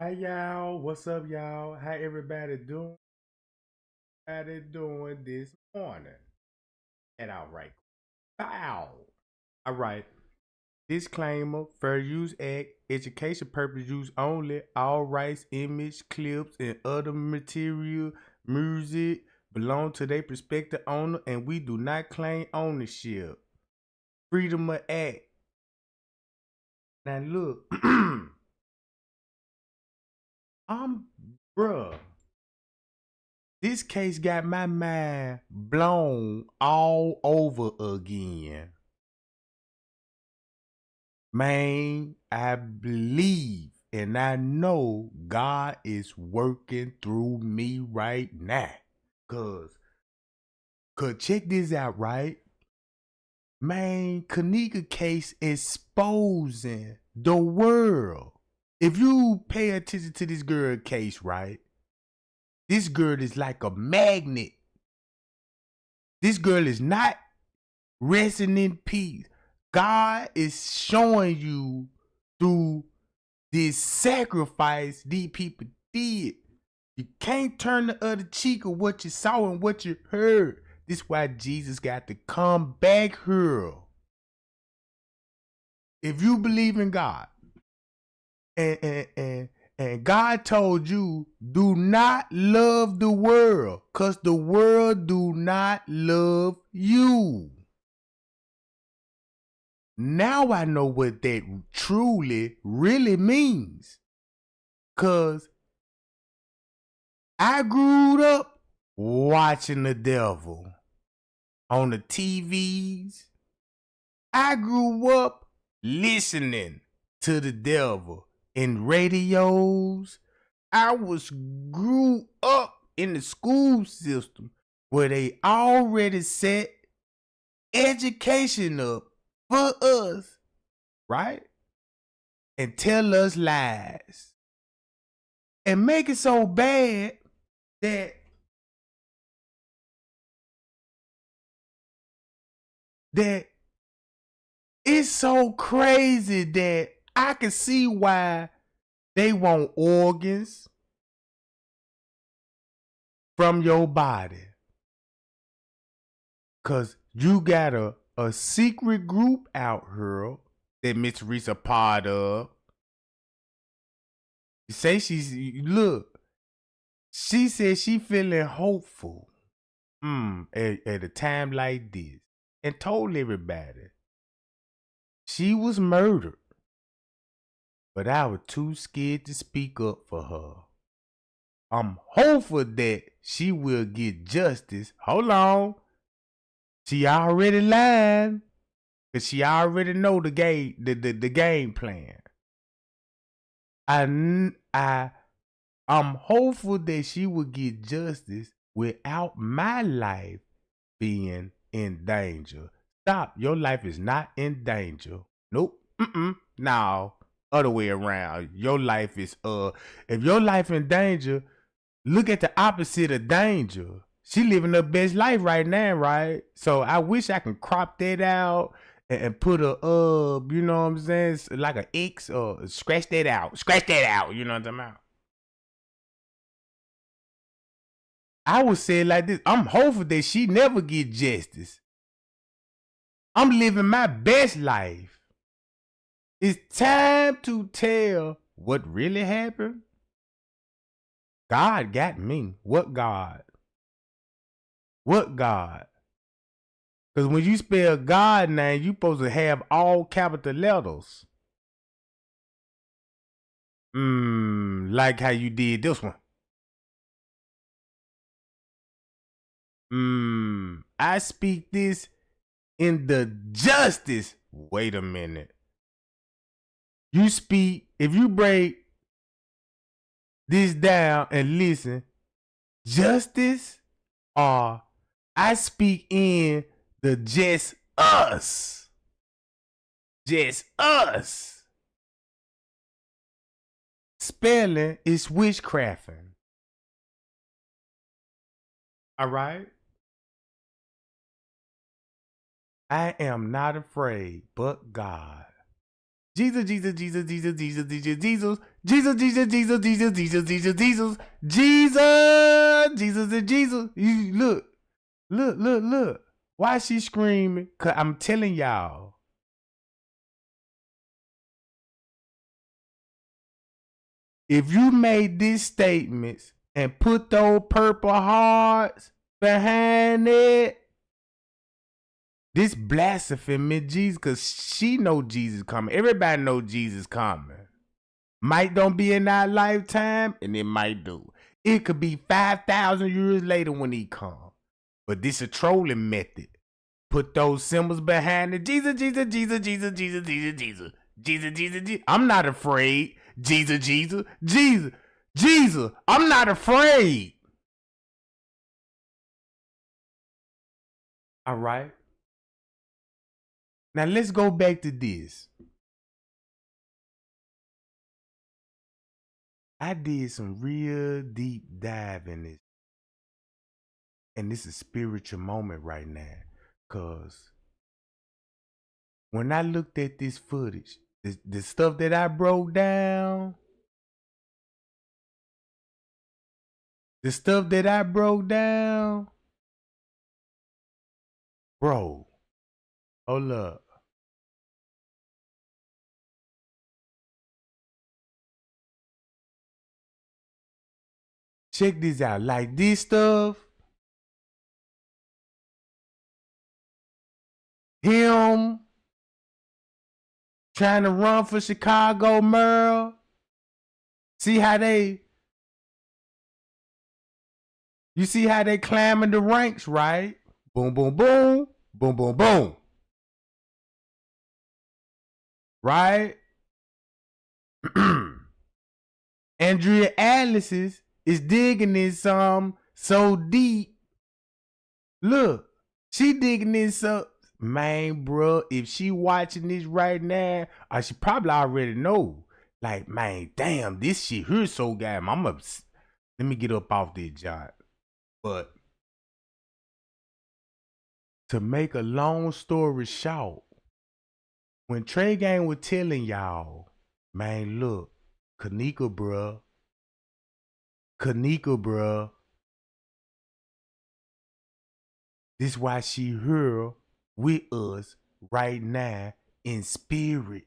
Hey y'all, what's up y'all? How everybody doing? How they doing this morning? And alright. Bow. Alright. Disclaimer, Fair Use Act, education purpose use only, all rights, image, clips, and other material, music belong to their prospective owner and we do not claim ownership. Freedom of act. Now look, bruh. This case got my mind blown all over again. Man, I believe and I know God is working through me right now. Cause check this out, right? Man, Kenneka case exposing the world. If you pay attention to this girl case, right? This girl is like a magnet. This girl is not resting in peace. God is showing you through this sacrifice these people did. You can't turn the other cheek of what you saw and what you heard. This is why Jesus got to come back here. If you believe in God, and God told you, do not love the world, because the world do not love you. Now I know what that truly, really means. Because I grew up watching the devil on the TVs. I grew up listening to the devil in radios. I grew up in the school system where they already set education up for us, right? And tell us lies. And make it so bad that it's so crazy that I can see why they want organs from your body. Cause you got a secret group out here that Miss Reese a part of. You say she said she feeling hopeful at a time like this, and told everybody she was murdered, but I was too scared to speak up for her. I'm hopeful that she will get justice. Hold on. She already lying, cause she already know the game plan. I'm hopeful that she will get justice without my life being in danger. Stop. Your life is not in danger. Nope. No. Other way around. Your life is if your life in danger, look at the opposite of danger. She living her best life right now, right? So I wish I can crop that out and put a you know what I'm saying, like an X, or scratch that out, you know what I'm talking about? I would say it like this: I'm hopeful that she never get justice. I'm living my best life. It's time to tell what really happened. God got me. What God? What God? Because when you spell God name, you supposed to have all capital letters. Like how you did this one. I speak this in the justice. Wait a minute. You speak, if you break this down and listen, justice, or I speak in the just us. Just us. Spelling is witchcrafting. All right? I am not afraid but God. Jesus, Jesus, Jesus, Jesus, Jesus, Jesus, Jesus, Jesus, Jesus, Jesus, Jesus, Jesus, Jesus, Jesus, Jesus, Jesus, and Jesus. You look. Why is she screaming? Cause I'm telling y'all. If you made these statements and put those purple hearts behind it, this blasphemy Jesus, cause she know Jesus coming. Everybody know Jesus coming. Might don't be in our lifetime, and it might do. It could be 5,000 years later when he come. But this a trolling method. Put those symbols behind it. Jesus, Jesus, Jesus, Jesus, Jesus, Jesus, Jesus. Jesus, Jesus, Jesus. I'm not afraid. Jesus, Jesus, Jesus, Jesus. I'm not afraid. All right. Now let's go back to this. I did some real deep dive in this. And this is a spiritual moment right now. Cause when I looked at this footage, the stuff that I broke down, bro, hold up. Check this out. Like this stuff, him trying to run for Chicago Merle. See how you see how they climbing the ranks, right? Boom, boom, boom, boom, boom, boom. Right? Andrea Alice is digging in some so deep. Look, she digging this up. Man, bro, if she watching this right now, she probably already know. Like, man, damn, this shit here so goddamn. I'm up. Let me get up off this job. But to make a long story short, when Trey Gang was telling y'all, man, look, Kenneka, bruh, this why she here with us right now in spirit.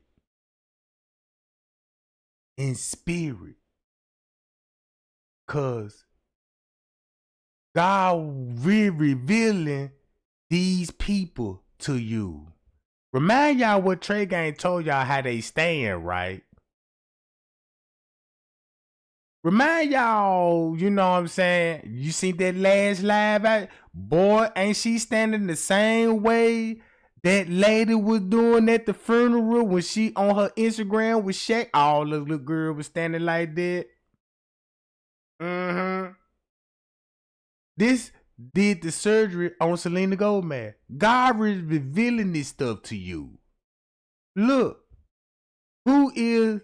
In spirit. Cause God really revealing these people to you. Remind y'all what Trey Gang told y'all how they stand, right? Remind y'all, you know what I'm saying? You seen that last live out? Boy, ain't she standing the same way that lady was doing at the funeral when she on her Instagram with Shaq? All the little girl was standing like that. This did the surgery on Selena Gomez. God is revealing this stuff to you. Look, who is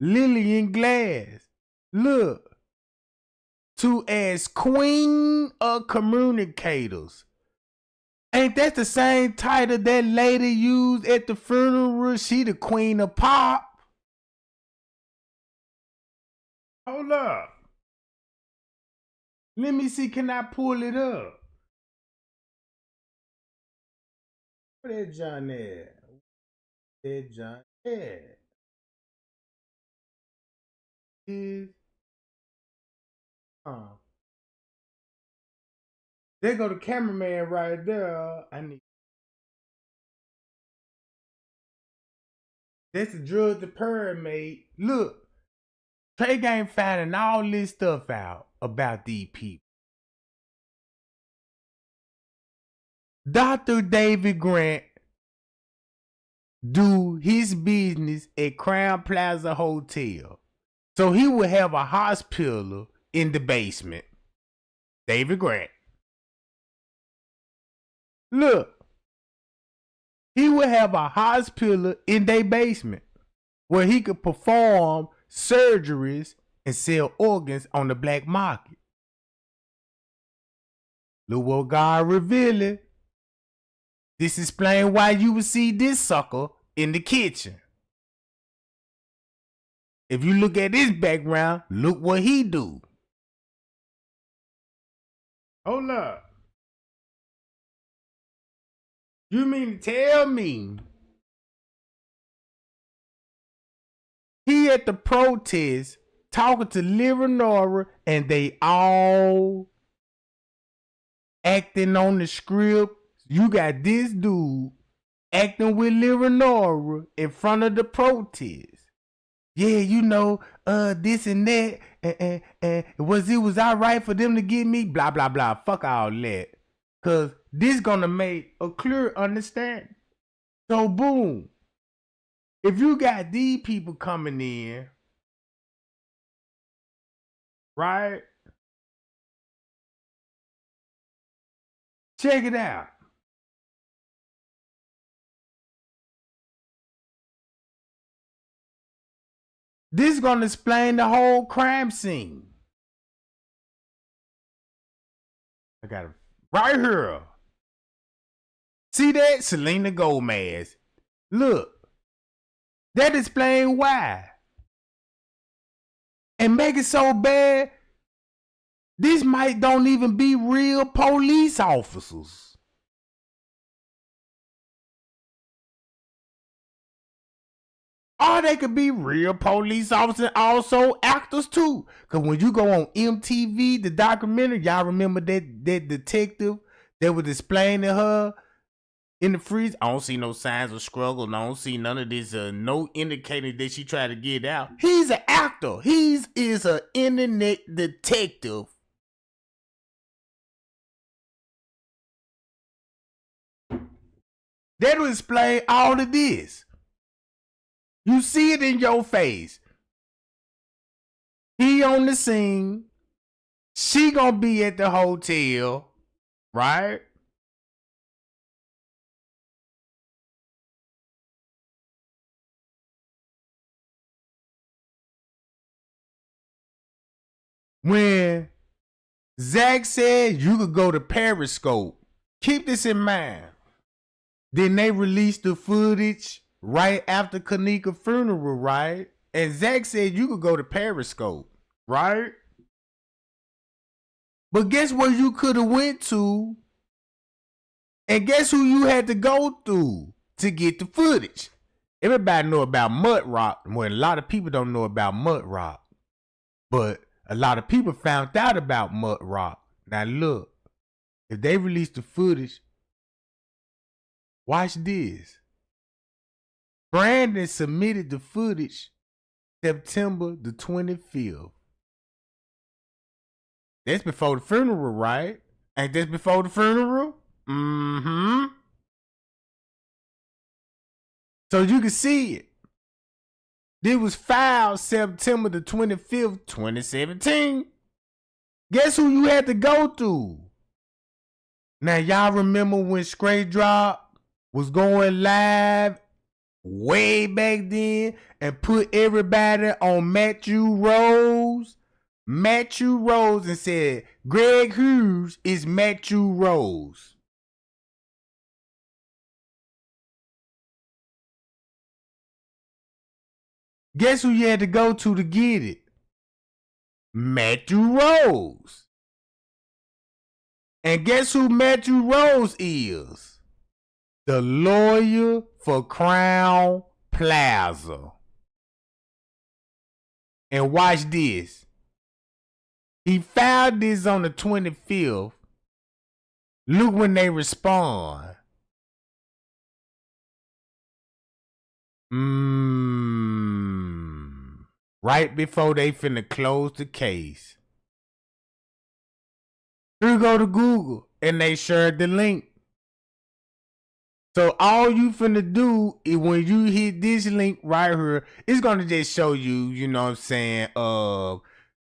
Lillian Glass? Look, to as queen of communicators. Ain't that the same title that lady used at the funeral? She the queen of pop. Hold up. Let me see, can I pull it up? Where that John at? That John at? Is there go the cameraman right there. That's the drug the pyramid. Look, Trey Gang finding all this stuff out about these people. Dr. David Grant do his business at Crown Plaza Hotel. So he would have a hospital in the basement. David Grant. Look, he would have a hospital in their basement where he could perform surgeries and sell organs on the black market. Look what God revealing. This explains why you would see this sucker in the kitchen. If you look at his background, look what he do. Hold up. You mean to tell me he at the protest talking to Leonora and they all acting on the script? You got this dude acting with Leonora in front of the protest. Yeah, you know, this and that, and was all right for them to get me? Blah, blah, blah. Fuck all that. Cause this gonna make a clear understanding. So boom. If you got these people coming in, right? Check it out. This is gonna explain the whole crime scene. I got it right here. See that? Selena Gomez. Look. That explains why. And make it so bad, these might don't even be real police officers. Or they could be real police officers and also actors too. Cause when you go on MTV, the documentary, y'all remember that detective that was explaining her in the freeze? I don't see no signs of struggle. I don't see none of this, no indicator that she tried to get out. He's an actor. He is an internet detective. That'll explain all of this. You see it in your face. He on the scene. She gonna be at the hotel, right? When Zach said you could go to Periscope, keep this in mind. Then they released the footage right after Kenneka's funeral, right? And Zach said you could go to Periscope, right? But guess where you could have went to? And guess who you had to go through to get the footage? Everybody know about Mud Rock. Well, a lot of people don't know about Mud Rock. But a lot of people found out about Mud Rock. Now look, if they release the footage, watch this. Brandon submitted the footage September the 25th. That's before the funeral, right? Ain't this before the funeral? Mm-hmm. So you can see it. This was filed September the 25th, 2017. Guess who you had to go through? Now, y'all remember when Straight Drop was going live way back then and put everybody on Matthew Rose? Matthew Rose and said, Greg Hughes is Matthew Rose. Guess who you had to go to get it? Matthew Rose. And guess who Matthew Rose is? The lawyer for Crown Plaza. And watch this. He filed this on the 25th. Look when they respond. Right before they finna close the case. You go to Google and they shared the link. So all you finna do is when you hit this link right here, it's gonna just show you, you know what I'm saying,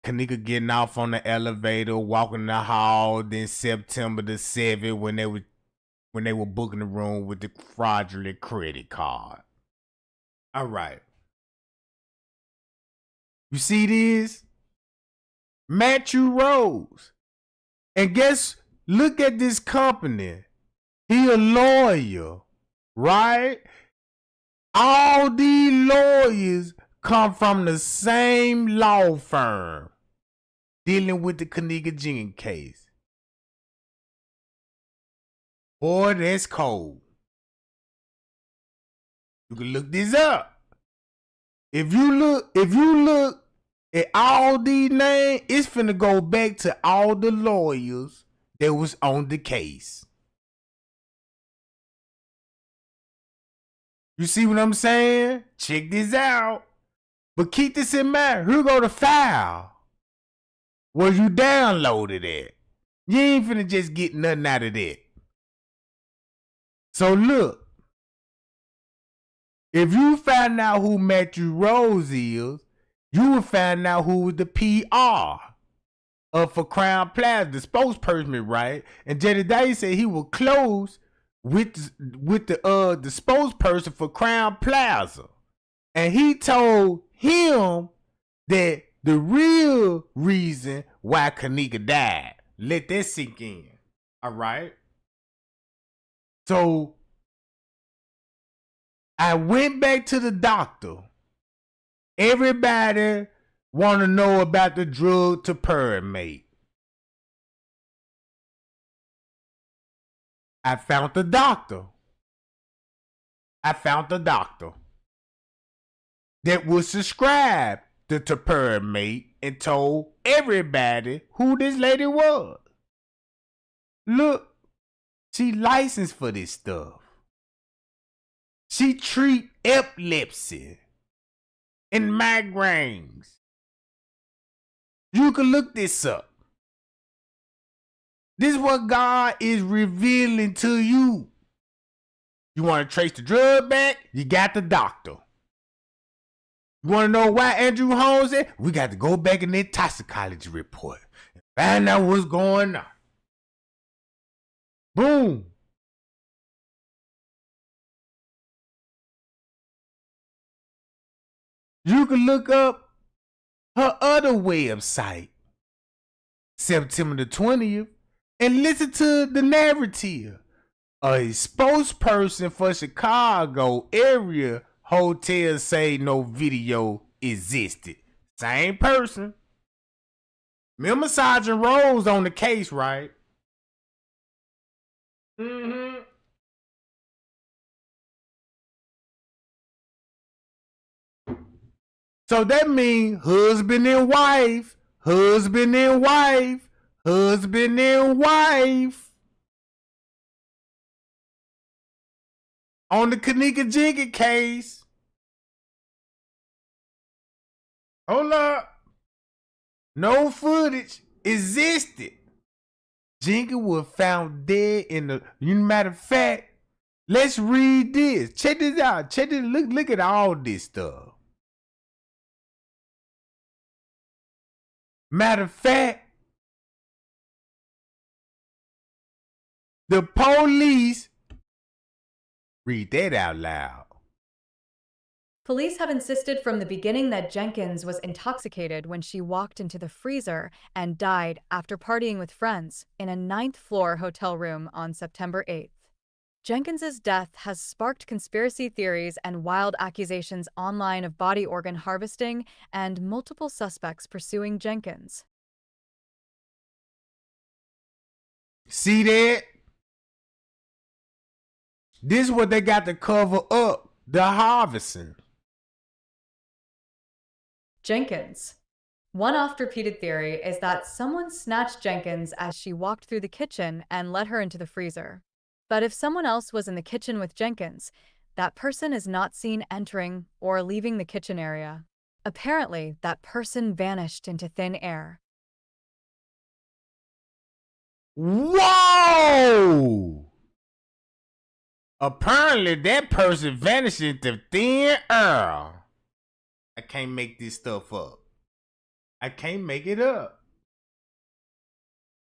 Kenneka getting off on the elevator, walking the hall, then September the 7th when they were booking the room with the fraudulent credit card. All right. You see this? Matthew Rose. And look at this company. He a lawyer, right? All these lawyers come from the same law firm dealing with the Kenneka Jenkins case. Boy, that's cold. You can look this up. If you look at all these names, it's finna go back to all the lawyers that was on the case. You see what I'm saying? Check this out. But keep this in mind. Here go the file where you downloaded it. You ain't finna just get nothing out of that. So look. If you find out who Matthew Rose is, you will find out who was the PR for Crown Plaza, the spokesperson, right? And Jedediah said he will close with the spokesperson for Crown Plaza. And he told him that the real reason why Kenneka died. Let that sink in. All right? So I went back to the doctor. Everybody want to know about the drug topiramate. I found the doctor that would subscribe to topiramate and told everybody who this lady was. Look, she licensed for this stuff. She treat epilepsy and migraines. You can look this up. This is what God is revealing to you. You want to trace the drug back? You got the doctor. You want to know why Andrew Holmes said? We got to go back in that toxicology report. Find out what's going on. Boom. You can look up her other website, September the 20th, and listen to the narrative. A spokesperson for Chicago area hotel say no video existed. Same person. Remember Sergeant Rose on the case, right? Mm-hmm. So that means husband and wife, husband and wife, husband and wife. On the Kenneka Jenkins case. Hold up. No footage existed. Jenkins was found dead in the. Matter of fact, let's read this. Check this out. Check this. Look at all this stuff. Matter of fact, the police. Read that out loud. Police have insisted from the beginning that Jenkins was intoxicated when she walked into the freezer and died after partying with friends in a 9th-floor hotel room on September 8th. Jenkins's death has sparked conspiracy theories and wild accusations online of body organ harvesting and multiple suspects pursuing Jenkins. See that? This is what they got to cover up the harvesting. Jenkins. One oft-repeated theory is that someone snatched Jenkins as she walked through the kitchen and let her into the freezer. But if someone else was in the kitchen with Jenkins, that person is not seen entering or leaving the kitchen area. Apparently, that person vanished into thin air. Whoa! Apparently, that person vanished into thin air. I can't make this stuff up. I can't make it up.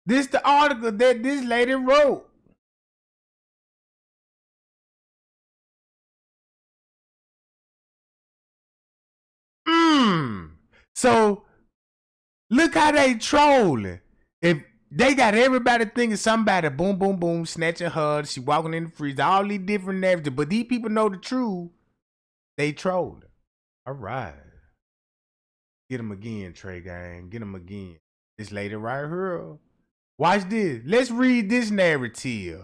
This the article that this lady wrote. So look how they trolling. If they got everybody thinking somebody boom, boom, boom, snatching her, she walking in the freezer, all these different narratives, but these people know the truth. They trolling. All right. Get them again, Trey Gang. Get them again. This lady right here. Watch this. Let's read this narrative.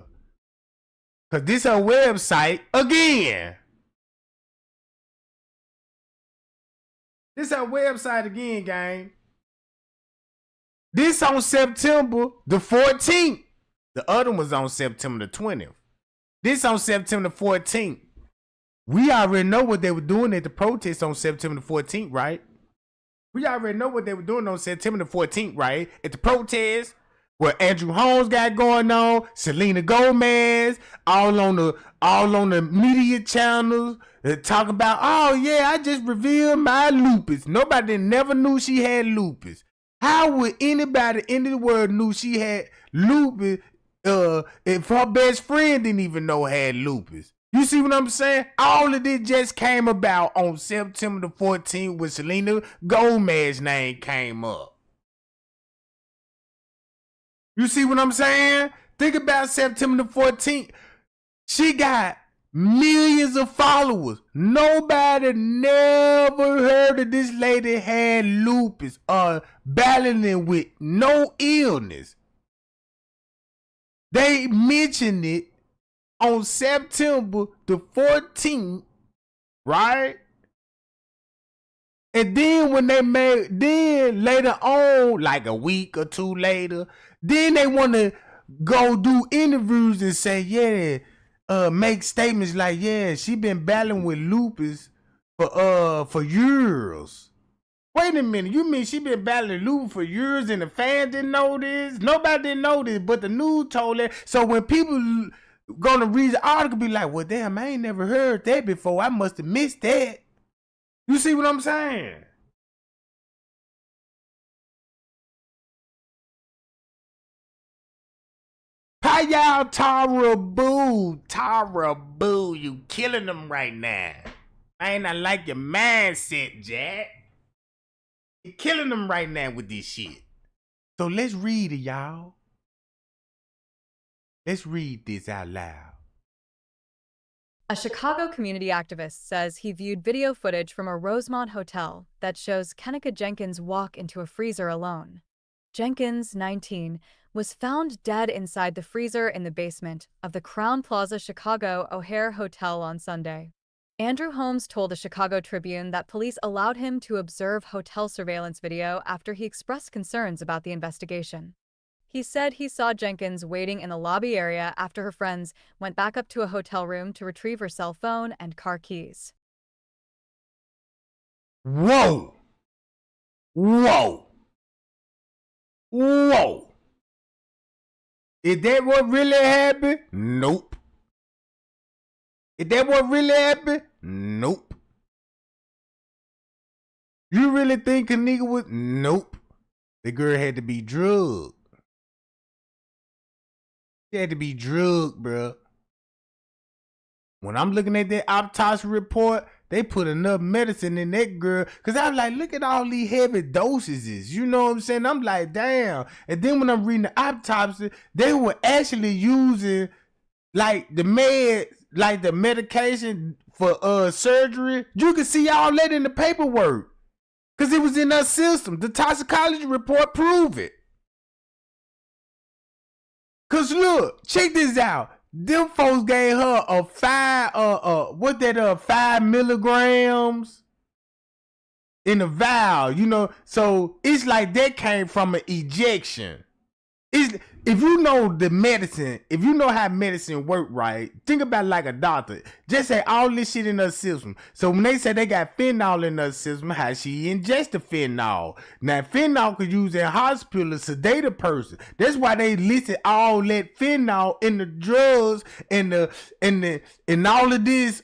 Because this her website again. This her website again, gang. This on September the 14th. The other one's on September the 20th. This on September the 14th. We already know what they were doing at the protest on September the 14th, right? We already know what they were doing on September the 14th, right? At the protest, where Andrew Holmes got going on, Selena Gomez, all on the media channels, talking about, oh yeah, I just revealed my lupus. Nobody never knew she had lupus. How would anybody in the world knew she had lupus if her best friend didn't even know had lupus? You see what I'm saying? All of this just came about on September the 14th when Selena Gomez's name came up. You see what I'm saying? Think about September the 14th. She got millions of followers. Nobody never heard of this lady had lupus or battling with no illness. They mentioned it on September the 14th, right? And then when then later on, like a week or two later, then they want to go do interviews and say, yeah, make statements like, yeah, she been battling with lupus for years. Wait a minute, you mean she been battling lupus for years and the fans didn't know this? Nobody didn't know this, but the news told it. So when people gonna read the article, be like, well, damn, I ain't never heard that before. I must have missed that. You see what I'm saying? Why y'all Tara Boo, you killing them right now. Man, I like your mindset, Jack. You're killing them right now with this shit. So let's read it, y'all. Let's read this out loud. A Chicago community activist says he viewed video footage from a Rosemont hotel that shows Kenneka Jenkins walk into a freezer alone. Jenkins, 19, was found dead inside the freezer in the basement of the Crowne Plaza Chicago O'Hare Hotel on Sunday. Andrew Holmes told the Chicago Tribune that police allowed him to observe hotel surveillance video after he expressed concerns about the investigation. He said he saw Jenkins waiting in the lobby area after her friends went back up to a hotel room to retrieve her cell phone and car keys. Whoa! Whoa! Whoa! Is that what really happened? Nope. Is that what really happened? Nope. You really think a nigga was? Nope. The girl had to be drugged. She had to be drugged, bro. When I'm looking at that autopsy report, they put enough medicine in that girl. Cause I'm like, look at all these heavy dosages. You know what I'm saying? I'm like, damn. And then when I'm reading the autopsy, they were actually using like the medication for surgery. You can see all that in the paperwork. Cause it was in her system. The toxicology report proved it. Cause look, check this out. Them folks gave her a 5 milligrams in a vial, you know. So it's like that came from an ejection. If you know the medicine, if you know how medicine work right, think about it like a doctor. Just say all this shit in her system. So when they say they got fentanyl in her system, how she ingest the fentanyl. Now fentanyl could use in hospital to sedate a person. That's why they listed all that fentanyl in the drugs and all of this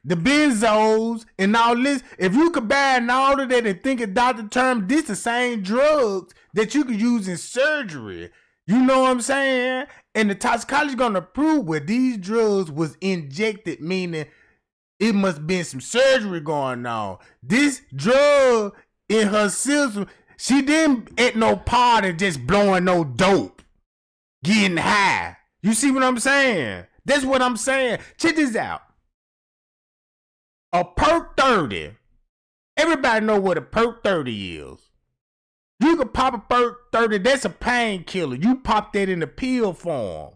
the benzos and all this. If you combine all of that and think of doctor term, this the same drugs that you could use in surgery. You know what I'm saying? And the toxicology gonna prove where these drugs was injected, meaning it must been some surgery going on. This drug in her system, she didn't at no party just blowing no dope, getting high. You see what I'm saying? That's what I'm saying. Check this out. A perk 30. Everybody know what a perk 30 is. You can pop a perk 30. That's a painkiller. You pop that in the pill form.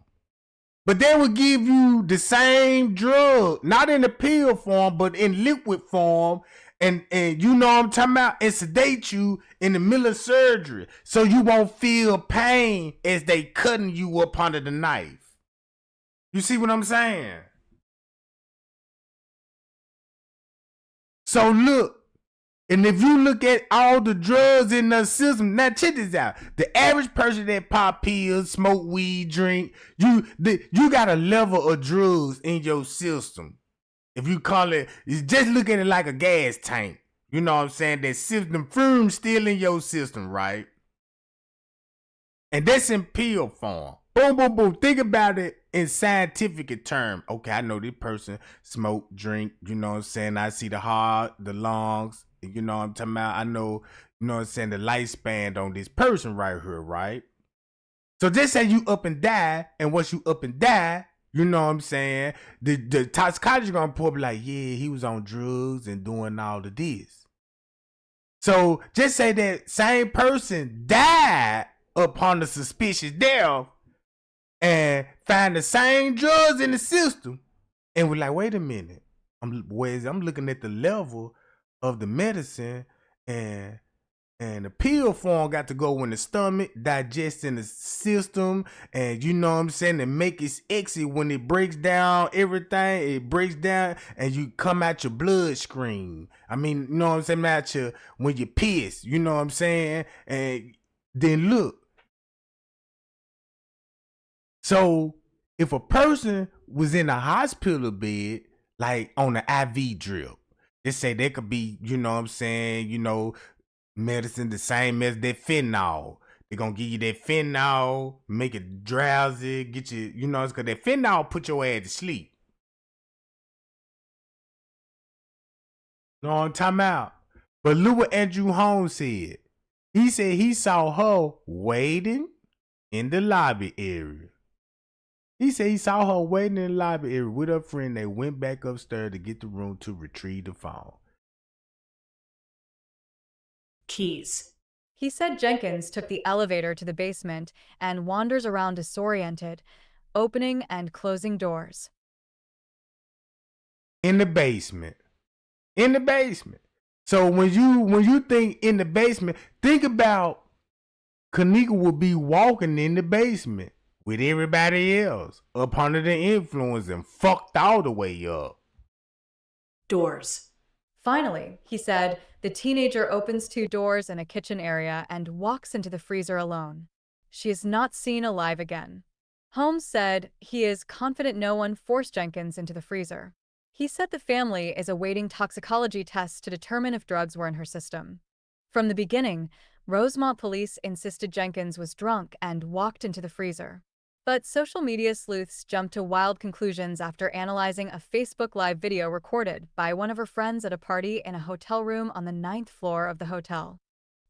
But they will give you the same drug, not in the pill form, but in liquid form. And you know what I'm talking about? And sedate you in the middle of surgery. So you won't feel pain as they cutting you up under the knife. You see what I'm saying? So look, and if you look at all the drugs in the system, now check this out. The average person that pop pills, smoke weed, drink, you got a level of drugs in your system. If you call it, just look at it like a gas tank. You know what I'm saying? That system fume still in your system, right? And that's in pill form. Boom, boom, boom. Think about it in scientific term. Okay, I know this person smoke, drink, you know what I'm saying? I see the heart, the lungs, you know what I'm talking about? I know, you know what I'm saying, the lifespan on this person right here, right? So just say you up and die, and once you up and die, you know what I'm saying, the toxicology gonna probably like, yeah, he was on drugs and doing all of this. So just say that same person died upon the suspicious death, and find the same drugs in the system, and we're like, wait a minute, I'm looking at the level of the medicine, and the pill form got to go in the stomach, digest in the system, and you know what I'm saying, and make its exit. When it breaks down everything, it breaks down, and you come out your bloodstream. I mean, you know what I'm saying, out your, when you piss, you know what I'm saying, and then look. So if a person was in a hospital bed, like on an IV drip, they say they could be, you know what I'm saying, you know, medicine, the same as that fentanyl. They're gonna give you that fentanyl, make it drowsy, get you, it's cause that fentanyl put your ass to sleep. No, I'm talking about. But look what Andrew Holmes said. He said he saw her waiting in the lobby area. He said he saw her waiting in the lobby area with her friend. They went back upstairs to get the room to retrieve the phone. Keys. He said Jenkins took the elevator to the basement and wanders around disoriented, opening and closing doors. In the basement. In the basement. So when you think in the basement, think about Kenneka would be walking in the basement with everybody else up under the influence and fucked all the way up. Doors. Finally, he said, the teenager opens 2 doors in a kitchen area and walks into the freezer alone. She is not seen alive again. Holmes said he is confident no one forced Jenkins into the freezer. He said the family is awaiting toxicology tests to determine if drugs were in her system. From the beginning, Rosemont police insisted Jenkins was drunk and walked into the freezer. But social media sleuths jumped to wild conclusions after analyzing a Facebook Live video recorded by one of her friends at a party in a hotel room on the 9th floor of the hotel.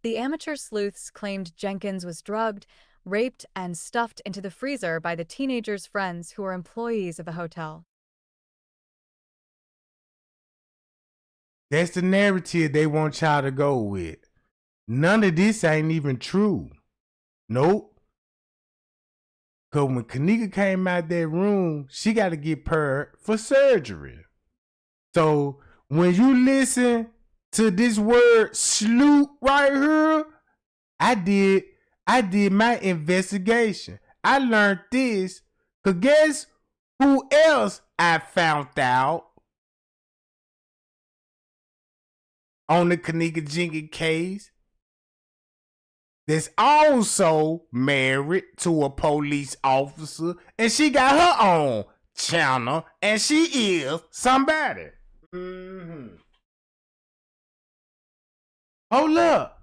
The amateur sleuths claimed Jenkins was drugged, raped, and stuffed into the freezer by the teenager's friends who were employees of the hotel. That's the narrative they want y'all to go with. None of this ain't even true. Nope. Because when Kenneka came out that room, she got to get paired for surgery. So when you listen to this word sloot right here, I did my investigation. I learned this. Because guess who else I found out on the Kenneka Jenkins case? That's also married to a police officer, and she got her own channel, and she is somebody. Hold up.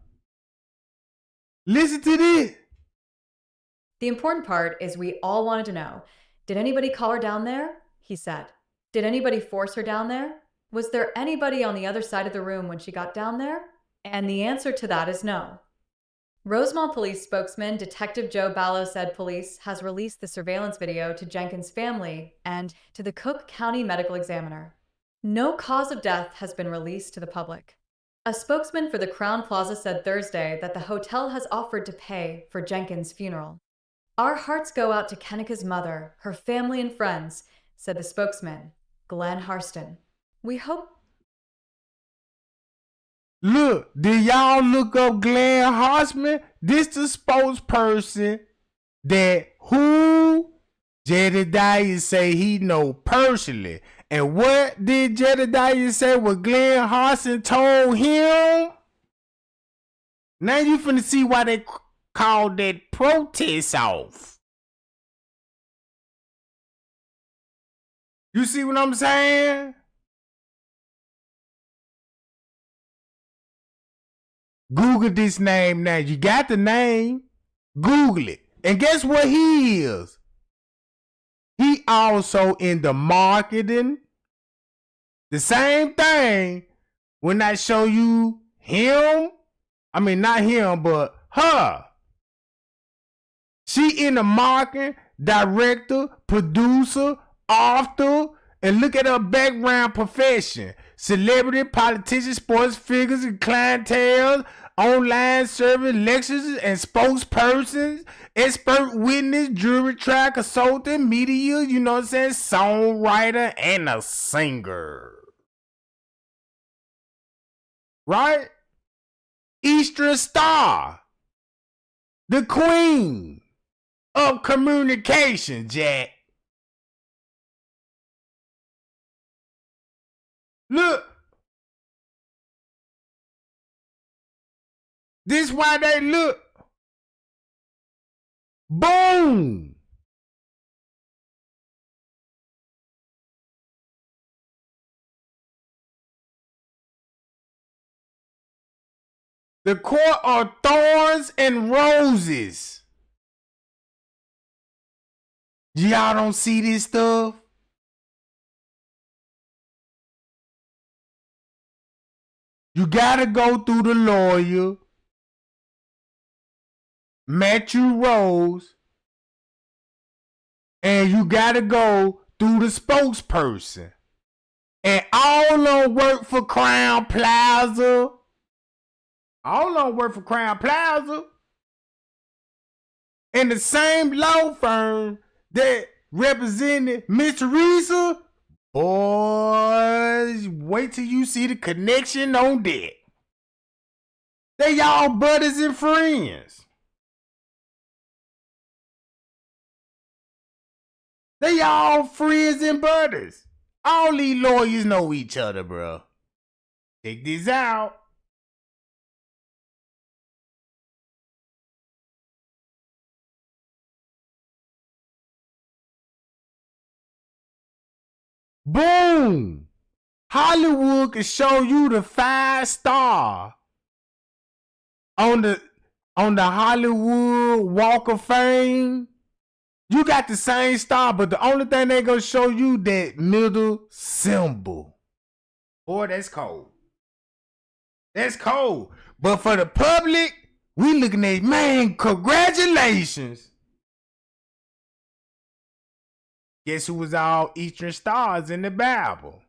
Listen to this. The important part is we all wanted to know, did anybody call her down there? He said. Did anybody force her down there? Was there anybody on the other side of the room when she got down there? And the answer to that is no. Rosemont Police spokesman Detective Joe Ballo said police has released the surveillance video to Jenkins' family and to the Cook County Medical Examiner. No cause of death has been released to the public. A spokesman for the Crown Plaza said Thursday that the hotel has offered to pay for Jenkins' funeral. Our hearts go out to Kenneka's mother, her family and friends, said the spokesman, Glenn Harston. We hope. Look, did y'all look up Glenn Harston? This the spokesperson that who Jedediah say he know personally. And what did Jedediah say what Glenn Harston told him? Now you finna see why they called that protest off. You see what I'm saying? Google this name now. You got the name. Google it. And guess what he is? He also in the marketing. The same thing when I show you him. I mean, not him, but her. She in the marketing, director, producer, author, and look at her background profession. Celebrity, politicians, sports figures, and clientele, online service, lectures, and spokespersons, expert witness, jury trial consultant, media, you know what I'm saying, songwriter, and a singer. Right? Eastern Star. The queen of communication, Jack. Look. This why they look. Boom. The court are thorns and roses. Y'all don't see this stuff? You gotta go through the lawyer, Matthew Rose, and you gotta go through the spokesperson. And all of them work for Crown Plaza. All of them work for Crown Plaza. And the same law firm that represented Miss Teresa, boys, wait till you see the connection on that. They y'all brothers and friends. They all friends and brothers. All these lawyers know each other, bro. Check this out. Boom! Hollywood can show you the 5-star on the Hollywood Walk of Fame. You got the same star, but the only thing they gonna show you that middle symbol. Boy, that's cold. That's cold. But for the public, we looking at, man, congratulations. Guess who was all Eastern stars in the Bible?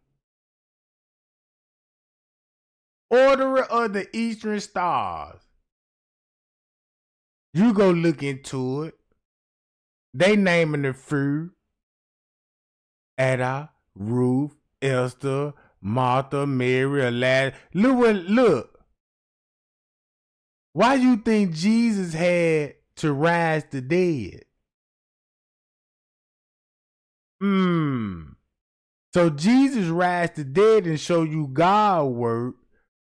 Order of the Eastern Stars. You go look into it. They naming the few: Ada, Ruth, Esther, Martha, Mary, Aladdin. Look. Why you think Jesus had to rise the dead? So Jesus rise the dead and show you God work,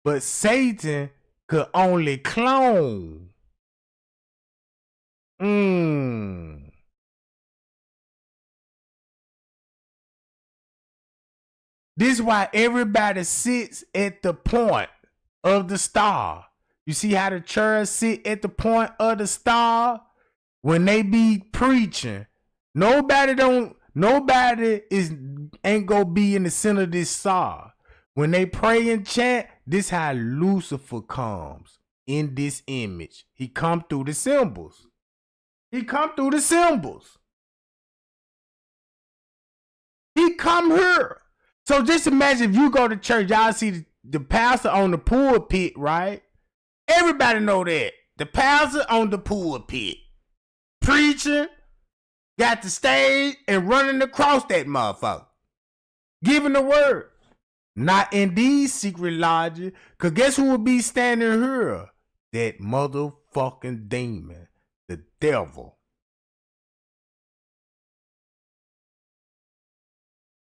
but Satan could only clone. This is why everybody sits at the point of the star. You see how the church sit at the point of the star? When they be preaching, nobody ain't gonna be in the center of this star. When they pray and chant, this how Lucifer comes in this image. He come through the symbols. He come here. So just imagine if you go to church, y'all see the pastor on the pulpit, right? Everybody know that. The pastor on the pulpit. Preaching, got the stage, and running across that motherfucker. Giving the word. Not in these secret lodges, because guess who would be standing here? That motherfucking demon. The devil.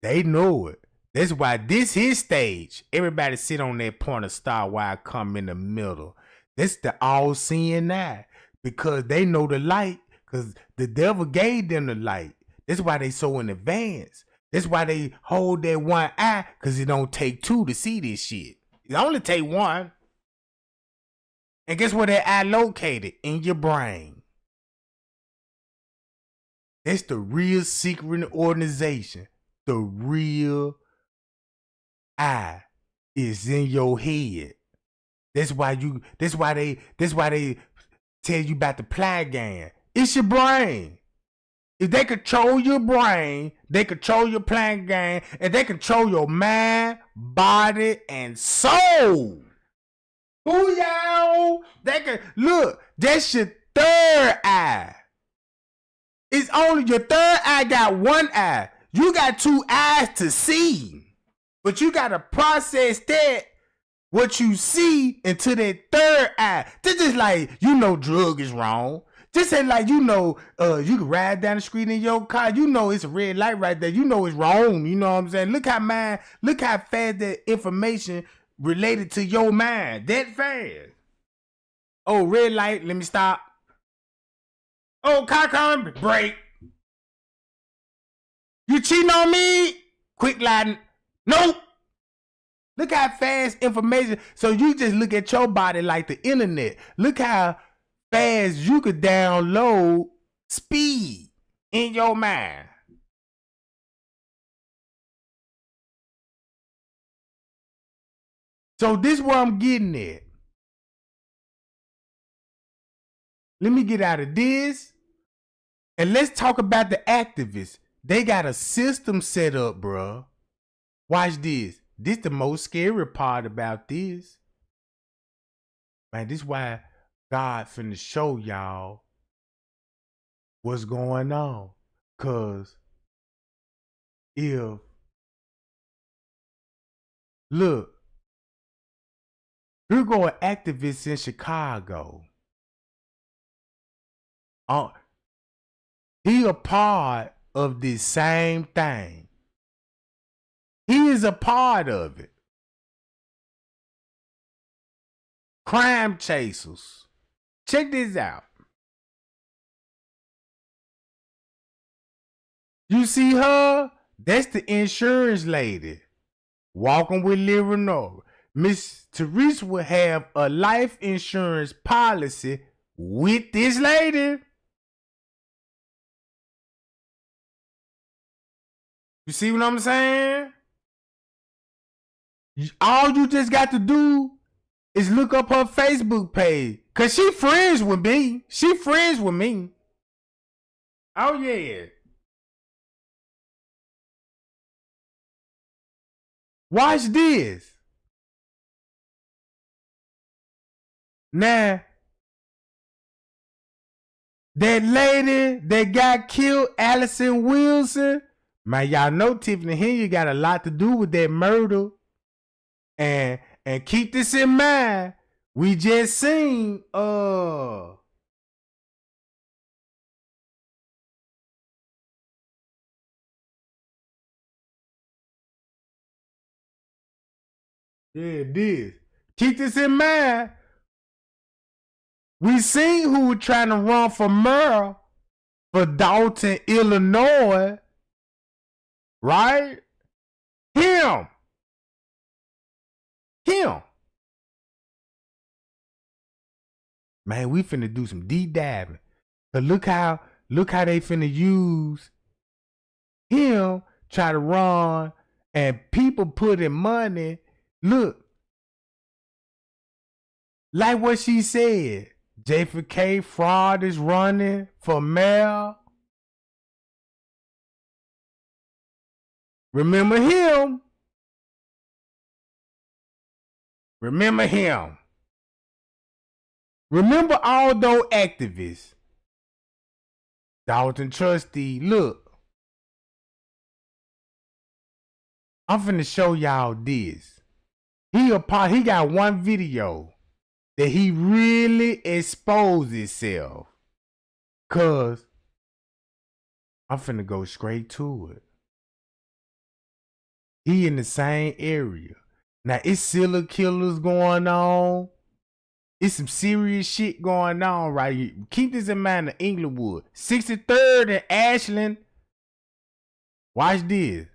They know it. That's why this his stage. Everybody sit on that point of star while I come in the middle. That's the all-seeing eye. Because they know the light. Because the devil gave them the light. That's why they so in advance. That's why they hold that one eye. Because it don't take two to see this shit. It only take one. And guess where that eye located? In your brain. That's the real secret organization. The real eye is in your head. That's why they tell you about the plug-in. It's your brain. If they control your brain, they control your plug-in, and they control your mind, body, and soul. Booyah! They can look, that's your third eye. It's only your third eye got one eye. You got two eyes to see. But you gotta process that, what you see, into that third eye. This is like, drug is wrong. Just say like, you can ride down the street in your car. It's a red light right there. It's wrong. You know what I'm saying? Look how fast that information related to your mind. That fast. Oh, red light, let me stop. Oh, car coming, brake. You cheating on me? Quick lighting. Nope. Look how fast information. So you just look at your body like the internet. Look how fast you could download speed in your mind. So this is where I'm getting at. Let me get out of this. And let's talk about the activists. They got a system set up, bruh. Watch this. This the most scary part about this. Man, this is why God finna show y'all what's going on. Cause if, look, here go an activist in Chicago. He a part of this same thing. He is a part of it. Crime chasers. Check this out. You see her? That's the insurance lady. Walking with Leonora. Miss Teresa will have a life insurance policy with this lady. You see what I'm saying? All you just got to do is look up her Facebook page. Cause she friends with me. She friends with me. Oh yeah. Watch this. Now, that lady that got killed, Allison Wilson, man, y'all know Tiffany Henry got a lot to do with that murder. And keep this in mind. We just seen this. Keep this in mind. We seen who was trying to run for mayor for Dalton, Illinois. Right? Him. Man, we finna do some deep diving. But look how they finna use him, try to run, and people put in money. Look. Like what she said. JFK fraud is running for mayor. Remember him. Remember all those activists. Dalton Trustee, look. I'm finna show y'all this. He got one video that he really exposed himself. Cause I'm finna go straight to it. He in the same area. Now it's serial killers going on. It's some serious shit going on right here. Keep this in mind in Inglewood. 63rd and Ashland. Watch this.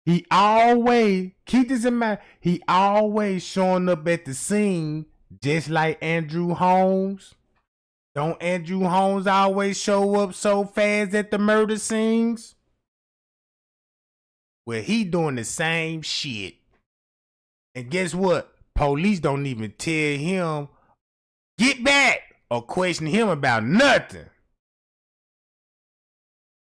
He always, keep this in mind, he always showing up at the scene just like Andrew Holmes. Don't Andrew Holmes always show up so fast at the murder scenes? Well, he doing the same shit. And guess what? Police don't even tell him, get back, or question him about nothing.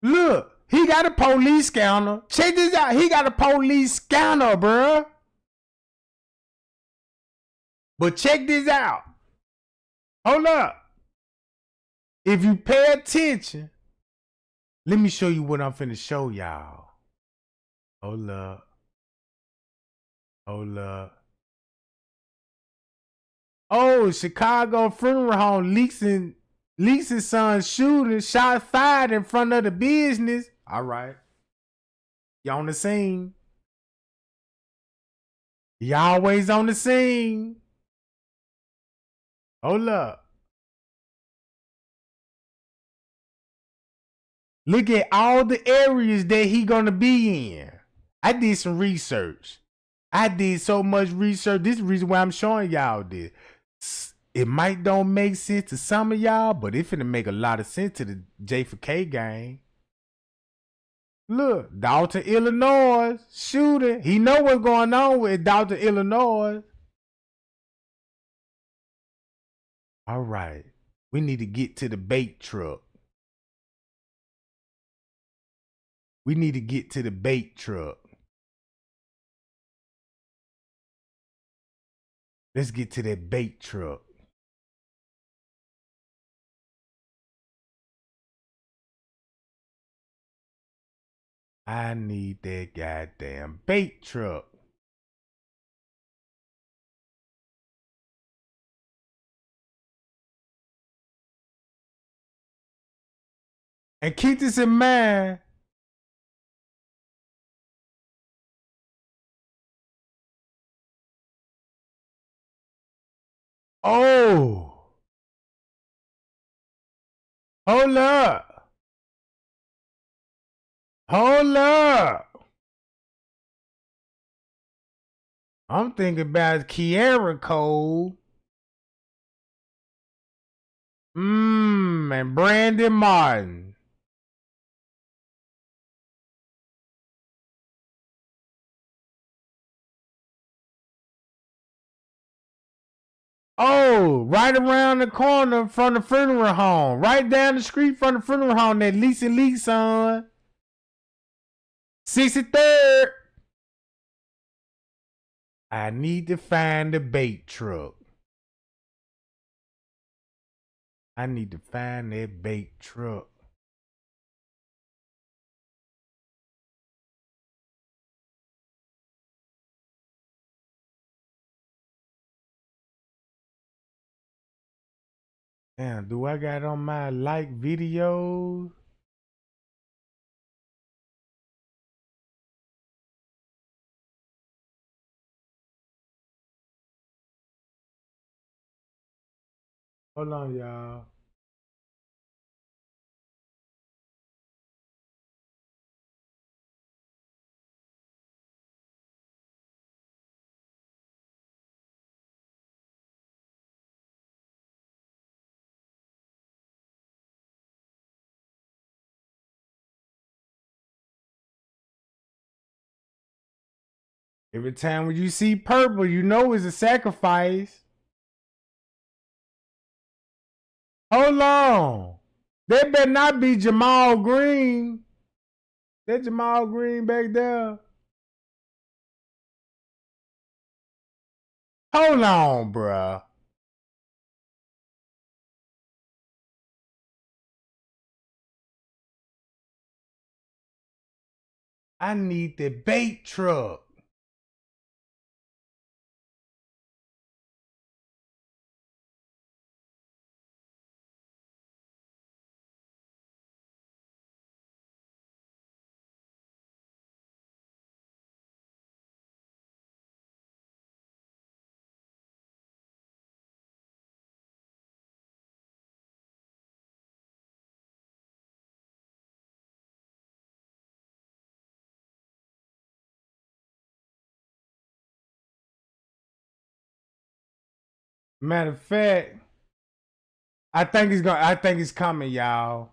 Look, he got a police scanner. Check this out. He got a police scanner, bruh. But check this out. Hold up. If you pay attention, let me show you what I'm finna show y'all. Hold up. Oh, Chicago funeral home leaks his son's shooting, shot fired in front of the business. All right. You on the scene. You always on the scene. Hold up. Look at all the areas that he gonna be in. I did some research. I did so much research. This is the reason why I'm showing y'all this. It might don't make sense to some of y'all, but it finna make a lot of sense to the J4K gang. Look, Dalton, Illinois, shooter. He know what's going on with Dalton, Illinois. All right. We need to get to the bait truck. We need to get to the bait truck. Let's get to that bait truck. I need that goddamn bait truck. And keep this in mind. Oh. Hold up. Hold up. I'm thinking about Kiara Cole. And Brandon Martin. Oh, right around the corner from the funeral home. Right down the street from the funeral home, that Lisa Lee son. 63rd. I need to find the bait truck. I need to find that bait truck. Damn, do I got on my like videos? Hold on, y'all. Every time when you see purple, you know it's a sacrifice. Hold on. That better not be Jamal Green. That Jamal Green back there. Hold on, bruh. I need the bait truck. Matter of fact, I think it's coming, y'all.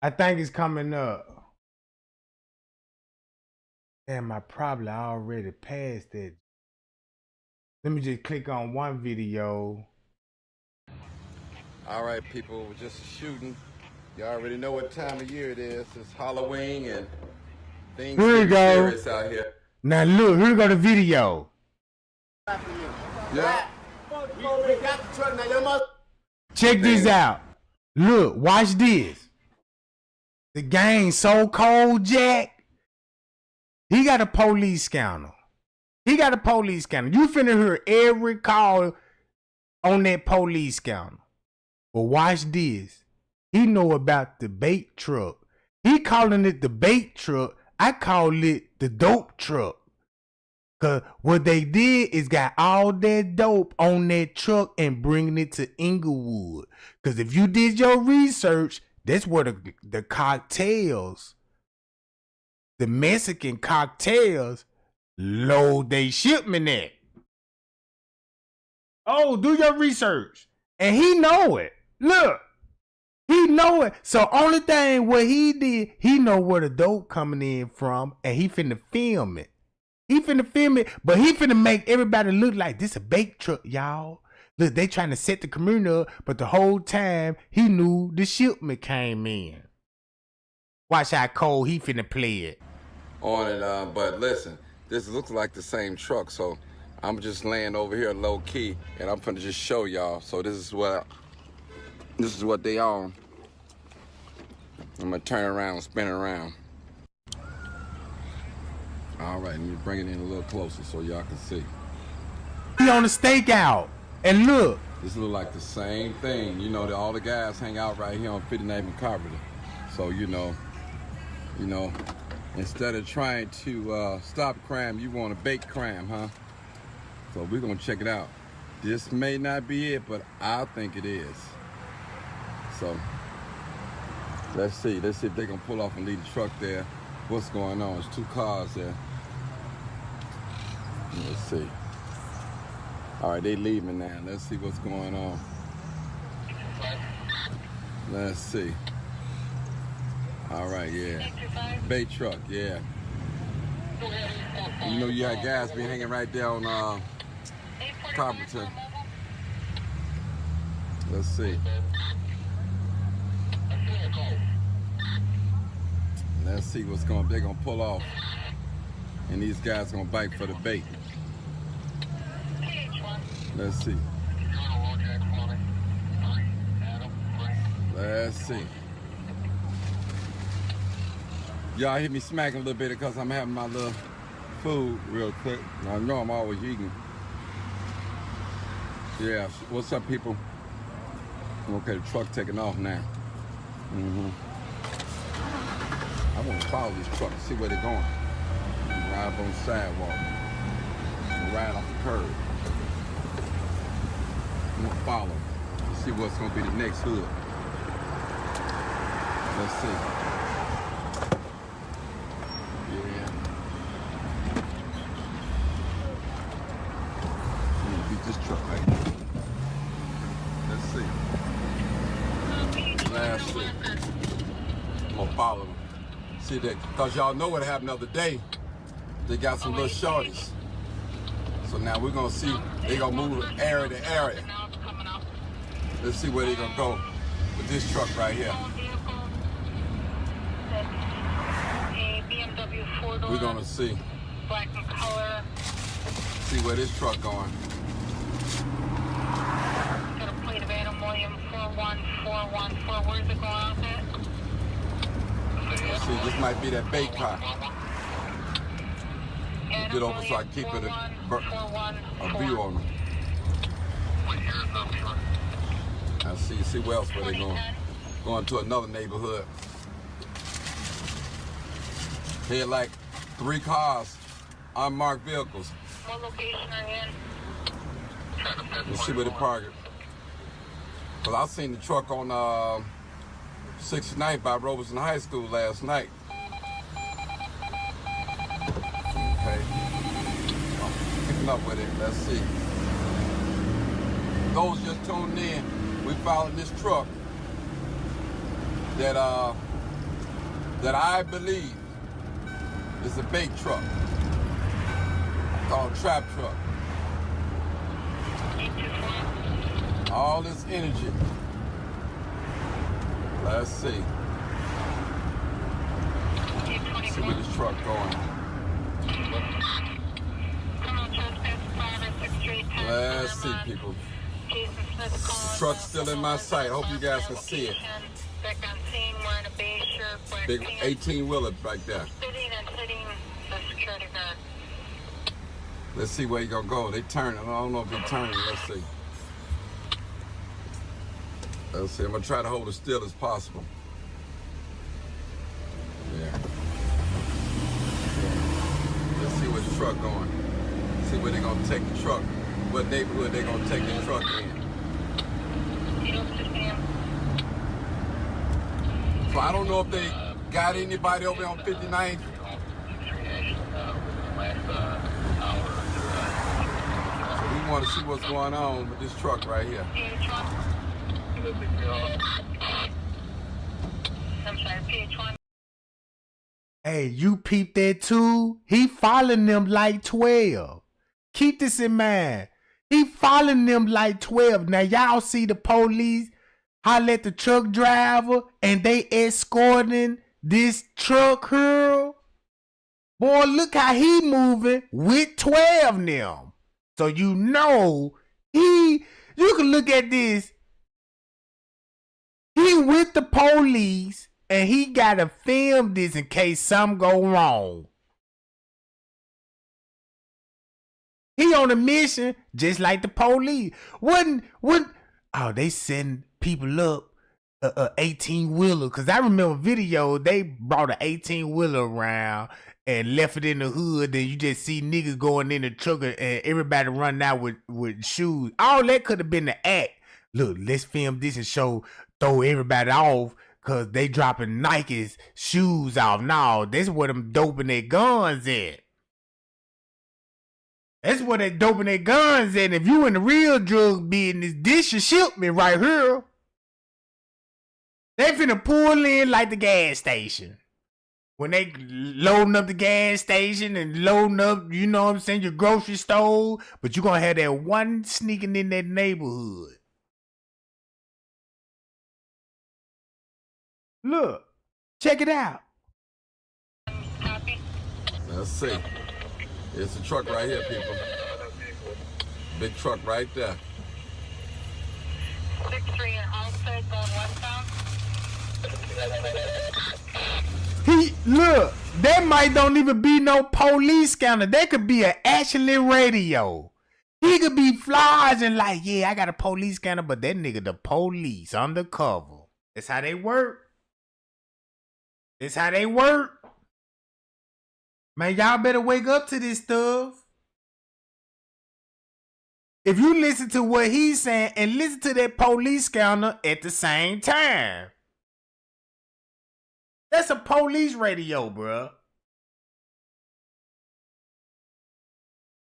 I think it's coming up. Damn, I probably already passed it. Let me just click on one video. All right, people, we're just shooting. You already know what time of year it is. It's Halloween and things Here we getting go. serious out here. Now look, here we go the video. Yeah. Check this out. Look, watch this. The gang so cold, Jack. He got a police scandal. You finna hear every call on that police scandal. But watch this. He know about the bait truck. He calling it the bait truck. I call it the dope truck. Cause what they did is got all that dope on that truck and bringing it to Inglewood. Cause if you did your research, That's where the cocktails, the Mexican cocktails, load they shipment at. Oh, do your research. And he know it. Look, he know it. So only thing what he did, he know where the dope coming in from, and he finna film it. He finna film it, but he finna make everybody look like this a bake truck, y'all. Look, they trying to set the community up, but the whole time he knew the shipment came in. Watch how cold he finna play it. On it, but listen, this looks like the same truck, so I'm just laying over here low key, and I'm finna just show y'all. So this is what they on. I'm gonna turn around, spin around. All right, let me bring it in a little closer so y'all can see. He on the stakeout, and look. This look like the same thing. You know, all the guys hang out right here on 59th and Carpenter. So you know, instead of trying to stop crime, you want to bake crime, huh? So we're gonna check it out. This may not be it, but I think it is. So let's see if they're gonna pull off and leave the truck there. What's going on? There's 2 cars there. Let's see. All right, they leaving now. Let's see what's going on. Let's see. All right, yeah. Bait truck, yeah. You know, you got guys be hanging right there on Carpenter. Let's see. Let's see what's going. They're gonna pull off, and these guys gonna bite for the bait. Let's see. Let's see. Y'all hear me smacking a little bit because I'm having my little food real quick. I know I'm always eating. Yeah, what's up, people? Okay, the truck taking off now. I want to follow this truck and see where they're going. Ride up on the sidewalk. Ride off the curb. I'm going to follow them. See what's going to be the next hood. Let's see. Yeah. I'm going to beat this truck right here. Let's see. Last see. I'm going to follow them. See that, because y'all know what happened the other day. They got some little shorties. So now we're gonna see, they gonna move area to area. Let's see where they gonna go with this truck right here. We're gonna see. Black in color. See where this truck going. Got a plate of Adam William 41414. Where's it going off at? See, this might be that bait car. Get over so I keep it a view on them. I see where else where they going. Going to another neighborhood. Here like 3 cars, unmarked vehicles. What location are you in? Let's see where they park it. Well, I seen the truck on 69th by Robertson High School last night. Okay. Picking up with it. Let's see. Those just tuned in. We followed this truck that I believe is a bait truck called trap truck. All this energy. Let's see. Let's see where this truck going. Let's see, people. The truck's still in my sight. Hope you guys can see it. Big 18-wheeler right there. Let's see where he gonna go. They turning. I don't know if he turning. Let's see. Let's see. I'm gonna try to hold as still as possible. Yeah. Let's see where the truck going. See where they gonna take the truck. What neighborhood they gonna take the truck in. So I don't know if they got anybody over on 59th. So we want to see what's going on with this truck right here. I'm sorry, PH1. Hey, you peep that too? He following them like 12. Keep this in mind. He following them like 12. Now y'all see the police holler at the truck driver and they escorting this truck here. Boy, look how he moving with 12 now. So you know you can look at this. He with the police and he gotta film this in case something go wrong. He on a mission just like the police. Oh, they send people up a 18-wheeler. Cause I remember video, they brought an 18-wheeler around and left it in the hood. Then you just see niggas going in the truck and everybody running out with shoes. All that could have been the act. Look, let's film this and throw everybody off cause they dropping Nike's shoes off. No, that's where them doping their guns at. That's where they doping their guns at. If you in the real drug business, this your shipment right here. They finna pull in like the gas station. When they loading up the gas station and loading up, you know what I'm saying, your grocery store, but you gonna have that one sneaking in that neighborhood. Look, check it out. Copy. Let's see. It's a truck right here, people. Big truck right there. 63 in Homestead going westbound. Look, that might don't even be no police scanner. That could be an actually radio. He could be flies and like, yeah, I got a police scanner, but that nigga the police undercover. That's how they work. That's how they work. Man, y'all better wake up to this stuff. If you listen to what he's saying and listen to that police scanner at the same time. That's a police radio, bruh.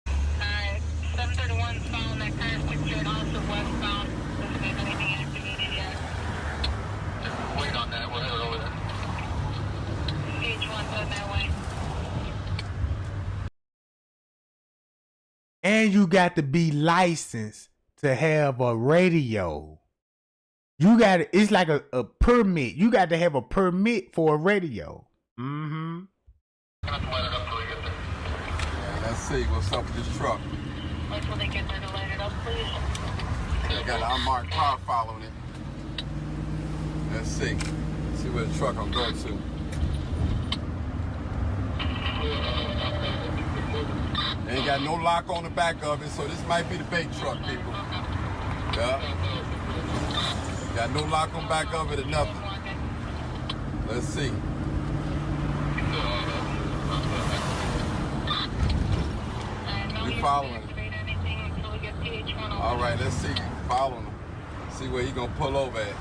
731 found that car secured also westbound. Doesn't have anything activated yet. Wait on that, we'll head over there. PH1's on that way. And you got to be licensed to have a radio. You got to, it's like a permit. You got to have a permit for a radio. Mm-hmm. Let's see what's up with this truck. Wait till they get there to light it up, please. They got an unmarked car following it. Let's see. See where the truck will go to. Ain't got no lock on the back of it, so this might be the bait truck, people. Yeah. Got no lock on the back of it or nothing. Let's see. We following him. All right, let's see. Following him. See where he gonna pull over at.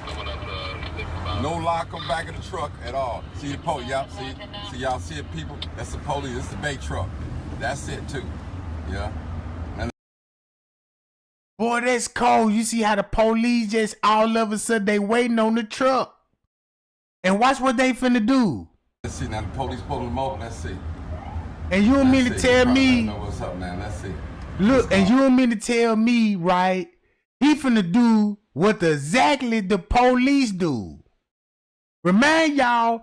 No lock on the back of the truck at all. See the police, y'all see y'all see it, people? That's the police. This is the bait truck. That's it too. Yeah. And Boy, that's cold. You see how the police just all of a sudden they waiting on the truck. And watch what they finna do. let's see now. The police pulling them over. Let's see. And you don't mean to tell me. Know what's up, man. Let's see. Look, and you don't mean to tell me, right? He finna do what exactly the police do. Remind y'all,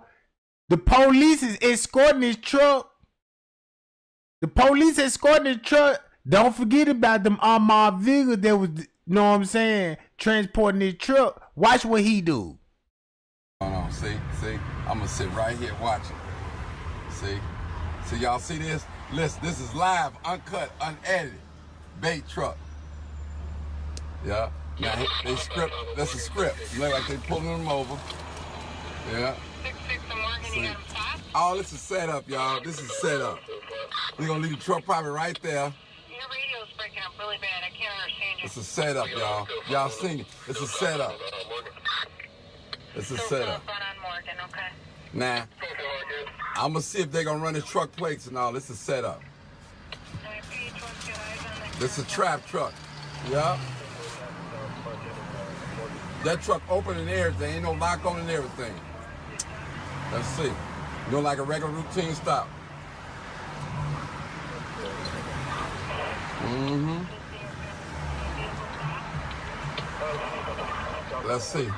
the police is escorting his truck. The police escorting his truck. Don't forget about them armored vehicles that was, you know what I'm saying, transporting his truck. Watch what he do. On, see, I'm gonna sit right here watching. See, y'all see this? Listen, this is live, uncut, unedited, bait truck. Yeah. Now they script. That's a script. Look like they pulling them over. Yeah. 6-6 and Morgan, you got him top? Oh, this is set up, y'all. This is set up. We're gonna leave the truck probably right there. Your radio's breaking up really bad. I can't understand you. It's a setup, y'all. Y'all seen it. It's a setup. It's a Still setup. southbound on Morgan. Okay. Now, I'm gonna see if they're gonna run the truck plates and all. This is set up. This is a trap truck. Yup. That truck open and everything. Ain't no lock on and everything. Let's see. Doing like a regular routine stop. Mm-hmm. Let's see.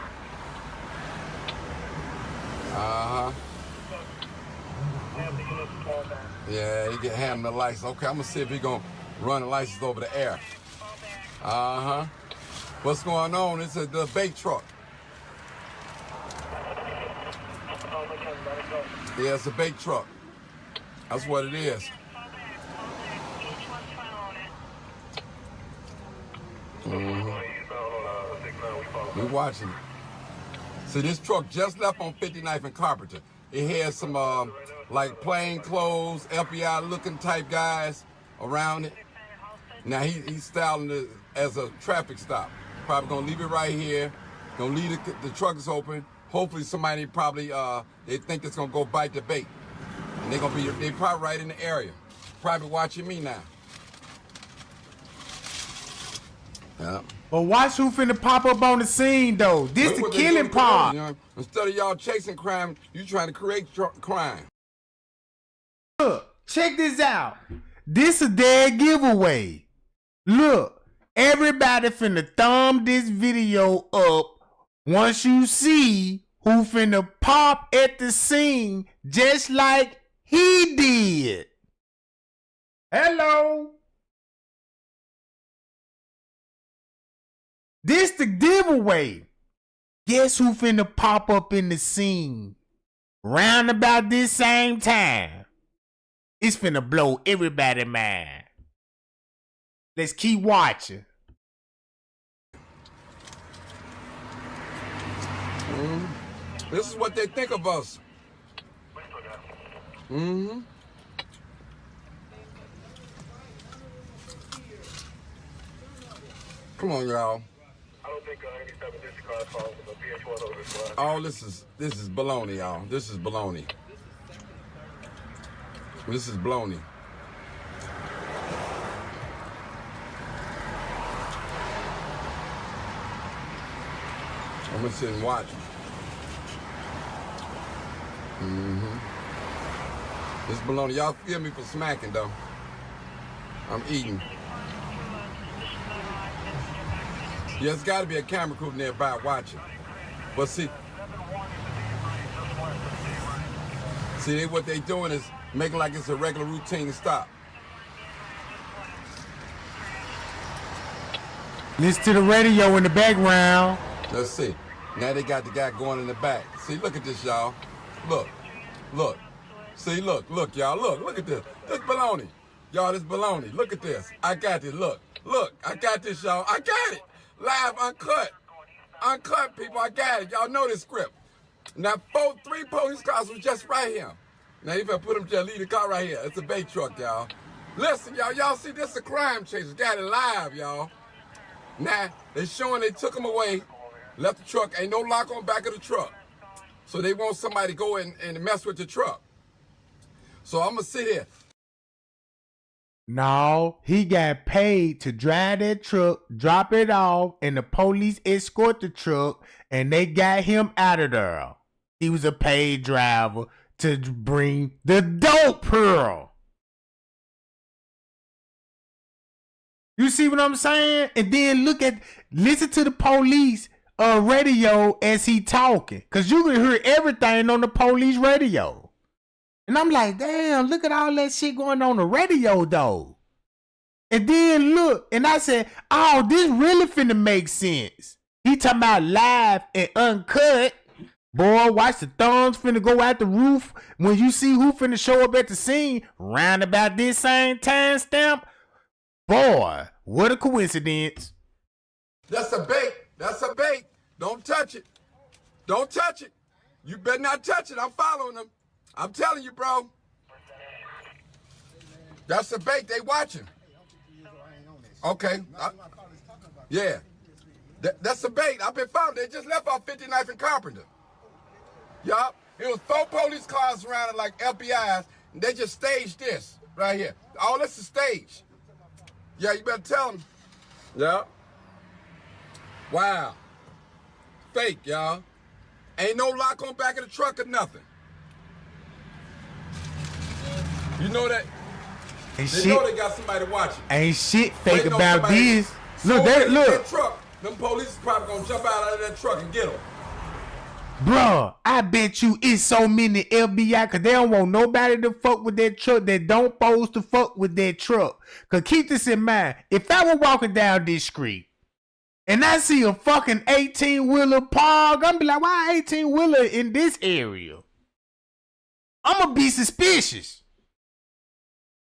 Uh-huh. Yeah, he can handle the license. Okay, I'm gonna see if he gonna run the license over the air. Uh-huh. What's going on? It's the bait truck. Yeah, it's a bait truck. That's what it is. Mm-hmm. We're watching it. See, this truck just left on 59th and Carpenter. It has some like plain clothes, FBI looking type guys around it. Now he's styling it as a traffic stop. Probably gonna leave it right here. Gonna leave the truck is open. Hopefully somebody probably they think it's gonna go bite the bait, and they probably right in the area. Probably watching me now. Yeah. But watch who finna pop up on the scene though. This the killing part. You know, instead of y'all chasing crime, you trying to create crime. Look, check this out. This a dead giveaway. Look, everybody finna thumb this video up once you see who finna pop at the scene just like he did. Hello. This the giveaway. Guess who finna pop up in the scene round about this same time? It's finna blow everybody's mind. Let's keep watching. This is what they think of us. Mm-hmm. Come on, y'all. I don't think any type of discard falls with a PH1 over this one. Oh, this is baloney, y'all. This is baloney. This is baloney. I'm gonna sit and watch. This baloney. Y'all forgive me for smacking though. I'm eating. Yeah, it's got to be a camera crew nearby watching. But see, what they doing is making like it's a regular routine stop. Listen to the radio in the background. Let's see. Now they got the guy going in the back. See, look at this, y'all. Look. See, look, y'all. Look at this. This baloney. Y'all, this baloney. Look at this. I got this. Look, I got this, y'all. I got it. Live, uncut. Uncut, people, I got it. Y'all know this script. Now, 3 police cars was just right here. Now, you better put them to leave the car right here. It's a bait truck, y'all. Listen, y'all. Y'all see, this is a crime chase. Got it live, y'all. Now, they showing they took him away, left the truck. Ain't no lock on back of the truck. So they want somebody to go in and mess with the truck. So I'm going to sit here. No, he got paid to drive that truck, drop it off, and the police escort the truck, and they got him out of there. He was a paid driver to bring the dope pearl. You see what I'm saying? And then listen to the police radio as he talking, cause you can hear everything on the police radio. And I'm like, damn, look at all that shit going on the radio, though. And then look, and I said, oh, this really finna make sense. He talking about live and uncut. Boy, watch the thumbs finna go out the roof when you see who finna show up at the scene round about this same time stamp. Boy, what a coincidence. That's a bait. That's a bait. Don't touch it. Don't touch it. You better not touch it. I'm following them. I'm telling you, bro. That's a bait. They watching. Okay. Yeah. That's a bait. I've been following. They just left off 59th and Carpenter. Yup. It was 4 police cars surrounded like FBI's, and they just staged this right here. All this is staged. Yeah, you better tell them. Yup. Wow. Fake, y'all. Ain't no lock on back of the truck or nothing. You know that? They know they got somebody watching. Ain't shit fake about this. Look, that truck. Them police is probably gonna jump out of that truck and get them. Bruh, I bet you it's so many FBI because they don't want nobody to fuck with that truck that don't supposed to fuck with that truck. Because keep this in mind, if I were walking down this street and I see a fucking 18-wheeler park, I'm be like, why 18-wheeler in this area? I'm gonna be suspicious.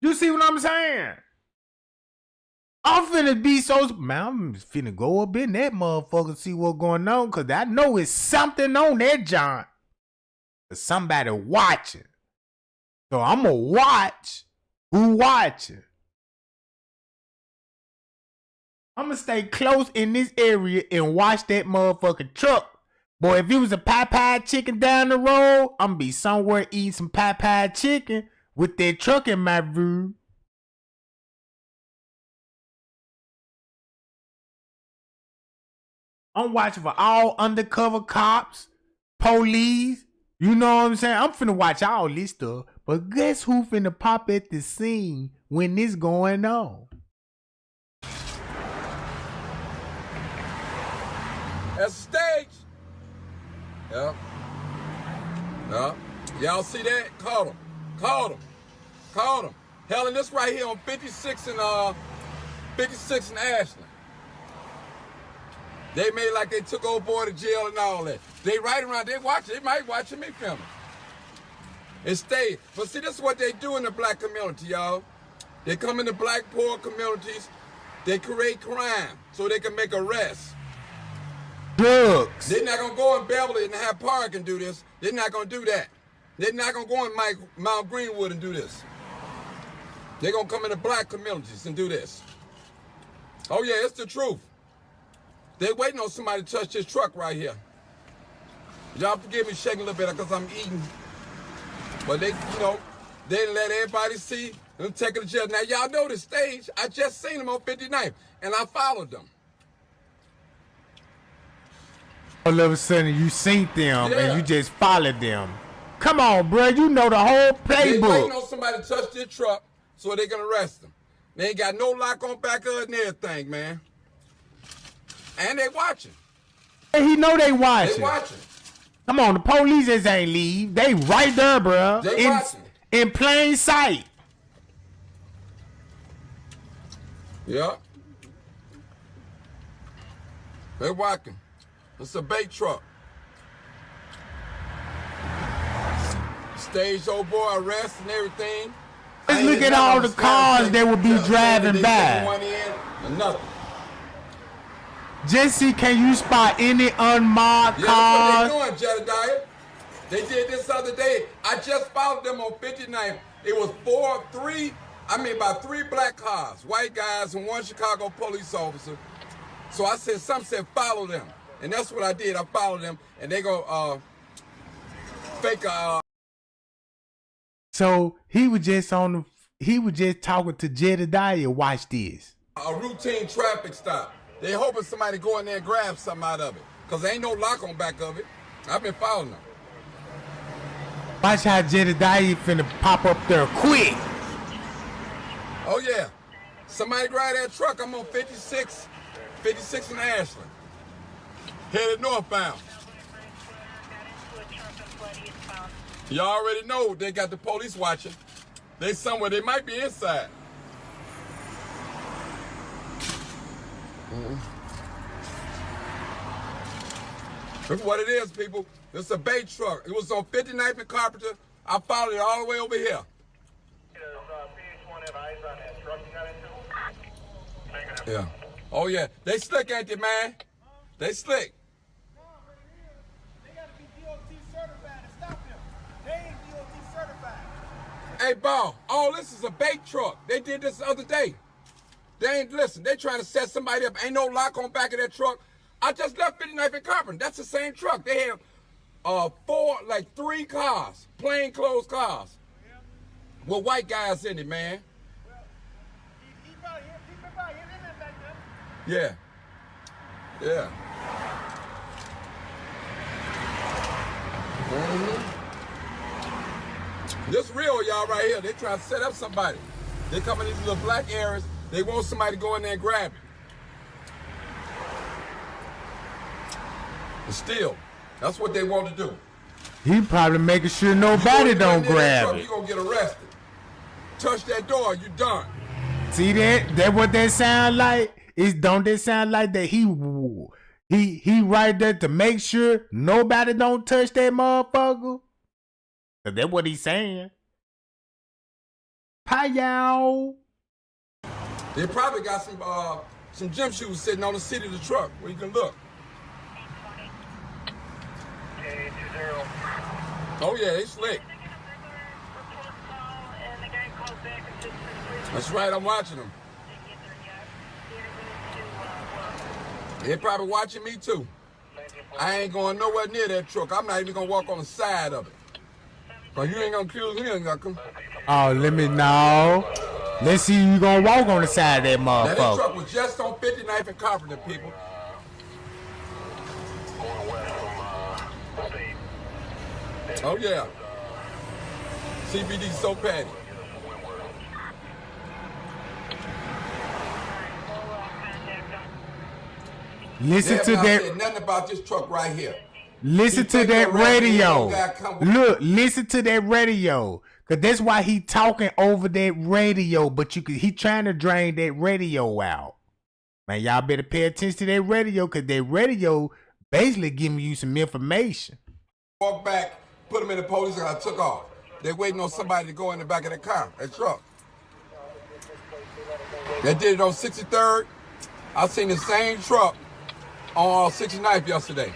You see what I'm saying? I'm finna be so, man, I'm finna go up in that motherfucker and see what's going on, because I know it's something on that joint. There's somebody watching. So I'm gonna watch who watching. I'm gonna stay close in this area and watch that motherfucking truck. Boy, if it was a Popeye chicken down the road, I'm gonna be somewhere eating some Popeye chicken with that truck in my view. I'm watching for all undercover cops, police. You know what I'm saying? I'm finna watch all this stuff. But guess who finna pop at the scene when this going on? That's the stage. Yeah. Yeah. Y'all see that? Caught him. Caught him. Caught him. Hell, and this right here on 56 and Ashland. They made like they took old boy to jail and all that. They right around, they watching, they might watching me filming. It stayed. But see, this is what they do in the black community, y'all. They come into black poor communities, they create crime so they can make arrests. Drugs. They're not gonna go in Beverly and have Park and do this. They're not gonna do that. They're not gonna go in Mount Greenwood and do this. They're gonna come into black communities and do this. Oh yeah, it's the truth. They waiting on somebody to touch this truck right here. Y'all forgive me shaking a little bit because I'm eating. But they, you know, they didn't let everybody see them taking the jail. Now y'all know the stage. I just seen them on 59th and I followed them. All of a sudden you seen them and you just followed them. Come on, bro. You know the whole playbook. They waiting on somebody to touch this truck so they can arrest them. They ain't got no lock on back of it and everything, man. And they watching. Hey, he know they watching. They watching. Come on, the police just ain't leave. They right there, bro. They watching. In plain sight. Yeah. They watching. It's a bait truck. Stage old boy arrest and everything. Let's look at all the cars that would be driving by. One in, another. Jesse, can you spot any unmarked cars? That's what they doing, Jedediah. They did this other day. I just followed them on 59. It was about 3 black cars, white guys and 1 Chicago police officer. So I said, some said follow them. And that's what I did. I followed them and they go fake So he was just talking to Jedediah. Watch this. A routine traffic stop. They hoping somebody go in there and grab something out of it. Because there ain't no lock on back of it. I've been following them. Watch how Jedediah finna pop up there quick. Oh yeah. Somebody grab that truck. I'm on 56 in Ashland. Headed northbound. Y'all already know they got the police watching. They somewhere, they might be inside. Look what it is, people. It's a bait truck. It was on 59th and Carpenter. I followed it all the way over here. Yeah. Oh yeah. They slick, ain't they, man? They slick. They gotta be DOT certified to stop them. They ain't DOT certified. Hey, Ball, all this is a bait truck. They did this the other day. They ain't listen. They trying to set somebody up. Ain't no lock on back of that truck. I just left 59th and Carpenter. That's the same truck. They have three cars, plain clothes cars, with white guys in it, man. He probably in that back there. Yeah. Yeah. This real, y'all, right here. They trying to set up somebody. They come in these little black areas. They want somebody to go in there and grab it. But still, that's what they want to do. He probably making sure nobody don't grab it. You're going to get arrested. Touch that door, you done. See that? That what that sound like? Don't that sound like that he right there to make sure nobody don't touch that motherfucker? Cause that's what he's saying. Pow. They probably got some gym shoes sitting on the seat of the truck where you can look. Oh yeah, they slick. That's right, I'm watching them. They're probably watching me too. I ain't going nowhere near that truck. I'm not even gonna walk on the side of it. Cause you ain't gonna accuse me of nothing. Oh, let me know. Let's see you gonna walk on the side of that Now, motherfucker. this truck was just on 59th and Carpenter, people. Oh yeah. CBD so patty. Listen to Said that. nothing about this truck right here. Listen to that radio. Look, listen to that radio. Cause that's why he talking over that radio. But he trying to drain that radio out. Man, y'all better pay attention to that radio. Cause that radio basically giving you some information. Walk back, put them in the police car, I took off. They waiting on somebody to go in the back of the car, that truck. They did it on 63rd. I seen the same truck on 69th yesterday.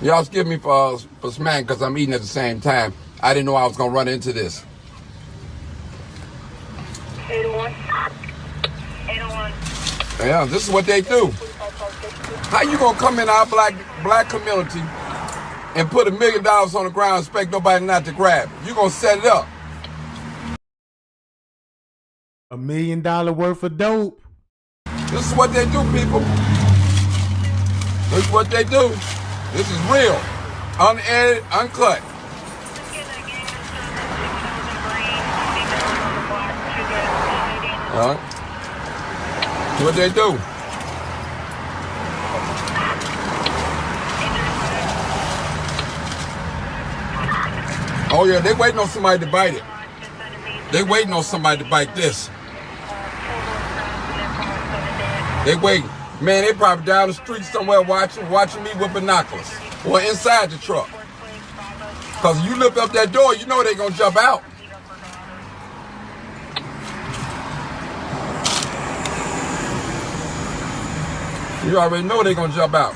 Y'all excuse me for smacking because I'm eating at the same time. I didn't know I was going to run into this. 801. 801. Yeah, this is what they do. How you going to come in our black community and put $1 million on the ground and expect nobody not to grab it? You going to set it up. $1 million worth of dope. This is what they do, people. This is what they do. This is real. Unedited, uncut. All right. That's what they do. Oh yeah, they waiting on somebody to bite it. They waiting on somebody to bite this. They waiting. Man, they probably down the street somewhere watching me with binoculars. Or inside the truck. Cause you lift up that door, you know they gonna jump out. You already know they gonna jump out.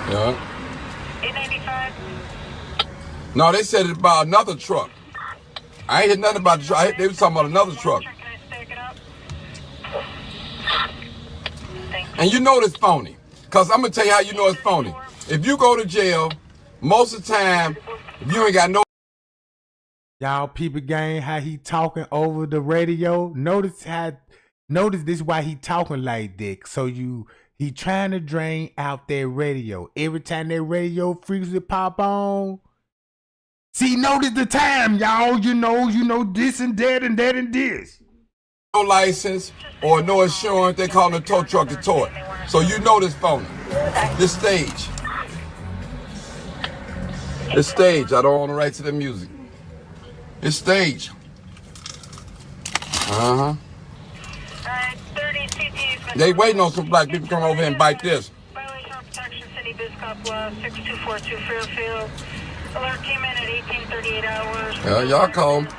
Yeah. 895. No, they said it about another truck. I ain't heard nothing about the truck. They was talking about another truck. Can I stack it up? And you know it's phony. Because I'm going to tell you how you know it's phony. If you go to jail, most of the time, if you ain't got no... Y'all people gang, how he talking over the radio. Notice this why he talking like that. So he trying to drain out that radio. Every time that radio frequency pop on. See, notice the time, y'all. You know this and that and that and this. No license or no insurance, they call it a tow truck to tow it. So you know this phony. This stage. This stage. I don't want to write to the music. This stage. Uh-huh. They waiting on some black people to come over here and bite this. Violation of protection, City Biz Cop Law 6242 Fairfield. Alert came in at 1838 hours. Yeah, y'all call them.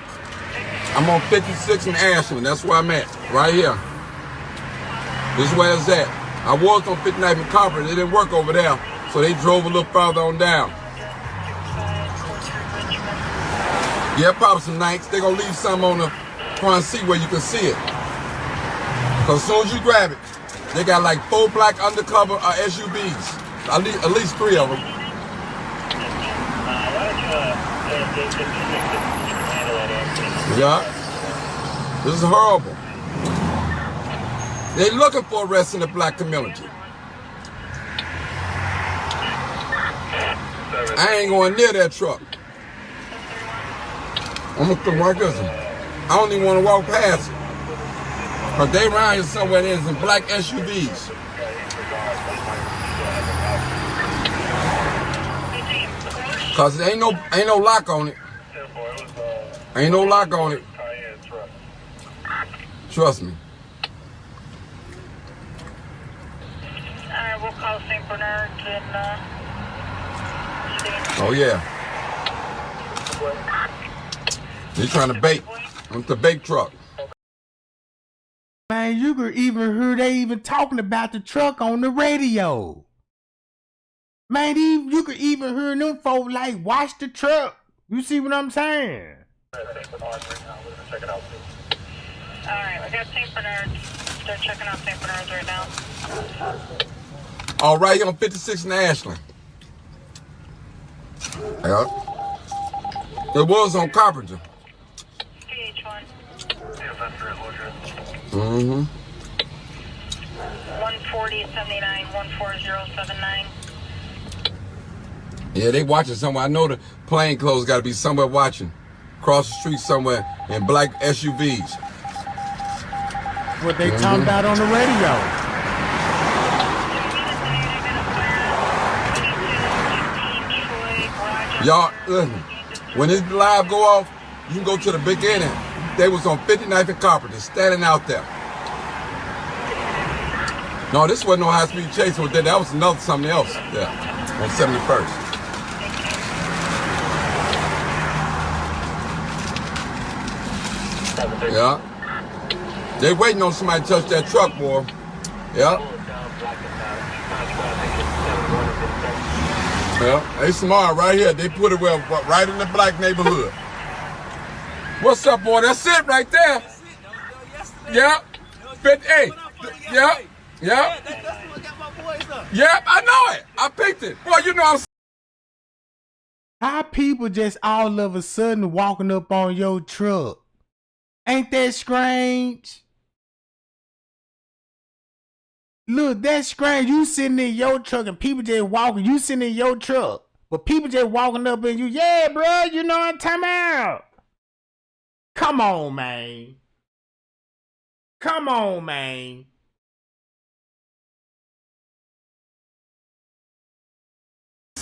I'm on 56 in Ashland. That's where I'm at. Right here. This is where it's at. I was on 59th and Carpenter. It didn't work over there. So they drove a little further on down. Yeah, probably some nights. They're going to leave some on the front seat where you can see it. Because as soon as you grab it, they got like 4 black undercover SUVs. At least 3 of them. Yeah. This is horrible. They're looking for arrests in the black community. I ain't going near that truck. I'm gonna come right this. I don't even want to walk past it. But they around here somewhere there's in black SUVs. Cause there ain't no lock on it. Ain't no lock on it. Trust me. Alright, we'll call St. Bernard's and Oh yeah. He's trying to bait. It's the bait truck. Man, you could even hear they even talking about the truck on the radio. Man, you could even hear them folks like, watch the truck. You see what I'm saying? alright, we got St. Bernard's. They're checking out St. Bernard's right now. All right, here on 56 and Ashland. Yeah. It was on Carpenter. PH1. Mm-hmm. 14079, 14079. Yeah, they watching somewhere. I know the plainclothes got to be somewhere watching. Across the street somewhere in black SUVs. What they talking about on the radio. Y'all, listen, when this live go off, you can go to the beginning. They was on 59th and Carpenter, standing out there. No, this wasn't no high-speed chase. That was another something else there on 71st. Yeah. They waiting on somebody to touch that truck, boy. Yeah. Yeah, they smart right here. They put it well right in the black neighborhood. What's up, boy? That's it right there. Yeah. 58. Yeah. Yeah. Yeah, I know it. I picked it. Boy, you know I'm How people just all of a sudden walking up on your truck? Ain't that strange? Look, that's strange. You sitting in your truck and people just walking. You sitting in your truck, but people just walking up and you, yeah, bro, you know what I'm talking about. Come on, man. Come on, man.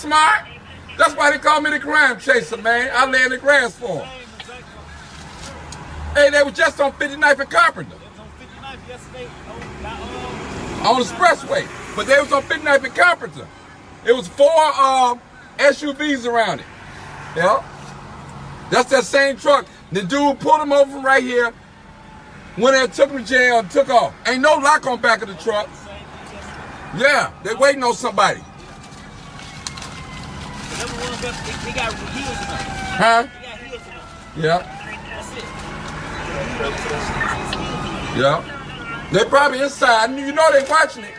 smart. That's why they call me the crime chaser, man. I lay in the grass for them. Hey, they were just on 59th and Carpenter. On the expressway. But they was on 59th and Carpenter. It was 4 SUVs around it. Yeah. That's that same truck. The dude pulled him over right here, went there, took him to jail, and took off. Ain't no lock on back of the truck. Yeah, they waiting on somebody. Huh? Yeah. Yeah. They probably inside. You know they watching it.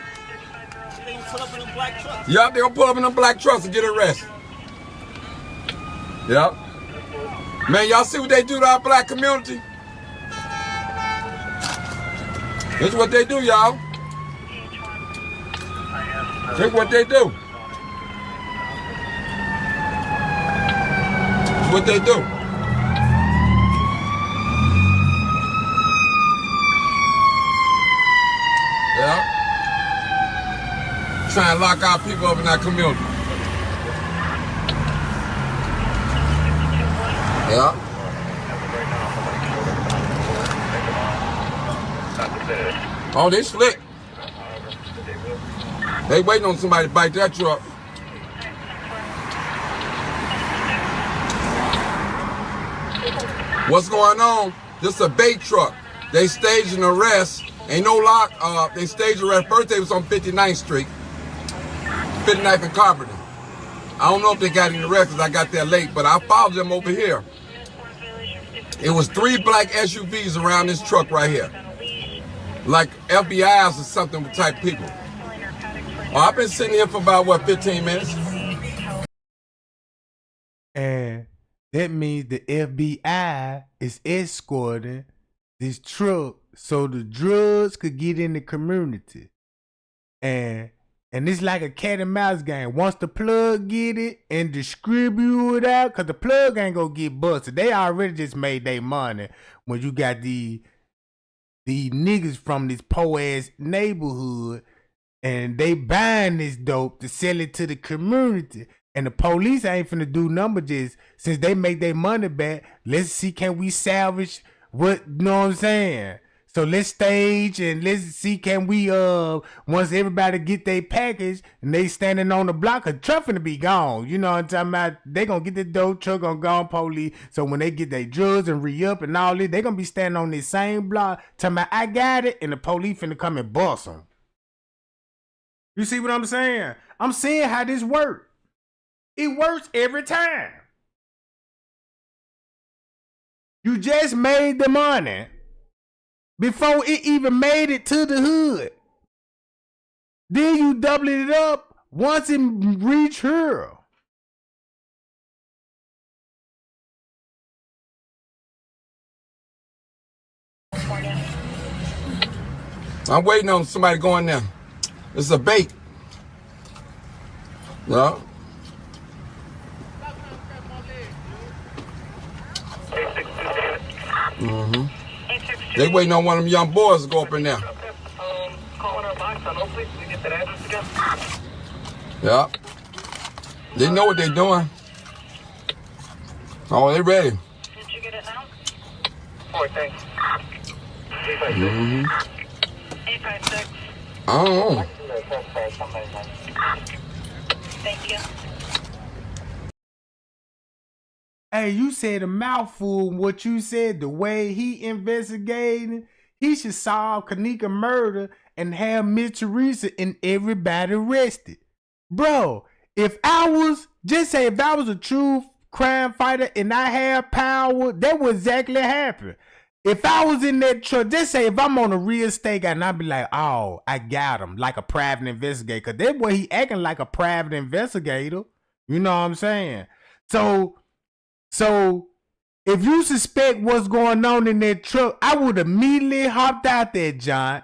Yup, they gonna pull up in them black trucks and get arrested. Yup. Man, y'all see what they do to our black community? This is what they do, y'all. This is what they do. This is what they do. Yeah. Trying to lock our people up in our community. Yeah. Oh, they slick. They waiting on somebody to bite that truck. What's going on? This is a bait truck. They staged an arrest. Ain't no lock. They staged arrest. First they was on 59th Street. 59th and Carpenter. I don't know if they got any arrests because I got there late, but I followed them over here. It was 3 black SUVs around this truck right here. Like FBI's or something type people. Oh, I've been sitting here for about, what, 15 minutes? And that means the FBI is escorting this truck so the drugs could get in the community. And it's like a cat and mouse game. Once the plug get it and distribute it out, because the plug ain't gonna get busted. They already just made their money when you got the niggas from this poor ass neighborhood and they buying this dope to sell it to the community. And the police ain't finna do number just since they make their money back. Let's see, can we salvage what, you know what I'm saying? So let's stage and let's see, can we, once everybody get their package and they standing on the block, a truck finna be gone. You know what I'm talking about? They gonna get the dope, truck gonna go on police. So when they get their drugs and re-up and all this, they gonna be standing on this same block talking about, I got it, and the police finna come and bust them. You see what I'm saying? I'm saying how this works. It works every time. You just made the money before it even made it to the hood. Then you double it up once it reach her. I'm waiting on somebody going there. This is a bait. No. They waiting on one of them young boys to go up in there. Calling our box on Oakley so we get that address again. Yeah. They know what they're doing. Oh, they ready. Did you get it now? 4, thanks. 856. I don't know. Thank you. Hey, you said a mouthful. What you said, the way he investigating, he should solve Kenneka murder and have Miss Teresa and everybody arrested. Bro, if I was a true crime fighter and I had power, that would exactly happen. If I was in that truck, just say if I'm on a real estate guy and I'd be like, oh, I got him, like a private investigator. Because that way he acting like a private investigator. You know what I'm saying? So if you suspect what's going on in that truck, I would immediately hopped out there, John,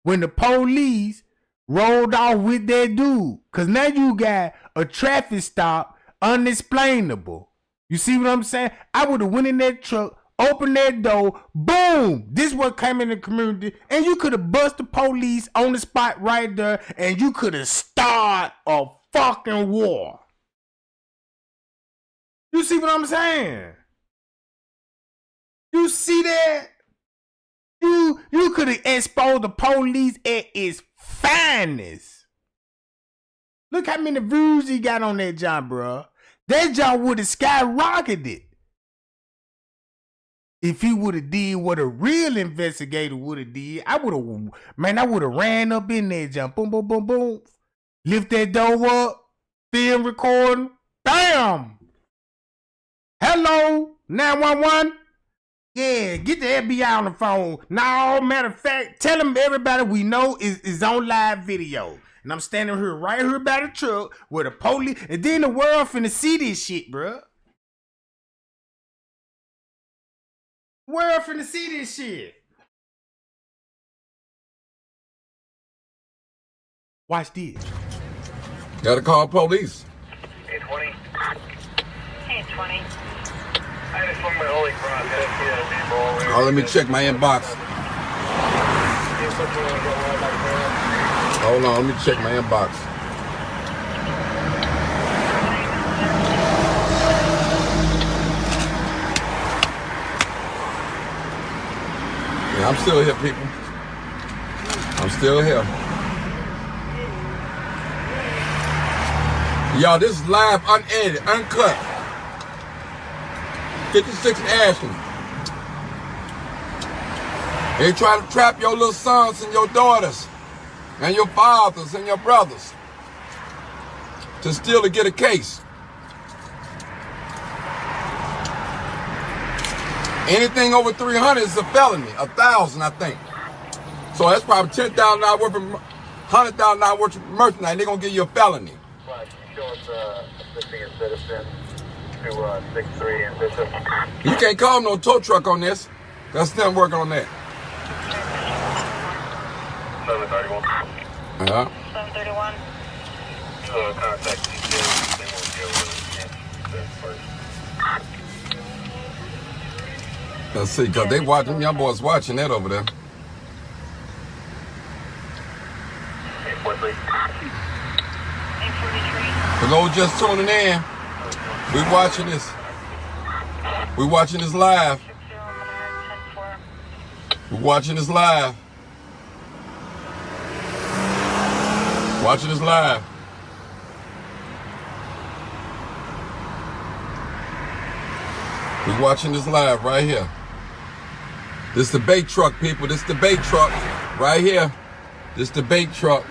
when the police rolled off with that dude. Because now you got a traffic stop unexplainable. You see what I'm saying? I would have went in that truck, opened that door, boom, this what came in the community, and you could have bust the police on the spot right there, and you could have started a fucking war. You see what I'm saying? You see that? You could have exposed the police at its finest. Look how many views he got on that job, bro. That job would have skyrocketed if he would have did what a real investigator would have did. I would have ran up in there, jump, boom, boom, boom, boom, lift that door up, film recording, bam. Hello, 911. Yeah, get the FBI on the phone. No, matter of fact, tell them everybody we know is on live video. And I'm standing here right here by the truck where the police, and then the world finna see this shit, bro. World finna see this shit. Watch this. Gotta call police. 820. 820. I just swung my Holy Cross. Oh, let me check my inbox. Hold on, let me check my inbox. Yeah, I'm still here, people. I'm still here. Y'all, this is live, unedited, uncut. 56 Ashland. They try to trap your little sons and your daughters and your fathers and your brothers to steal to get a case. Anything over 300 is a felony. 1,000, I think. So that's probably $10,000 worth of $100,000 worth of merchandise. They're gonna give you a felony. Right. Show us assisting a citizen to 63 and Bishop. You can't call no tow truck on this. That's them working on that. 731. Yeah. 731. Contact details. They won't deal with it first. Let's see, because they watching, young boys watching that over there. 843. 843. For those just tuning in, we watching this. We watching this live. 60 We watching this live. Watching this live. We watching this live right here. This the bait truck, people. This the bait truck right here. This the bait truck.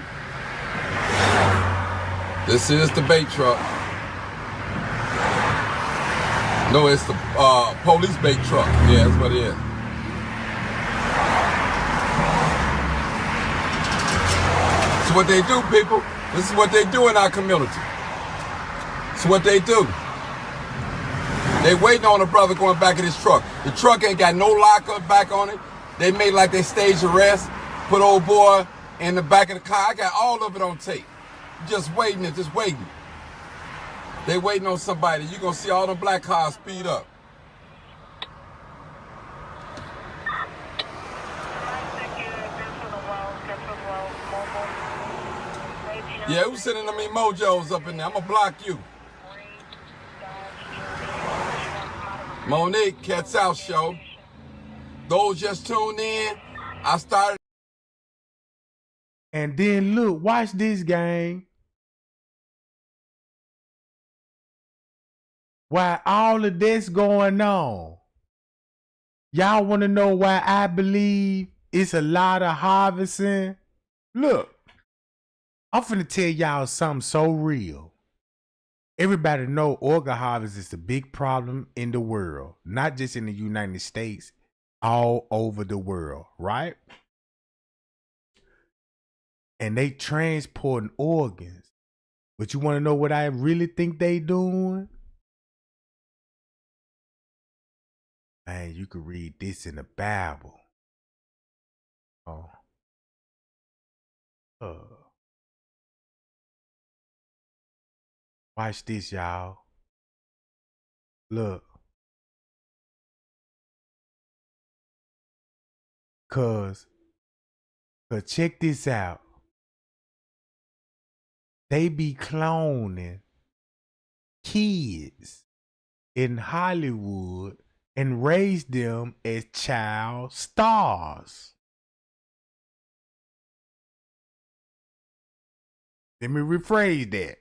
This is the bait truck. No, it's the police bait truck. Yeah, that's what it is. This is what they do, people. This is what they do in our community. This is what they do. They waiting on a brother going back in his truck. The truck ain't got no lockup back on it. They made like they staged arrest, put old boy in the back of the car. I got all of it on tape. Just waiting and just waiting. They waiting on somebody. You gonna see all them black cars speed up. Yeah, who's sending them emojis up in there? I'm gonna block you. Monique, Cats Out Show. Those just tuned in, I started. And then look, watch this, gang. While all of this going on, y'all want to know why I believe it's a lot of harvesting? Look, I'm finna tell y'all something so real. Everybody know organ harvest is a big problem in the world, not just in the United States, all over the world, right? And they transporting organs. But you want to know what I really think they doing? Man, you could read this in the Bible. Watch this, y'all. Look. Cause check this out. They be cloning kids in Hollywood and raise them as child stars. Let me rephrase that.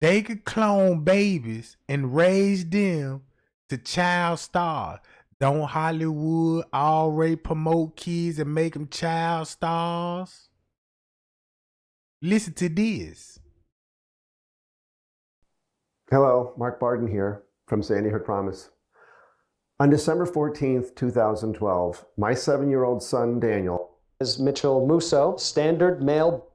They could clone babies and raise them to child stars. Don't Hollywood already promote kids and make them child stars? Listen to this. Hello, Mark Barden here from Sandy Hook Promise. On December 14th, 2012, my 7-year-old son, Daniel, is Mitchell Musso, standard male.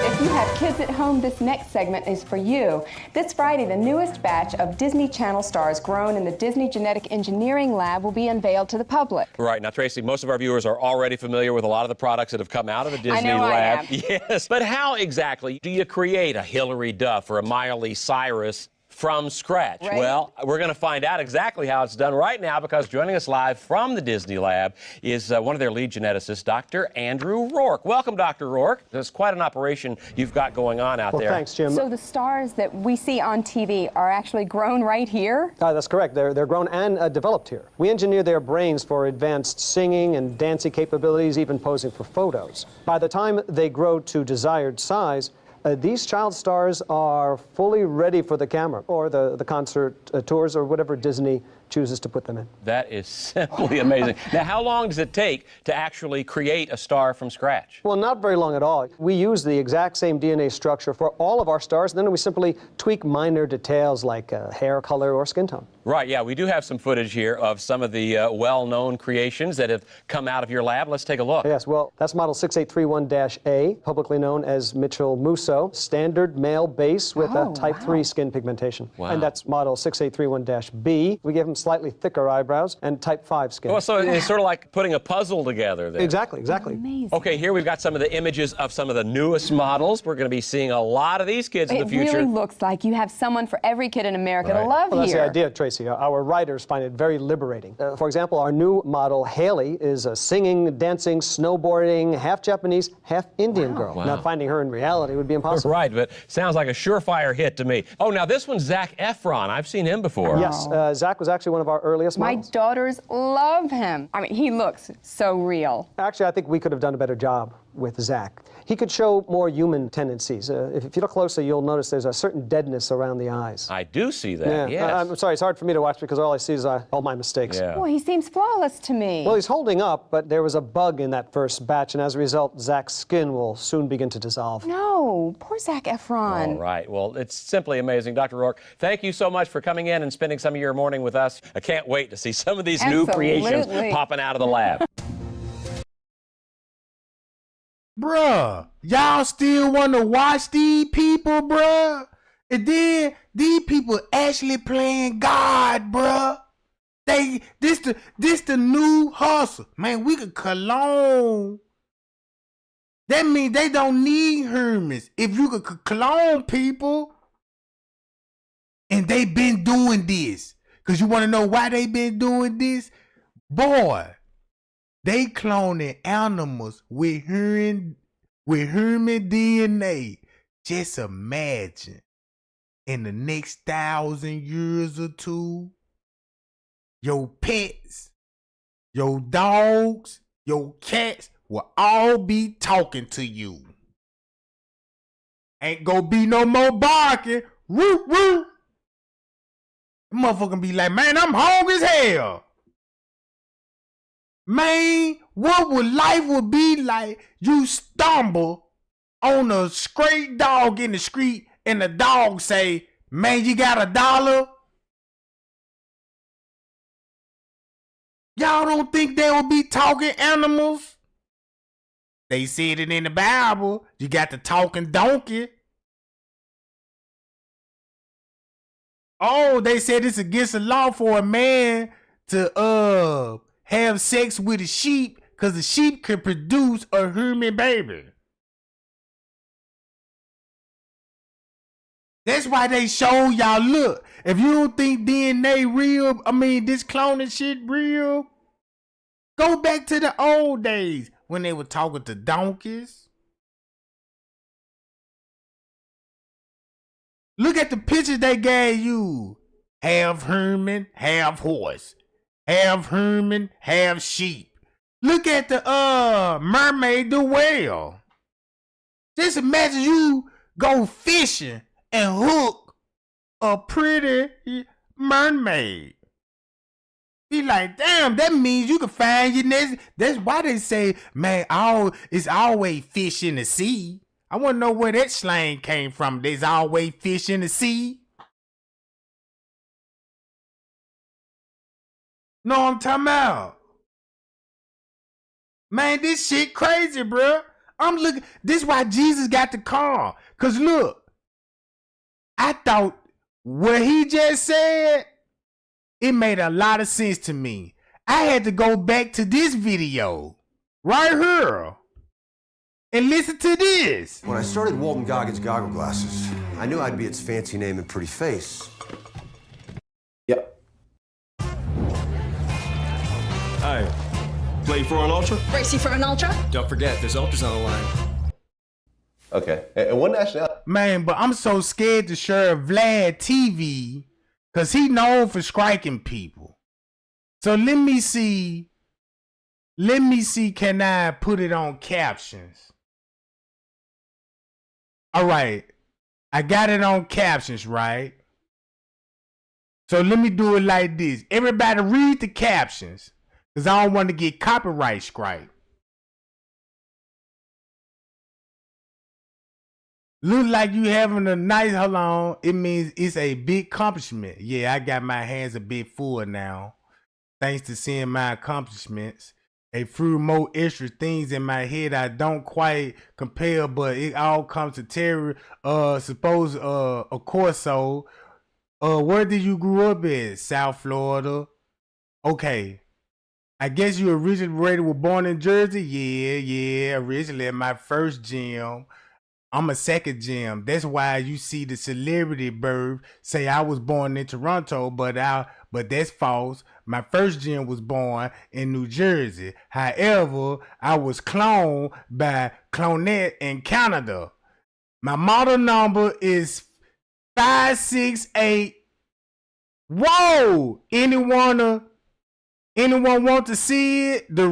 If you have kids at home, this next segment is for you. This Friday, the newest batch of Disney Channel stars grown in the Disney Genetic Engineering Lab will be unveiled to the public. Right. Now, Tracy, most of our viewers are already familiar with a lot of the products that have come out of the Disney Lab. Yes. But how exactly do you create a Hilary Duff or a Miley Cyrus from scratch? Right. Well, we're going to find out exactly how it's done right now, because joining us live from the Disney Lab is one of their lead geneticists, Dr. Andrew Rourke. Welcome, Dr. Rourke. There's quite an operation you've got going on out there. Thanks, Jim. So the stars that we see on TV are actually grown right here? That's correct. They're grown and developed here. We engineer their brains for advanced singing and dancing capabilities, even posing for photos. By the time they grow to desired size, these child stars are fully ready for the camera or the concert tours or whatever Disney chooses to put them in. That is simply amazing. Now, how long does it take to actually create a star from scratch? Well, not very long at all. We use the exact same DNA structure for all of our stars, and then we simply tweak minor details like hair color or skin tone. Right, yeah, we do have some footage here of some of the well-known creations that have come out of your lab. Let's take a look. Yes, well, that's model 6831-A, publicly known as Mitchell Musso, standard male base with a type 3 skin pigmentation. Wow. And that's model 6831-B. We give him slightly thicker eyebrows and type 5 skin. Well, so it's sort of like putting a puzzle together there. Exactly, exactly. Amazing. Okay, here we've got some of the images of some of the newest models. We're going to be seeing a lot of these kids in the future. It really looks like you have someone for every kid in America to love Well, that's here. the idea, Tracy. Our writers find it very liberating. For example, our new model, Haley, is a singing, dancing, snowboarding, half Japanese, half Indian girl. Wow. Now, finding her in reality would be impossible. Right, but sounds like a surefire hit to me. Oh, now this one's Zac Efron. I've seen him before. Yes, Zach was actually one of our earliest My models. daughters love him. I mean, he looks so real. Actually, I think we could have done a better job with Zach. He could show more human tendencies. If you look closely, you'll notice there's a certain deadness around the eyes. I do see that, yes. I'm sorry, it's hard for me to watch because all I see is all my mistakes. Yeah. Boy, he seems flawless to me. Well, he's holding up, but there was a bug in that first batch, and as a result, Zach's skin will soon begin to dissolve. No, poor Zac Efron. All right. Well, it's simply amazing. Dr. Rourke, thank you so much for coming in and spending some of your morning with us. I can't wait to see some of these new creations popping out of the lab. Bruh, y'all still want to watch these people, bruh? And then these people actually playing God, bruh. This the new hustle. Man, we could clone. That means they don't need Hermes. If you could clone people, and they been doing this. Because you want to know why they been doing this? Boy, they cloning animals with human DNA. Just imagine, in the next 1,000 years or two, your pets, your dogs, your cats will all be talking to you. Ain't gonna be no more barking. Woo woo. Motherfucker be like, man, I'm hungry as hell. Man, what would life would be like? You stumble on a stray dog in the street and the dog say, man, you got $1? Y'all don't think they will be talking animals? They said it in the Bible. You got the talking donkey. Oh, they said it's against the law for a man to have sex with a sheep because the sheep can produce a human baby. That's why they show y'all, look, if you don't think DNA real, this cloning shit real, go back to the old days when they were talking to donkeys. Look at the pictures they gave you. Half human, half horse. Half human, half sheep. Look at the mermaid, the whale. Just imagine you go fishing and hook a pretty mermaid. Be like, damn, that means you can find your next. That's why they say, man, it's always fish in the sea. I want to know where that slang came from. There's always fish in the sea. No, I'm talking about. Man, this shit crazy, bro. I'm looking. This is why Jesus got the car. Cause look, I thought what he just said, it made a lot of sense to me. I had to go back to this video right here and listen to this. When I started Walton Goggins Goggle Glasses, I knew I'd be its fancy name and pretty face. Yep. Hi. Play for an ultra? Racy for an ultra? Don't forget, there's ultras on the line. Okay. And what nationality? Man, but I'm so scared to share Vlad TV because he known for striking people. So let me see. Can I put it on captions? All right. I got it on captions, right? So let me do it like this. Everybody read the captions, because I don't want to get copyright strike. Look like you having a nice, hold on. It means it's a big accomplishment. Yeah, I got my hands a bit full now. Thanks to seeing my accomplishments. A few more extra things in my head I don't quite compare, but it all comes to Terry. Of course so. Where did you grow up in? South Florida. Okay. I guess you originally were born in Jersey? Yeah. Originally at my first gym. I'm a second gym. That's why you see the celebrity bird say I was born in Toronto, but that's false. My first gym was born in New Jersey. However, I was cloned by Clonette in Canada. My model number is 568. Whoa! Anyone want to see it? The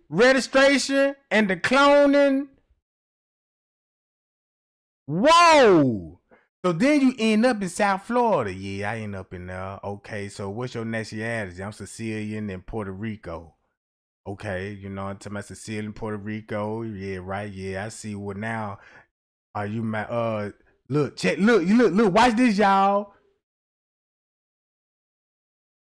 registration and the cloning? Whoa! So then you end up in South Florida. Yeah, I end up in there. Okay, so what's your nationality? I'm Sicilian in Puerto Rico. Okay, you know, I'm talking about Sicilian, Puerto Rico. Yeah, right. Yeah, I see. Well, now, are you my, look, watch this, y'all.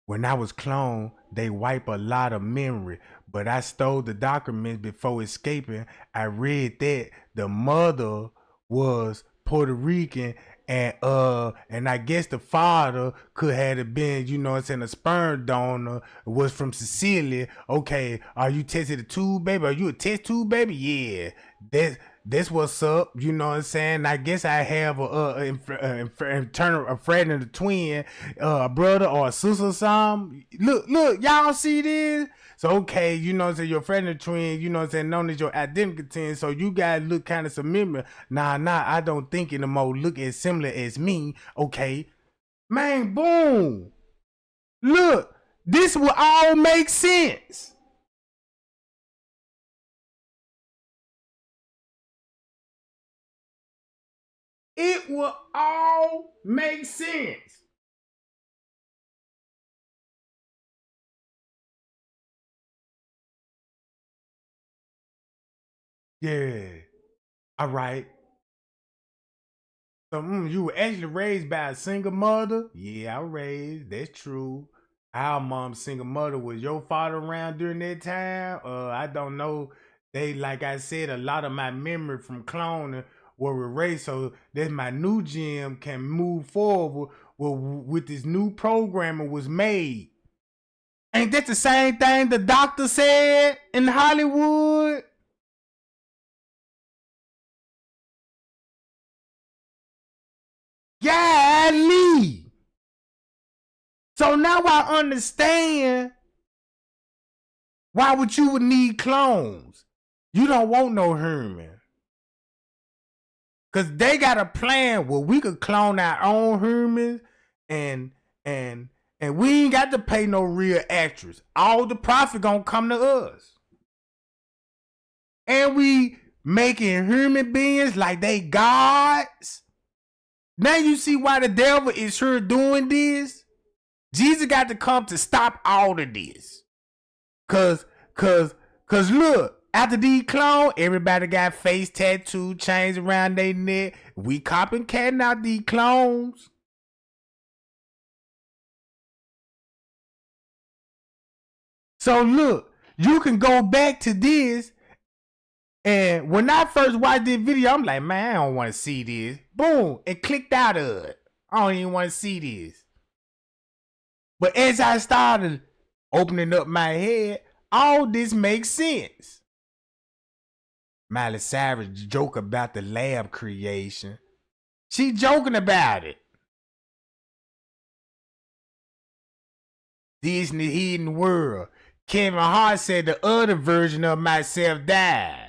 When I was cloned, they wipe a lot of memory, but I stole the documents before escaping. I read that the mother was Puerto Rican and I guess the father could have been, you know, a sperm donor, was from Sicily. Okay, are you tested a tube baby? Are you a test tube baby? Yeah, that's what's up. You know what I'm saying? I guess I have a friend and a twin, a brother or a sister or something. Look, y'all see this? So, okay, you know what I'm saying, your friend and twin, you know what I'm saying, known as your identical twin, so you guys look kind of similar. Nah, I don't think anymore. Look as similar as me. Okay. Man, boom. Look, this will all make sense. It will all make sense. Yeah. All right. So you were actually raised by a single mother? Yeah, I was raised. That's true. Our mom's single mother. Was your father around during that time? I don't know. They, like I said, a lot of my memory from cloning were erased. So that my new gym can move forward with this new programming was made. Ain't that the same thing the doctor said in Hollywood? Golly. So now I understand why would you need clones. You don't want no human. Cause they got a plan where we could clone our own humans and we ain't got to pay no real actress. All the profit gonna come to us. And we making human beings like they gods. Now you see why the devil is sure doing this? Jesus got to come to stop all of this. Cause look, after these clones, everybody got face tattoo, chains around their neck. We copycatting out these clones. So look, you can go back to this. And when I first watched this video, I'm like, man, I don't want to see this. Boom, and clicked out of it. I don't even want to see this. But as I started opening up my head, all this makes sense. Miley Cyrus joke about the lab creation. She joking about it. Disney Hidden World. Kevin Hart said the other version of myself died.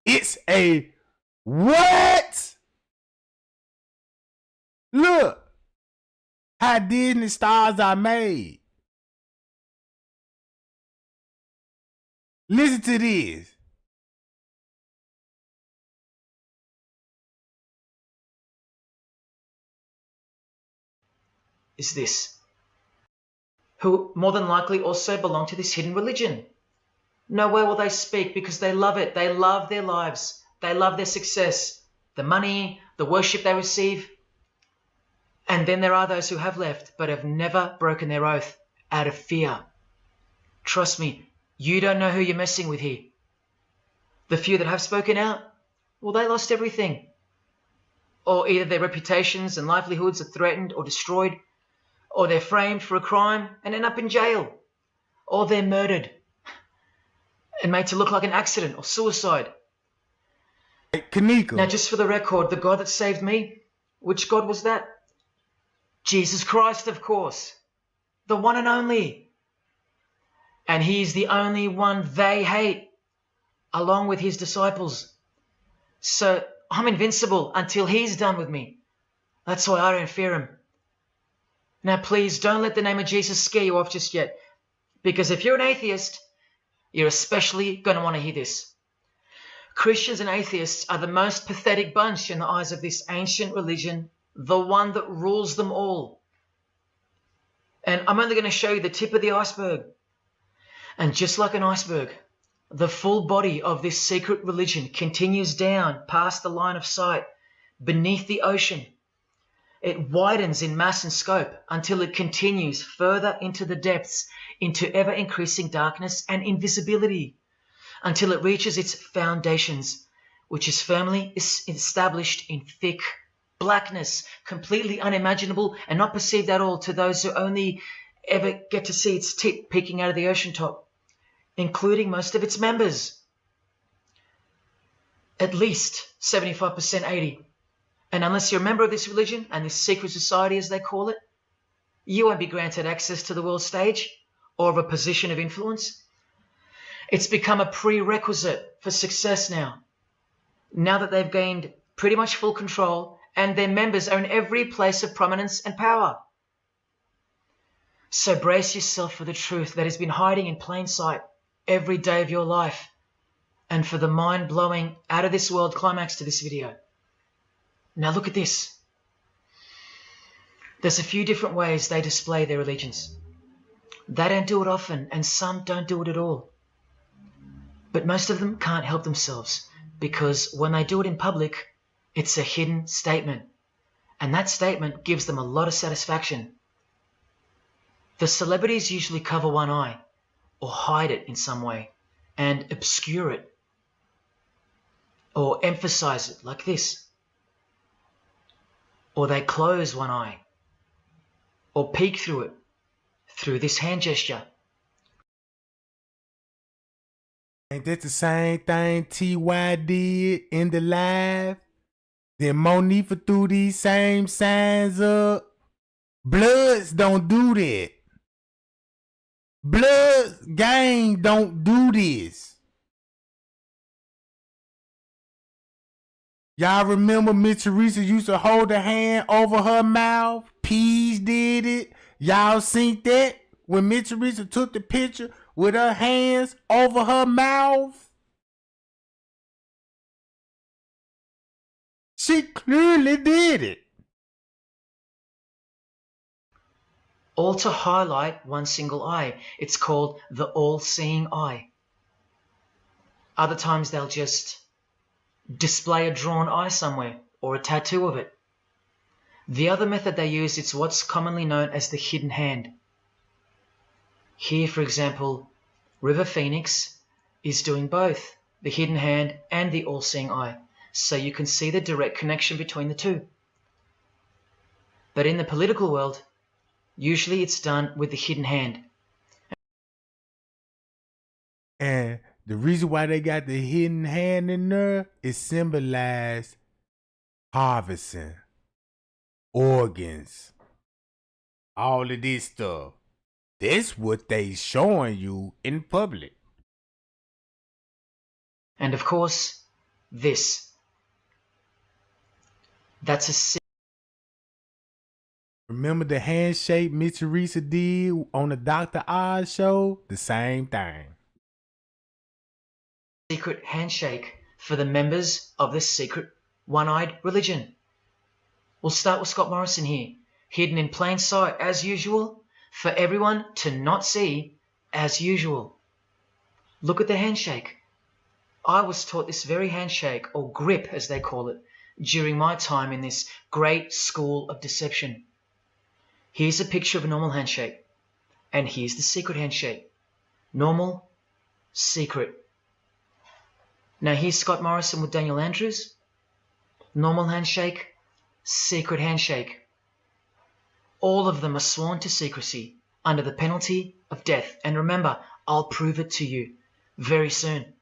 It's a what? Look how Disney stars are made. Listen to this. is this, who more than likely also belong to this hidden religion. Nowhere will they speak because they love it. They love their lives. They love their success, the money, the worship they receive. And then there are those who have left but have never broken their oath out of fear. Trust me, you don't know who you're messing with here. The few that have spoken out, well, they lost everything. Or either their reputations and livelihoods are threatened or destroyed, or they're framed for a crime and end up in jail, or they're murdered and made to look like an accident or suicide. Kenneka. Now, just for the record, the God that saved me, which God was that? Jesus Christ, of course. The one and only. And he's the only one they hate, along with his disciples. So I'm invincible until he's done with me. That's why I don't fear him. Now, please don't let the name of Jesus scare you off just yet, because if you're an atheist, you're especially going to want to hear this. Christians and atheists are the most pathetic bunch in the eyes of this ancient religion, the one that rules them all. And I'm only going to show you the tip of the iceberg. And just like an iceberg, the full body of this secret religion continues down past the line of sight, beneath the ocean. It widens in mass and scope until it continues further into the depths, into ever-increasing darkness and invisibility, until it reaches its foundations, which is firmly established in thick blackness, completely unimaginable and not perceived at all to those who only ever get to see its tip peeking out of the ocean top, including most of its members. At least 75%, 80%. And unless you're a member of this religion and this secret society, as they call it, you won't be granted access to the world stage or of a position of influence. It's become a prerequisite for success now that they've gained pretty much full control and their members are in every place of prominence and power. So brace yourself for the truth that has been hiding in plain sight every day of your life, and for the mind-blowing, out-of-this-world climax to this video. Now look at this. There's a few different ways they display their allegiance. They don't do it often, and some don't do it at all. But most of them can't help themselves, because when they do it in public, it's a hidden statement. And that statement gives them a lot of satisfaction. The celebrities usually cover one eye, or hide it in some way, and obscure it, or emphasize it like this. Or they close one eye, or peek through it, through this hand gesture. Ain't that the same thing T.Y. did in the live? Then Monifa threw these same signs up. Bloods don't do that. Bloods gang don't do this. Y'all remember Miss Teresa used to hold her hand over her mouth? Peas did it. Y'all seen that? When Miss Teresa took the picture with her hands over her mouth? She clearly did it. All to highlight one single eye. It's called the all-seeing eye. Other times they'll just display a drawn eye somewhere or a tattoo of it. The other method they use is what's commonly known as the hidden hand. Here, for example, River Phoenix is doing both the hidden hand and the all-seeing eye, so you can see the direct connection between the two. But in the political world, usually it's done with the hidden hand. And the reason why they got the hidden hand in there is symbolized harvesting, organs, all of this stuff. That's what they showing you in public. And of course, this. That's a Remember the handshake Miss Teresa did on the Dr. Oz show? The same thing. secret handshake for the members of this secret one-eyed religion. We'll start with Scott Morrison here. hidden in plain sight as usual, for everyone to not see as usual. Look at the handshake. I was taught this very handshake, or grip as they call it, during my time in this great school of deception. Here's a picture of a normal handshake, and here's the secret handshake. Normal, secret. Now here's Scott Morrison with Daniel Andrews. Normal handshake, secret handshake. All of them are sworn to secrecy under the penalty of death. And remember, I'll prove it to you very soon.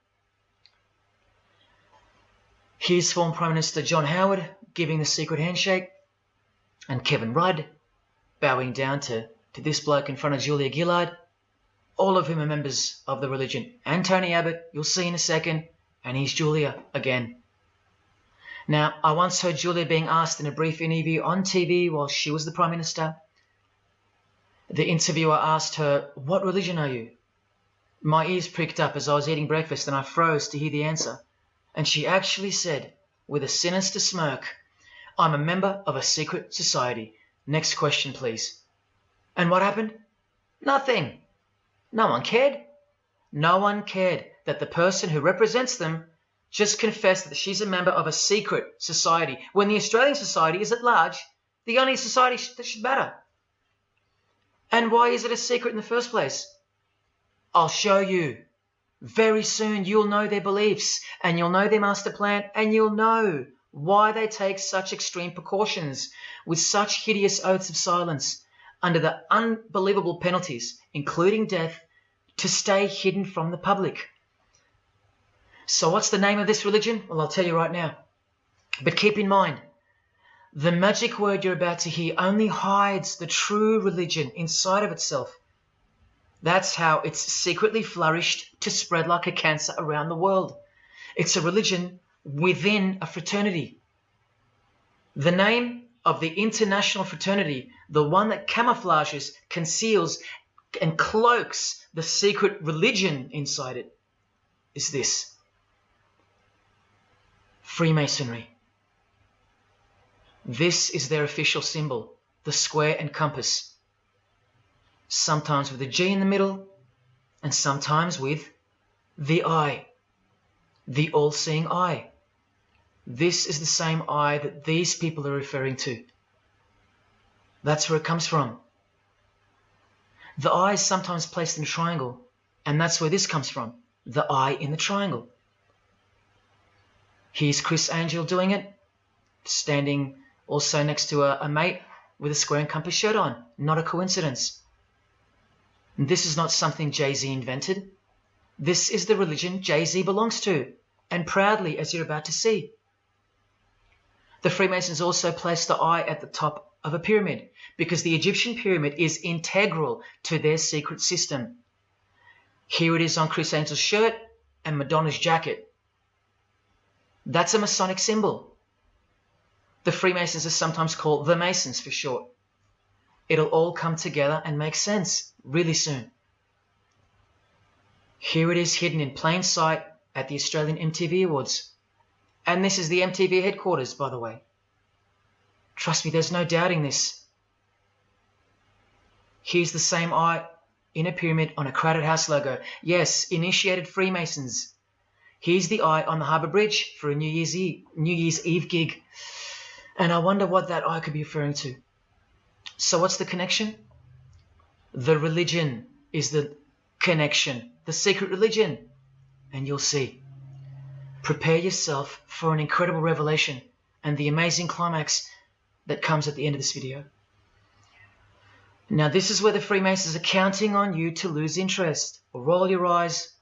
Here's former Prime Minister John Howard giving the secret handshake, and Kevin Rudd bowing down to this bloke in front of Julia Gillard, all of whom are members of the religion. And Tony Abbott, you'll see in a second, and he's Julia again. Now, I once heard Julia being asked in a brief interview on TV while she was the Prime Minister. The interviewer asked her, "What religion are you?" My ears pricked up as I was eating breakfast and I froze to hear the answer. And she actually said, with a sinister smirk, "I'm a member of a secret society. Next question, please." And what happened? Nothing. No one cared. No one cared that the person who represents them just confessed that she's a member of a secret society, when the Australian society is at large the only society that should matter. And why is it a secret in the first place? I'll show you. Very soon you'll know their beliefs, and you'll know their master plan, and you'll know why they take such extreme precautions with such hideous oaths of silence under the unbelievable penalties, including death, to stay hidden from the public. So what's the name of this religion? Well, I'll tell you right now. But keep in mind, the magic word you're about to hear only hides the true religion inside of itself. That's how it's secretly flourished to spread like a cancer around the world. It's a religion within a fraternity. The name of the international fraternity, the one that camouflages, conceals, and cloaks the secret religion inside it, is this: Freemasonry. This is their official symbol, the square and compass. Sometimes with a G in the middle, and sometimes with the eye, the all-seeing eye. This is the same eye that these people are referring to. That's where it comes from. The eye is sometimes placed in a triangle, and that's where this comes from, the eye in the triangle. Here's Chris Angel doing it, standing also next to a mate with a square and compass shirt on. Not a coincidence. This is not something Jay-Z invented. This is the religion Jay-Z belongs to, and proudly, as you're about to see. The Freemasons also placed the eye at the top of a pyramid, because the Egyptian pyramid is integral to their secret system. Here it is on Chris Angel's shirt and Madonna's jacket. That's a Masonic symbol. The Freemasons are sometimes called the Masons for short. It'll all come together and make sense really soon. Here it is hidden in plain sight at the Australian MTV Awards. And this is the MTV headquarters, by the way. Trust me, there's no doubting this. Here's the same eye in a pyramid on a Crowded House logo. Yes, initiated Freemasons. Here's the eye on the Harbour Bridge for a New Year's Eve gig. And I wonder what that eye could be referring to. So what's the connection? The religion is the connection, the secret religion. And you'll see. Prepare yourself for an incredible revelation and the amazing climax that comes at the end of this video. Now this is where the Freemasons are counting on you to lose interest, or roll your eyes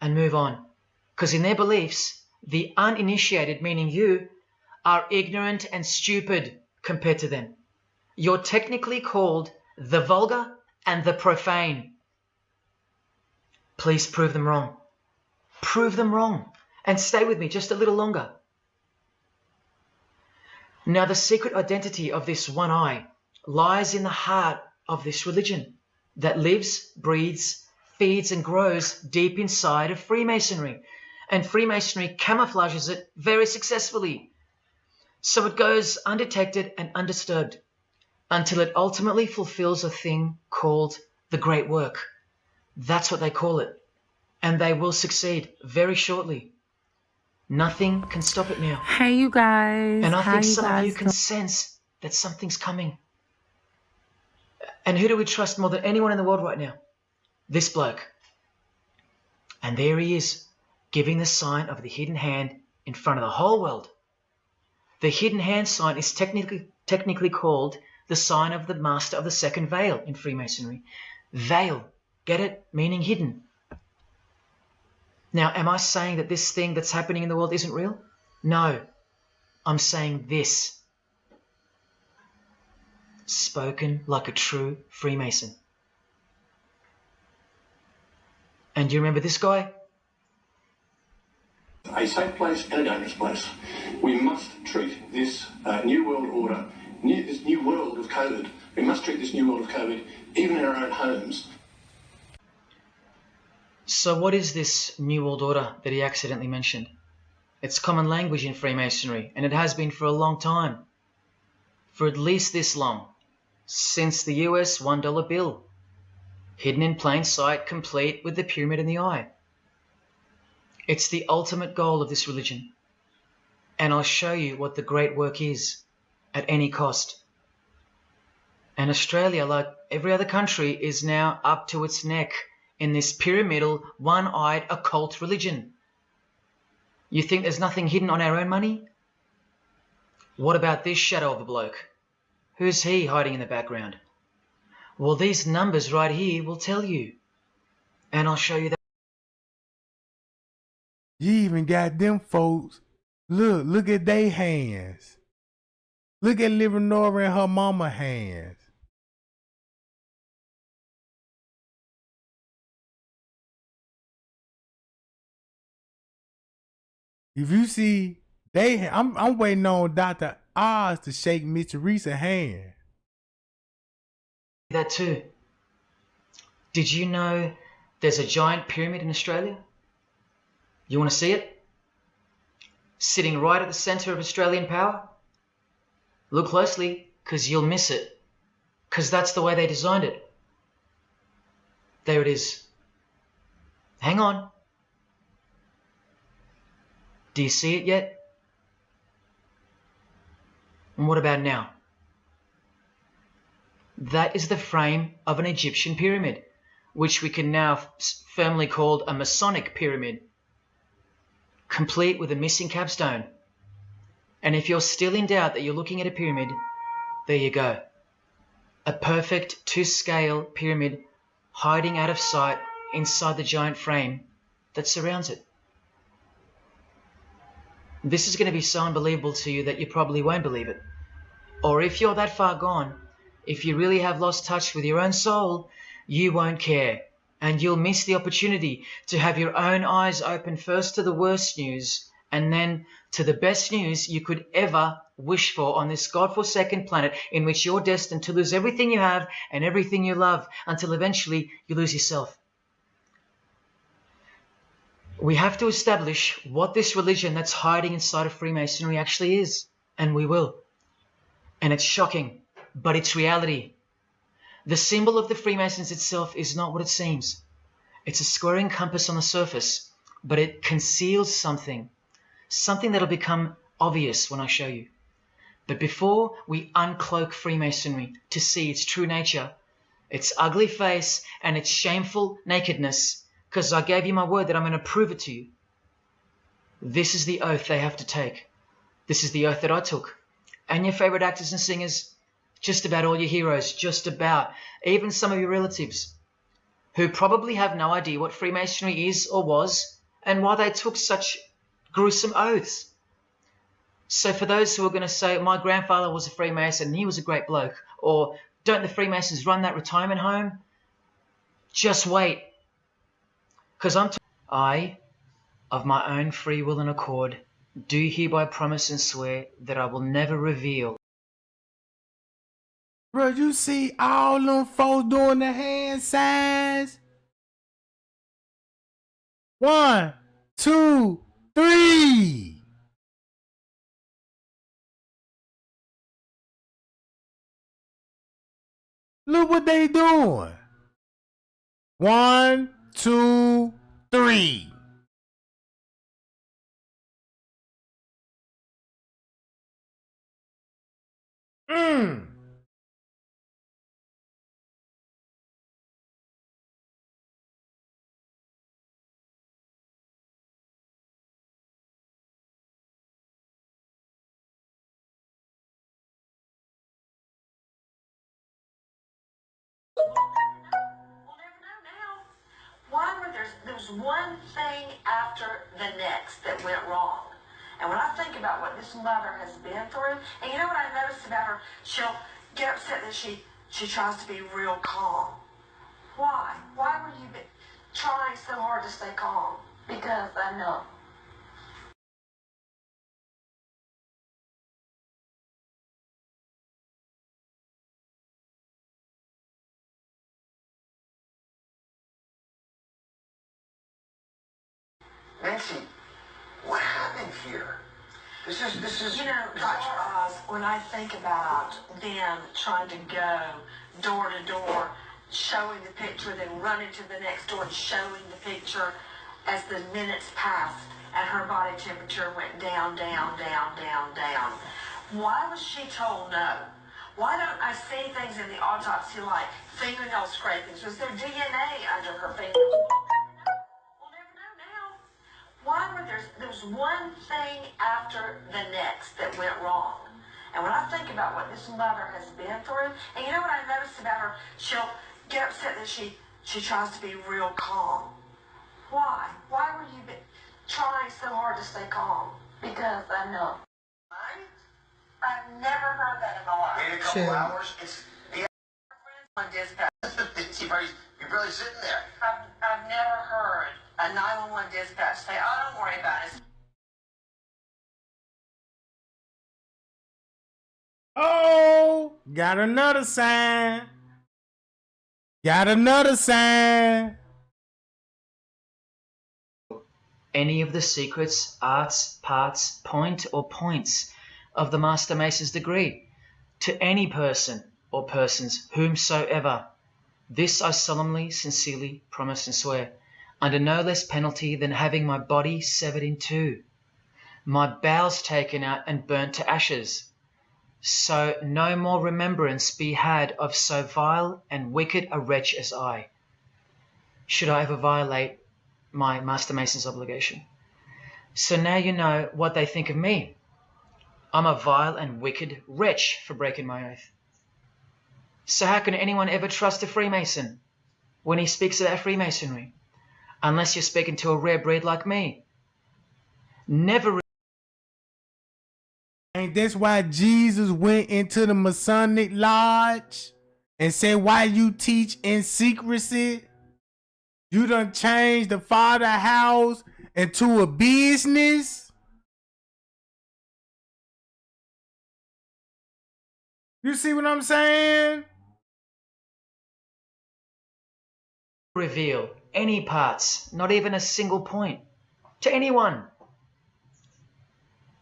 and move on. Because in their beliefs, the uninitiated, meaning you, are ignorant and stupid compared to them. You're technically called the vulgar and the profane. Please prove them wrong. Prove them wrong. And stay with me just a little longer. Now the secret identity of this one eye lies in the heart of this religion that lives, breathes, feeds and grows deep inside of Freemasonry. And Freemasonry camouflages it very successfully. So it goes undetected and undisturbed. until it ultimately fulfills a thing called the great work. That's what they call it. And they will succeed very shortly. Nothing can stop it now. Hey, you guys. And I How think you some of guys you can sense that something's coming. And who do we trust more than anyone in the world right now? This bloke. And there he is, giving the sign of the hidden hand in front of the whole world. The hidden hand sign is technically called the sign of the master of the second veil in Freemasonry. Veil, get it? Meaning hidden. Now, am I saying that this thing that's happening in the world isn't real? No, I'm saying this. Spoken like a true Freemason. And you remember this guy? A safe place and a dangerous place. We must treat this new world order, this new world of COVID, we must treat this new world of COVID even in our own homes. So what is this New World Order that he accidentally mentioned? It's common language in Freemasonry, and it has been for a long time. For at least this long. Since the US $1 bill. Hidden in plain sight, complete with the pyramid in the eye. It's the ultimate goal of this religion. And I'll show you what the great work is, at any cost. And Australia, like every other country, is now up to its neck in this pyramidal, one-eyed, occult religion. You think there's nothing hidden on our own money? What about this shadow of a bloke? Who's he hiding in the background? Well, these numbers right here will tell you. And I'll show you that. You even got them folks. Look at their hands. Look at Livinora and her mama hands. If you see, I'm waiting on Dr. Oz to shake Miss Teresa's hand. That too. Did you know there's a giant pyramid in Australia? You want to see it? Sitting right at the center of Australian power? Look closely, because you'll miss it. Because that's the way they designed it. There it is. Hang on. Do you see it yet? And what about now? That is the frame of an Egyptian pyramid, which we can now firmly call a Masonic pyramid, complete with a missing capstone. And if you're still in doubt that you're looking at a pyramid, there you go. A perfect to-scale pyramid hiding out of sight inside the giant frame that surrounds it. This is going to be so unbelievable to you that you probably won't believe it. Or if you're that far gone, if you really have lost touch with your own soul, you won't care. And you'll miss the opportunity to have your own eyes open first to the worst news and then to the best news you could ever wish for on this God-forsaken planet in which you're destined to lose everything you have and everything you love until eventually you lose yourself. We have to establish what this religion that's hiding inside of Freemasonry actually is, and we will. And it's shocking, but it's reality. The symbol of the Freemasons itself is not what it seems. It's a squaring compass on the surface, but it conceals something that'll become obvious when I show you. But before we uncloak Freemasonry to see its true nature, its ugly face and its shameful nakedness, because I gave you my word that I'm going to prove it to you. This is the oath they have to take. This is the oath that I took. And your favorite actors and singers, just about all your heroes, just about, even some of your relatives, who probably have no idea what Freemasonry is or was, and why they took such gruesome oaths. So for those who are going to say, my grandfather was a Freemason and he was a great bloke, or don't the Freemasons run that retirement home? Just wait. Because I, of my own free will and accord, do hereby promise and swear that I will never reveal. Bro, you see all them folks doing the hand signs? 1, 2, 3. Look what they doing. 1, 2, 3. Why were there's one thing after the next that went wrong? And when I think about what this mother has been through, and you know what I noticed about her? She'll get upset that she tries to be real calm. Why? Why were you trying so hard to stay calm? Because I know. Nancy, what happened here? This is. You know, Dr. Oz, when I think about them trying to go door to door, showing the picture, then running to the next door and showing the picture as the minutes passed and her body temperature went down, down, down, down, down. Why was she told no? Why don't I see things in the autopsy like fingernail scrapings? Was there DNA under her fingernails? Why were there's one thing after the next that went wrong? And when I think about what this mother has been through, and you know what I noticed about her? She'll get upset that she tries to be real calm. Why? Why were you trying so hard to stay calm? Because I know. I've never heard that in my life. In a couple hours, it's the On dispatch. you're barely sitting there. I've never heard a 911 dispatch say, "Oh, don't worry about it." Oh, got another sign. Got another sign. Any of the secrets, arts, parts, point, or points of the Master Mason's degree to any person or persons whomsoever. This I solemnly, sincerely promise and swear, under no less penalty than having my body severed in two, my bowels taken out and burnt to ashes, so no more remembrance be had of so vile and wicked a wretch as I, should I ever violate my Master Mason's obligation. So now you know what they think of me. I'm a vile and wicked wretch for breaking my oath. So how can anyone ever trust a Freemason when he speaks about Freemasonry? Unless you're speaking to a rare breed like me. Never. And that's why Jesus went into the Masonic Lodge and said, why you teach in secrecy? You done changed the father house into a business? You see what I'm saying? Reveal any parts, not even a single point, to anyone.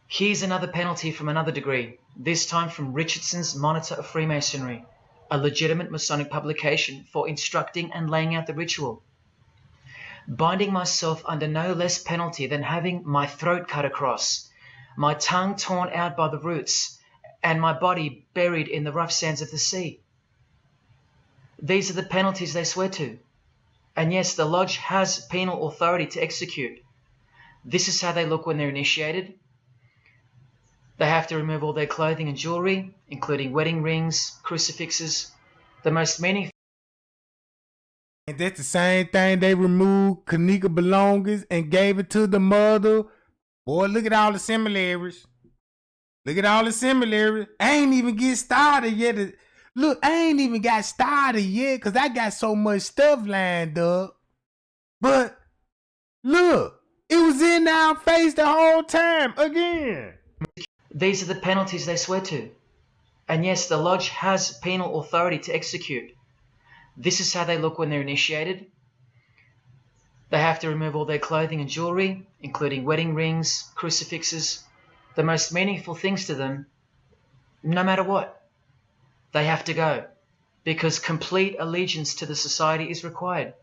Here's another penalty from another degree, this time from Richardson's Monitor of Freemasonry, a legitimate Masonic publication for instructing and laying out the ritual. Binding myself under no less penalty than having my throat cut across, my tongue torn out by the roots, and my body buried in the rough sands of the sea. These are the penalties they swear to. And yes, the lodge has penal authority to execute. This is how they look when they're initiated. They have to remove all their clothing and jewelry, including wedding rings, crucifixes, the most meaningful. And that's the same thing they removed Kenneka belongings and gave it to the mother. Boy, look at all the similarities. Look at all the similarities. I ain't even get started yet. Look, I ain't even got started yet because I got so much stuff lined up. But look, it was in our face the whole time again. These are the penalties they swear to. And yes, the lodge has penal authority to execute. This is how they look when they're initiated. They have to remove all their clothing and jewelry, including wedding rings, crucifixes, the most meaningful things to them, no matter what. They have to go. because complete allegiance to the society is required.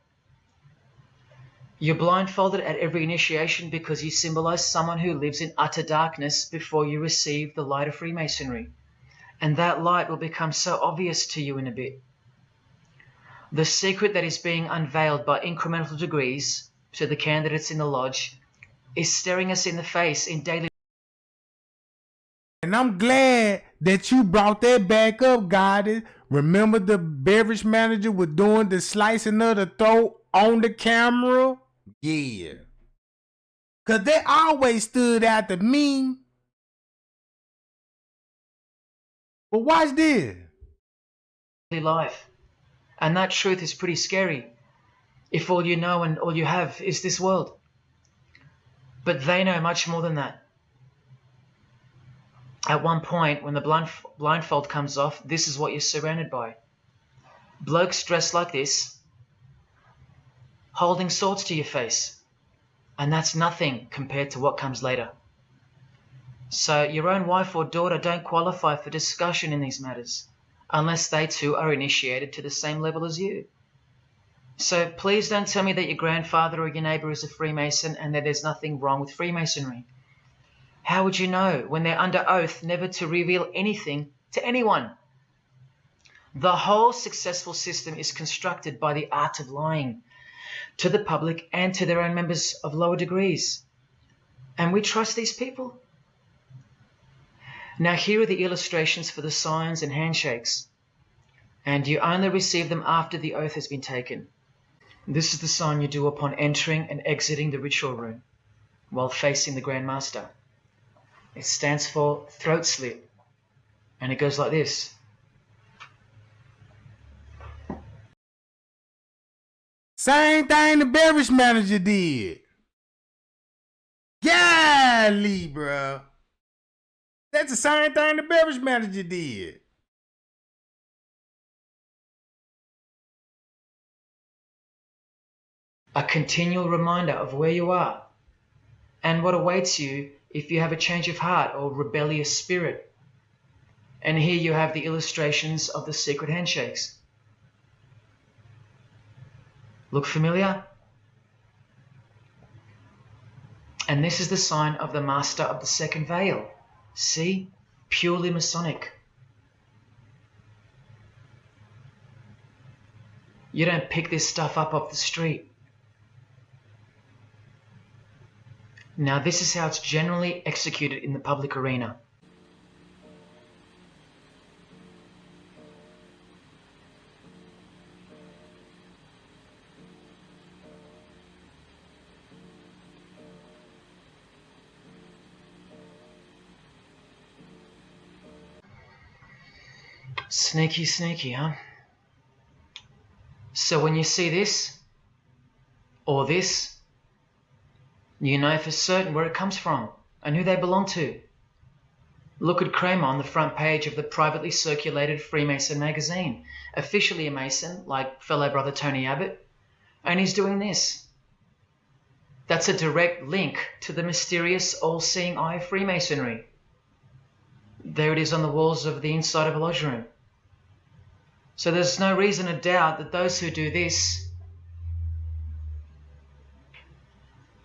You're blindfolded at every initiation because you symbolize someone who lives in utter darkness before you receive the light of Freemasonry. And that light will become so obvious to you in a bit. The secret that is being unveiled by incremental degrees to the candidates in the lodge is staring us in the face in daily. And I'm glad that you brought that back up, Goddess. Remember the beverage manager was doing the slicing of the throat on the camera? Yeah. Because they always stood out to me. But watch this. Life. And that truth is pretty scary if all you know and all you have is this world. But they know much more than that. At one point, when the blindfold comes off, this is what you're surrounded by. Blokes dressed like this, holding swords to your face. And that's nothing compared to what comes later. So your own wife or daughter don't qualify for discussion in these matters, unless they too are initiated to the same level as you. So please don't tell me that your grandfather or your neighbour is a Freemason and that there's nothing wrong with Freemasonry. How would you know when they're under oath never to reveal anything to anyone? The whole successful system is constructed by the art of lying to the public and to their own members of lower degrees. And we trust these people? Now here are the illustrations for the signs and handshakes. And you only receive them after the oath has been taken. This is the sign you do upon entering and exiting the ritual room while facing the Grand Master. It stands for throat slit, and it goes like this. Same thing the beverage manager did. Golly, bro. That's the same thing the beverage manager did. A continual reminder of where you are and what awaits you if you have a change of heart or rebellious spirit. And here you have the illustrations of the secret handshakes. Look familiar? And this is the sign of the Master of the Second Veil. See? Purely Masonic. You don't pick this stuff up off the street. Now this is how it's generally executed in the public arena. Sneaky, sneaky, huh? So when you see this, or this, you know for certain where it comes from and who they belong to. Look at Kramer on the front page of the privately circulated Freemason magazine, officially a Mason, like fellow brother Tony Abbott, and he's doing this. That's a direct link to the mysterious all-seeing eye of Freemasonry. There it is on the walls of the inside of a lodge room. So there's no reason to doubt that those who do this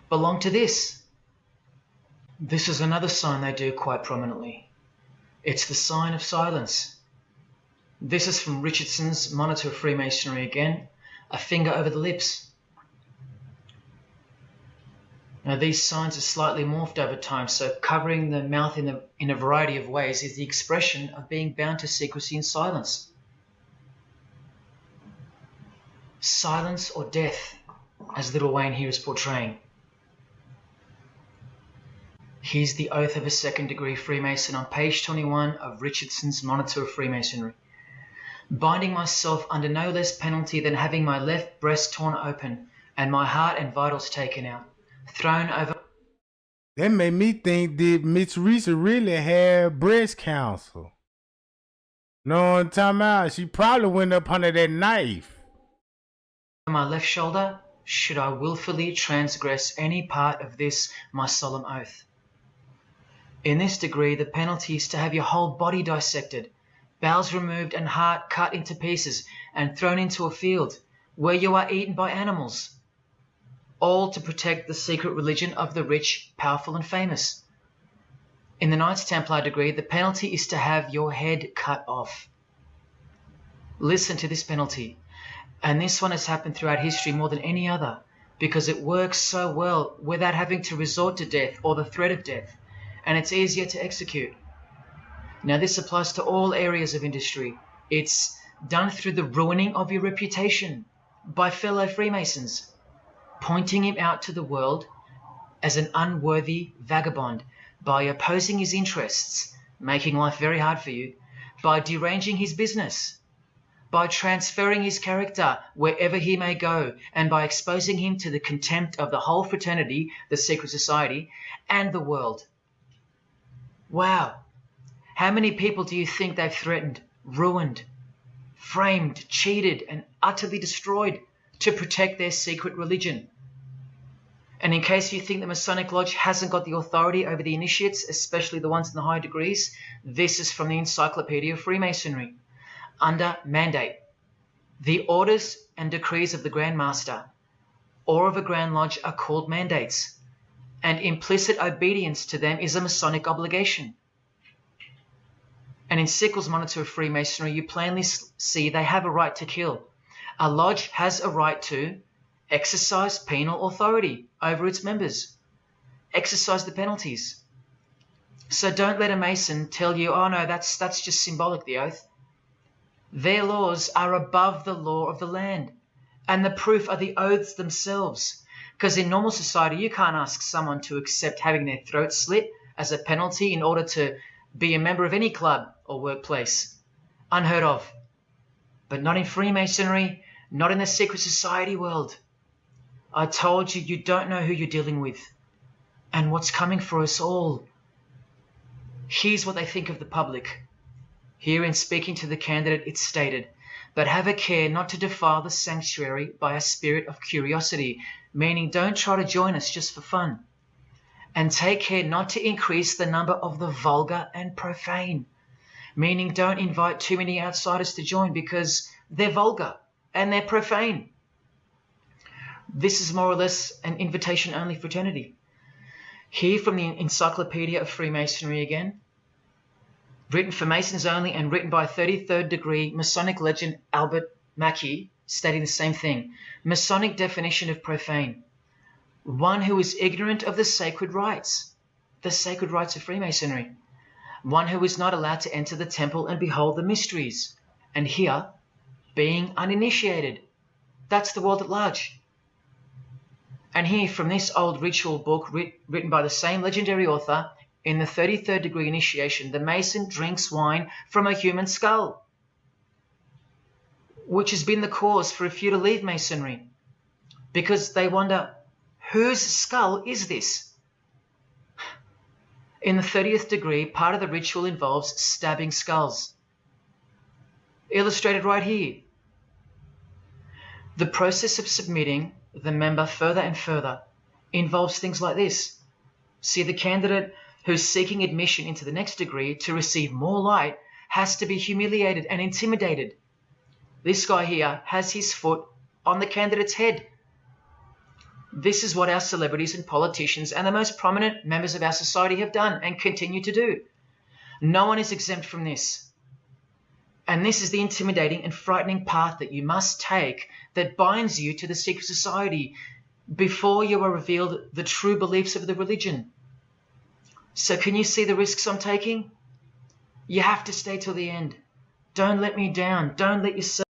belong to this. This is another sign they do quite prominently. It's the sign of silence. This is from Richardson's Monitor of Freemasonry again, a finger over the lips. Now these signs are slightly morphed over time, so covering the mouth in a variety of ways is the expression of being bound to secrecy and silence. Silence or death, as Little Wayne here is portraying. Here's the oath of a second-degree Freemason on page 21 of Richardson's Monitor of Freemasonry. Binding myself under no less penalty than having my left breast torn open and my heart and vitals taken out, thrown over... That made me think, did Miss Teresa really have breast cancer? No, I'm talking about, she probably went up under that knife. My left shoulder, should I willfully transgress any part of this my solemn oath. In this degree, the penalty is to have your whole body dissected, bowels removed and heart cut into pieces and thrown into a field where you are eaten by animals, all to protect the secret religion of the rich, powerful and famous. In the Knights Templar degree, the penalty is to have your head cut off. Listen to this penalty, and this one has happened throughout history more than any other, because it works so well without having to resort to death or the threat of death, and it's easier to execute. Now this applies to all areas of industry. It's done through the ruining of your reputation by fellow Freemasons, pointing him out to the world as an unworthy vagabond, by opposing his interests, making life very hard for you, by deranging his business, by transferring his character wherever he may go, and by exposing him to the contempt of the whole fraternity, the secret society, and the world. Wow. How many people do you think they've threatened, ruined, framed, cheated, and utterly destroyed to protect their secret religion? And in case you think the Masonic Lodge hasn't got the authority over the initiates, especially the ones in the high degrees, this is from the Encyclopedia of Freemasonry. Under mandate, the orders and decrees of the Grand Master or of a Grand Lodge are called mandates, and implicit obedience to them is a Masonic obligation. And in Sickles' Monitor of Freemasonry, you plainly see they have a right to kill. A lodge has a right to exercise penal authority over its members, exercise the penalties. So don't let a Mason tell you, oh no, that's just symbolic, the oath. Their laws are above the law of the land, and the proof are the oaths themselves. Because in normal society, you can't ask someone to accept having their throat slit as a penalty in order to be a member of any club or workplace. Unheard of. But not in Freemasonry, not in the secret society world. I told you, you don't know who you're dealing with and what's coming for us all. Here's what they think of the public. Here in speaking to the candidate, it's stated, but have a care not to defile the sanctuary by a spirit of curiosity, meaning don't try to join us just for fun. And take care not to increase the number of the vulgar and profane, meaning don't invite too many outsiders to join because they're vulgar and they're profane. This is more or less an invitation-only fraternity. Here from the Encyclopedia of Freemasonry again, written for Masons only and written by 33rd degree Masonic legend Albert Mackey, stating the same thing. Masonic definition of profane. One who is ignorant of the sacred rites of Freemasonry. One who is not allowed to enter the temple and behold the mysteries. And here, being uninitiated. That's the world at large. And here from this old ritual book written by the same legendary author, in the 33rd degree initiation, the Mason drinks wine from a human skull, which has been the cause for a few to leave Masonry, because they wonder, whose skull is this? In the 30th degree, part of the ritual involves stabbing skulls. Illustrated right here. The process of submitting the member further and further involves things like this. See, the candidate who's seeking admission into the next degree to receive more light has to be humiliated and intimidated. This guy here has his foot on the candidate's head. This is what our celebrities and politicians and the most prominent members of our society have done and continue to do. No one is exempt from this. And this is the intimidating and frightening path that you must take that binds you to the secret society before you are revealed the true beliefs of the religion. So can you see the risks I'm taking? You have to stay till the end. Don't let me down. Don't let yourself...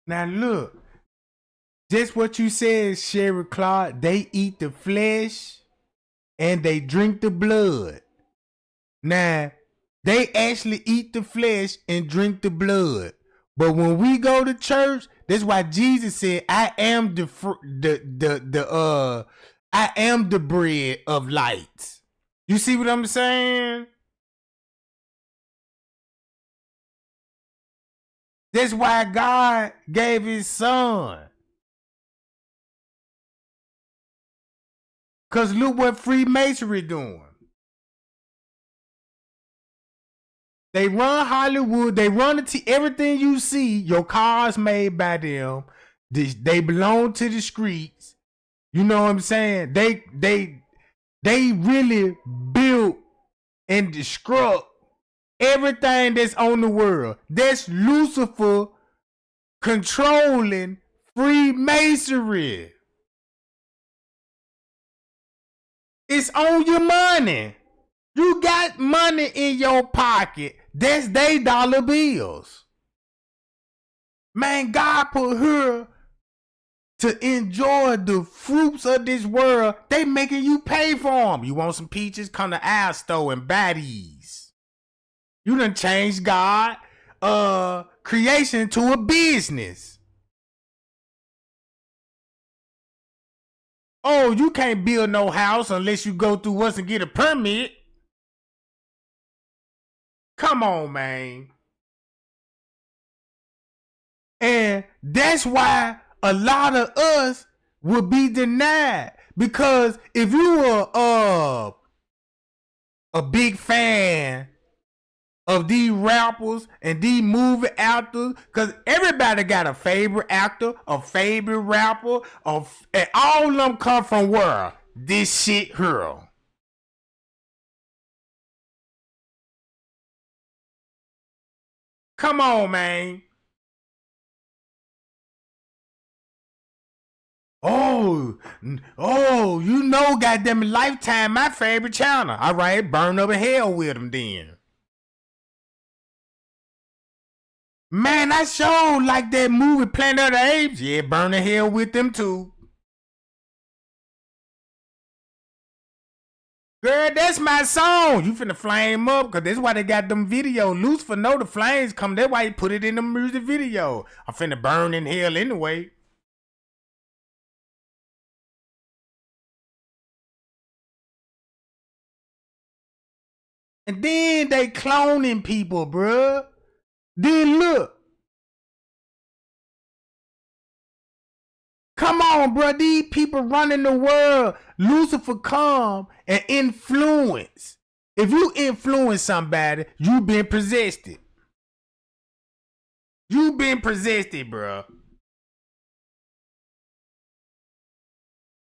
Now look, just what you said, Sherry Clark, they eat the flesh and they drink the blood. Now, they actually eat the flesh and drink the blood. But when we go to church, that's why Jesus said, I am the bread of light. You see what I'm saying? That's why God gave his son. Because look what Freemasonry doing. They run Hollywood. They run everything you see. Your cars made by them. They belong to the streets. You know what I'm saying? They really built and destruct everything that's on the world. That's Lucifer controlling Freemasonry. It's on your money. You got money in your pocket. That's they dollar bills. Man, God put her to enjoy the fruits of this world. They making you pay for them. You want some peaches? Come to our store and buy these. You done changed God creation to a business. Oh, you can't build no house unless you go through us and get a permit. Come on, man. And that's why a lot of us will be denied. Because if you were a big fan of these rappers and these movie actors, because everybody got a favorite actor, a favorite rapper, and all of them come from where? This shit here. Come on, man. Oh, you know, goddamn Lifetime, my favorite channel. All right, burn up in hell with them then. Man, I sure like that movie Planet of the Apes. Yeah, burn in hell with them too. Girl, that's my song. You finna flame up, cause that's why they got them videos. Lucifer know the flames come. That's why he put it in the music video. I'm finna burn in hell anyway. And then they cloning people, bruh. Then look. Come on, bruh. These people running the world. Lucifer come and influence. If you influence somebody, you been possessed. You been possessed, bruh.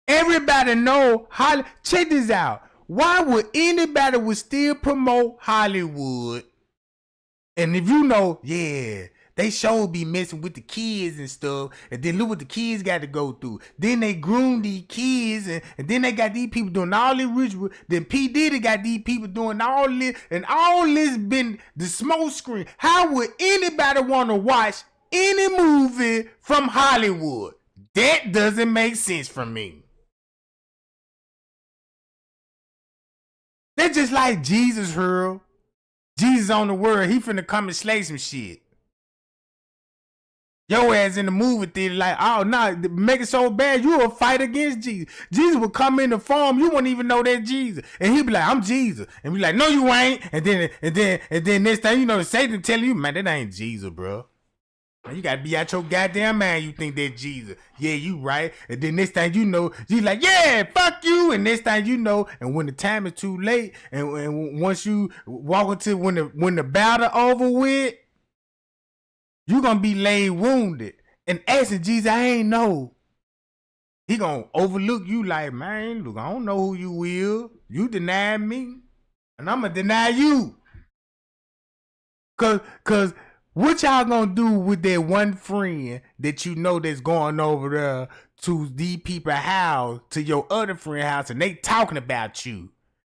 Everybody know check this out. Why would anybody would still promote Hollywood? And if you know, yeah, they sure be messing with the kids and stuff. And then look what the kids got to go through. Then they groom these kids, and then they got these people doing all this ritual. Then P. Diddy got these people doing all this, and all this been the smoke screen. How would anybody want to watch any movie from Hollywood? That doesn't make sense for me. They're just like Jesus, Hurl. Jesus on the world, he finna come and slay some shit. Your ass in the movie theater like, oh, nah, make it so bad, you will fight against Jesus. Jesus will come in the form, you wouldn't even know that Jesus. And he'll be like, I'm Jesus. And be like, no, you ain't. And then next time, you know, Satan tell you, man, that ain't Jesus, bro. You gotta be out your goddamn mind. You think that Jesus. Yeah, you right. And then next time you know, you like, yeah, fuck you. And next time you know, and when the time is too late, and once you walk into when the battle over with, you gonna be laid wounded. And asking Jesus, I ain't know. He gonna overlook you like, man, look, I don't know who you will. You denied me, and I'm gonna deny you. Cause what y'all gonna do with that one friend that you know that's going over there to these people's house, to your other friend's house, and they talking about you?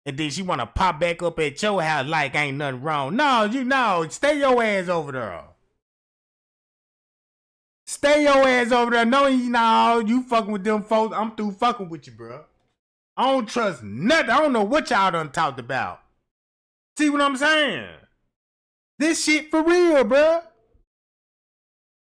And then she wanna pop back up at your house like ain't nothing wrong. No, stay your ass over there. Stay your ass over there. No, you fucking with them folks. I'm through fucking with you, bro. I don't trust nothing. I don't know what y'all done talked about. See what I'm saying? This shit for real, bro.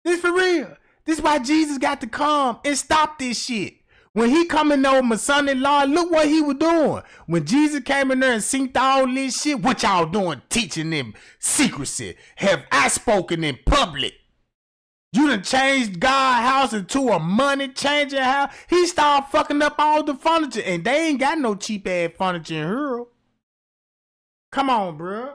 This for real. This is why Jesus got to come and stop this shit. When he coming over my son-in-law, look what he was doing. When Jesus came in there and synced all this shit, what y'all doing teaching them secrecy? Have I spoken in public? You done changed God's house into a money changing house. He started fucking up all the furniture, and they ain't got no cheap ass furniture in here. Come on, bro.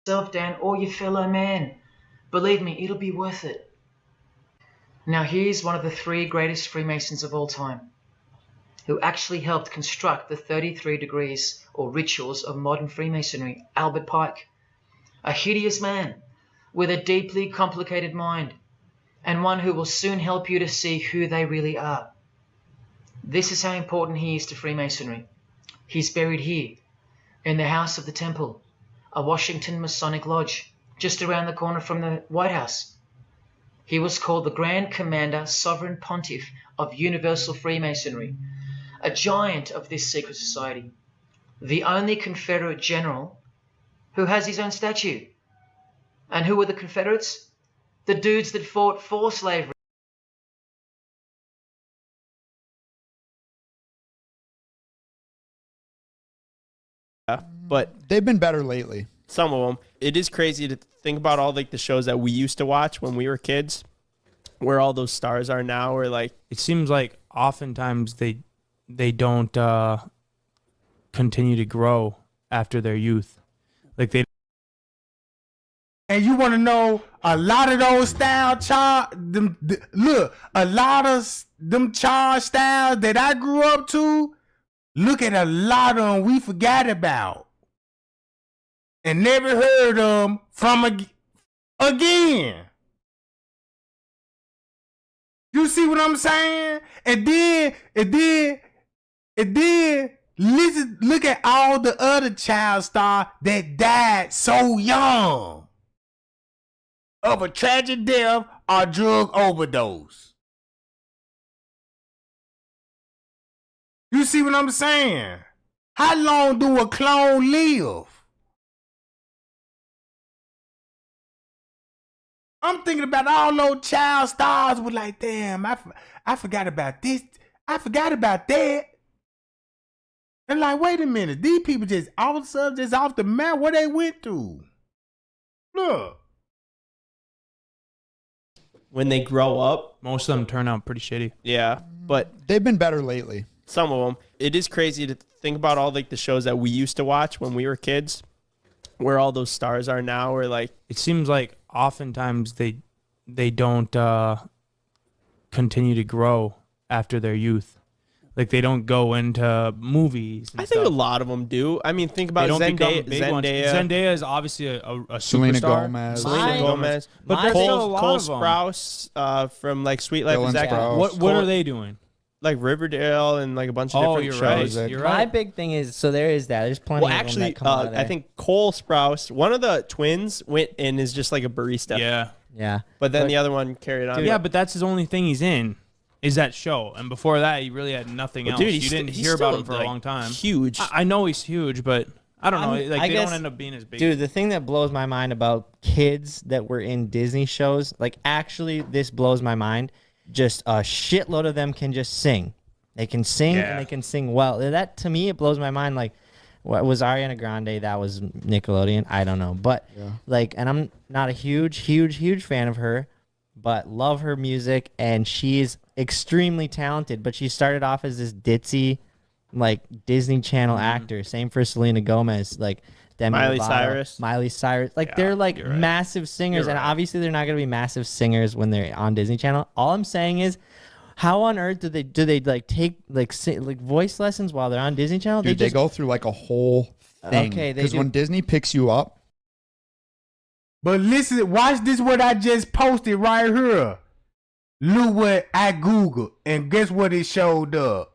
yourself, Dan, or your fellow man. Believe me, it'll be worth it. Now here's one of the 3 greatest Freemasons of all time, who actually helped construct the 33 degrees or rituals of modern Freemasonry, Albert Pike. A hideous man with a deeply complicated mind, and one who will soon help you to see who they really are. This is how important he is to Freemasonry. He's buried here, in the House of the Temple, a Washington Masonic Lodge, just around the corner from the White House. He was called the Grand Commander, Sovereign Pontiff of Universal Freemasonry, a giant of this secret society, the only Confederate general who has his own statue. And who were the Confederates? The dudes that fought for slavery. But they've been better lately. Some of them. It is crazy to think about all like the shows that we used to watch when we were kids, where all those stars are now. Or like, it seems like oftentimes they don't continue to grow after their youth. Like they. And you want to know a lot of those style look, a lot of them charge styles that I grew up to. Look at a lot of them we forgot about and never heard them from again. You see what I'm saying? And then listen, look at all the other child stars that died so young of a tragic death or drug overdose. You see what I'm saying? How long do a clone live? I'm thinking about all those child stars with like, damn, I forgot about this. I forgot about that. And like, wait a minute. These people just all of a sudden just off the map. What they went through? Look. when they grow up, most of them turn out pretty shitty. Yeah, but they've been better lately. Some of them. It is crazy to think about all like the shows that we used to watch when we were kids, where all those stars are now. Or like, it seems like oftentimes they don't continue to grow after their youth. Like they don't go into movies. And I think stuff. a lot of them do. I mean, think about Zendaya. Zendaya is obviously a Selena superstar. Gomez. Selena Gomez. But there's still a lot Cole of them. Sprouse from like Sweet Life Dylan of Zack. Sprouse. What are they doing? Like Riverdale and like a bunch of different you're shows. Right. You're My right. big thing is, so there is that. There's plenty Well, of actually, them that come out of there. I think Cole Sprouse, one of the twins, went and is just like a barista. Yeah. Yeah. But then the other one carried on. Yeah, but that's his only thing he's in. Is that show, and before that, he really had nothing else. Dude, you didn't he's hear about still, him for like, a long time. Huge. I know he's huge, but I don't know. Like I they guess, don't end up being as big. Dude, the thing that blows my mind about kids that were in Disney shows, like actually, this blows my mind. Just a shitload of them can just sing. They can sing and they can sing well. That to me, it blows my mind. Like, what was Ariana Grande? That was Nickelodeon. I don't know, but like, and I'm not a huge fan of her, but love her music, and she's extremely talented. But she started off as this ditzy, like Disney Channel actor. Same for Selena Gomez, like Demi Miley Lovato, Miley Cyrus. Like they're like massive singers, and obviously they're not gonna be massive singers when they're on Disney Channel. All I'm saying is, how on earth do they like take like voice lessons while they're on Disney Channel? Dude, they go through like a whole thing. Okay, because when Disney picks you up. But listen, watch this what I just posted right here. Look what I Googled, and guess what it showed up?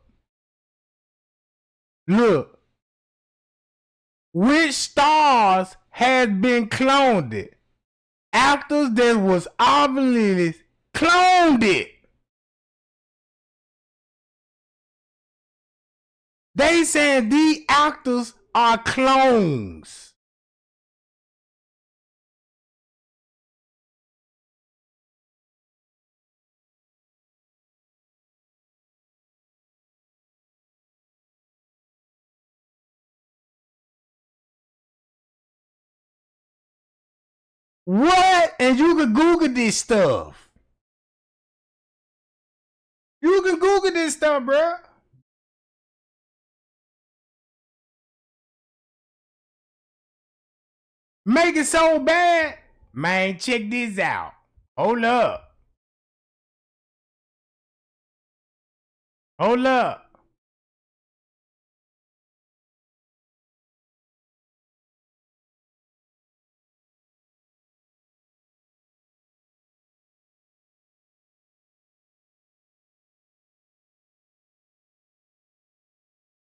Look. Which stars has been cloned? Actors that was obviously cloned it. They saying these actors are clones. What? And you can Google this stuff. You can Google this stuff, bro. Make it so bad? Man, check this out. Hold up. Hold up.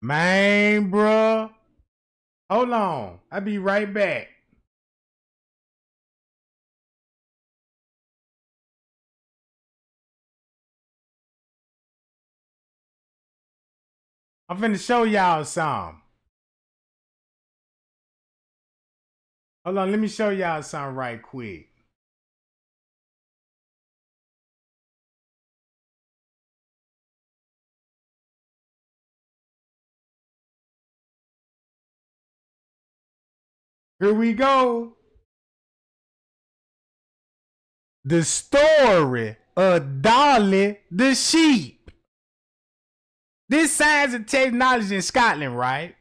Man, bruh. Hold on. I'll be right back. I'm finna show y'all some. Hold on, let me show y'all something right quick. Here we go. The story of Dolly the sheep. This science and technology in Scotland, right?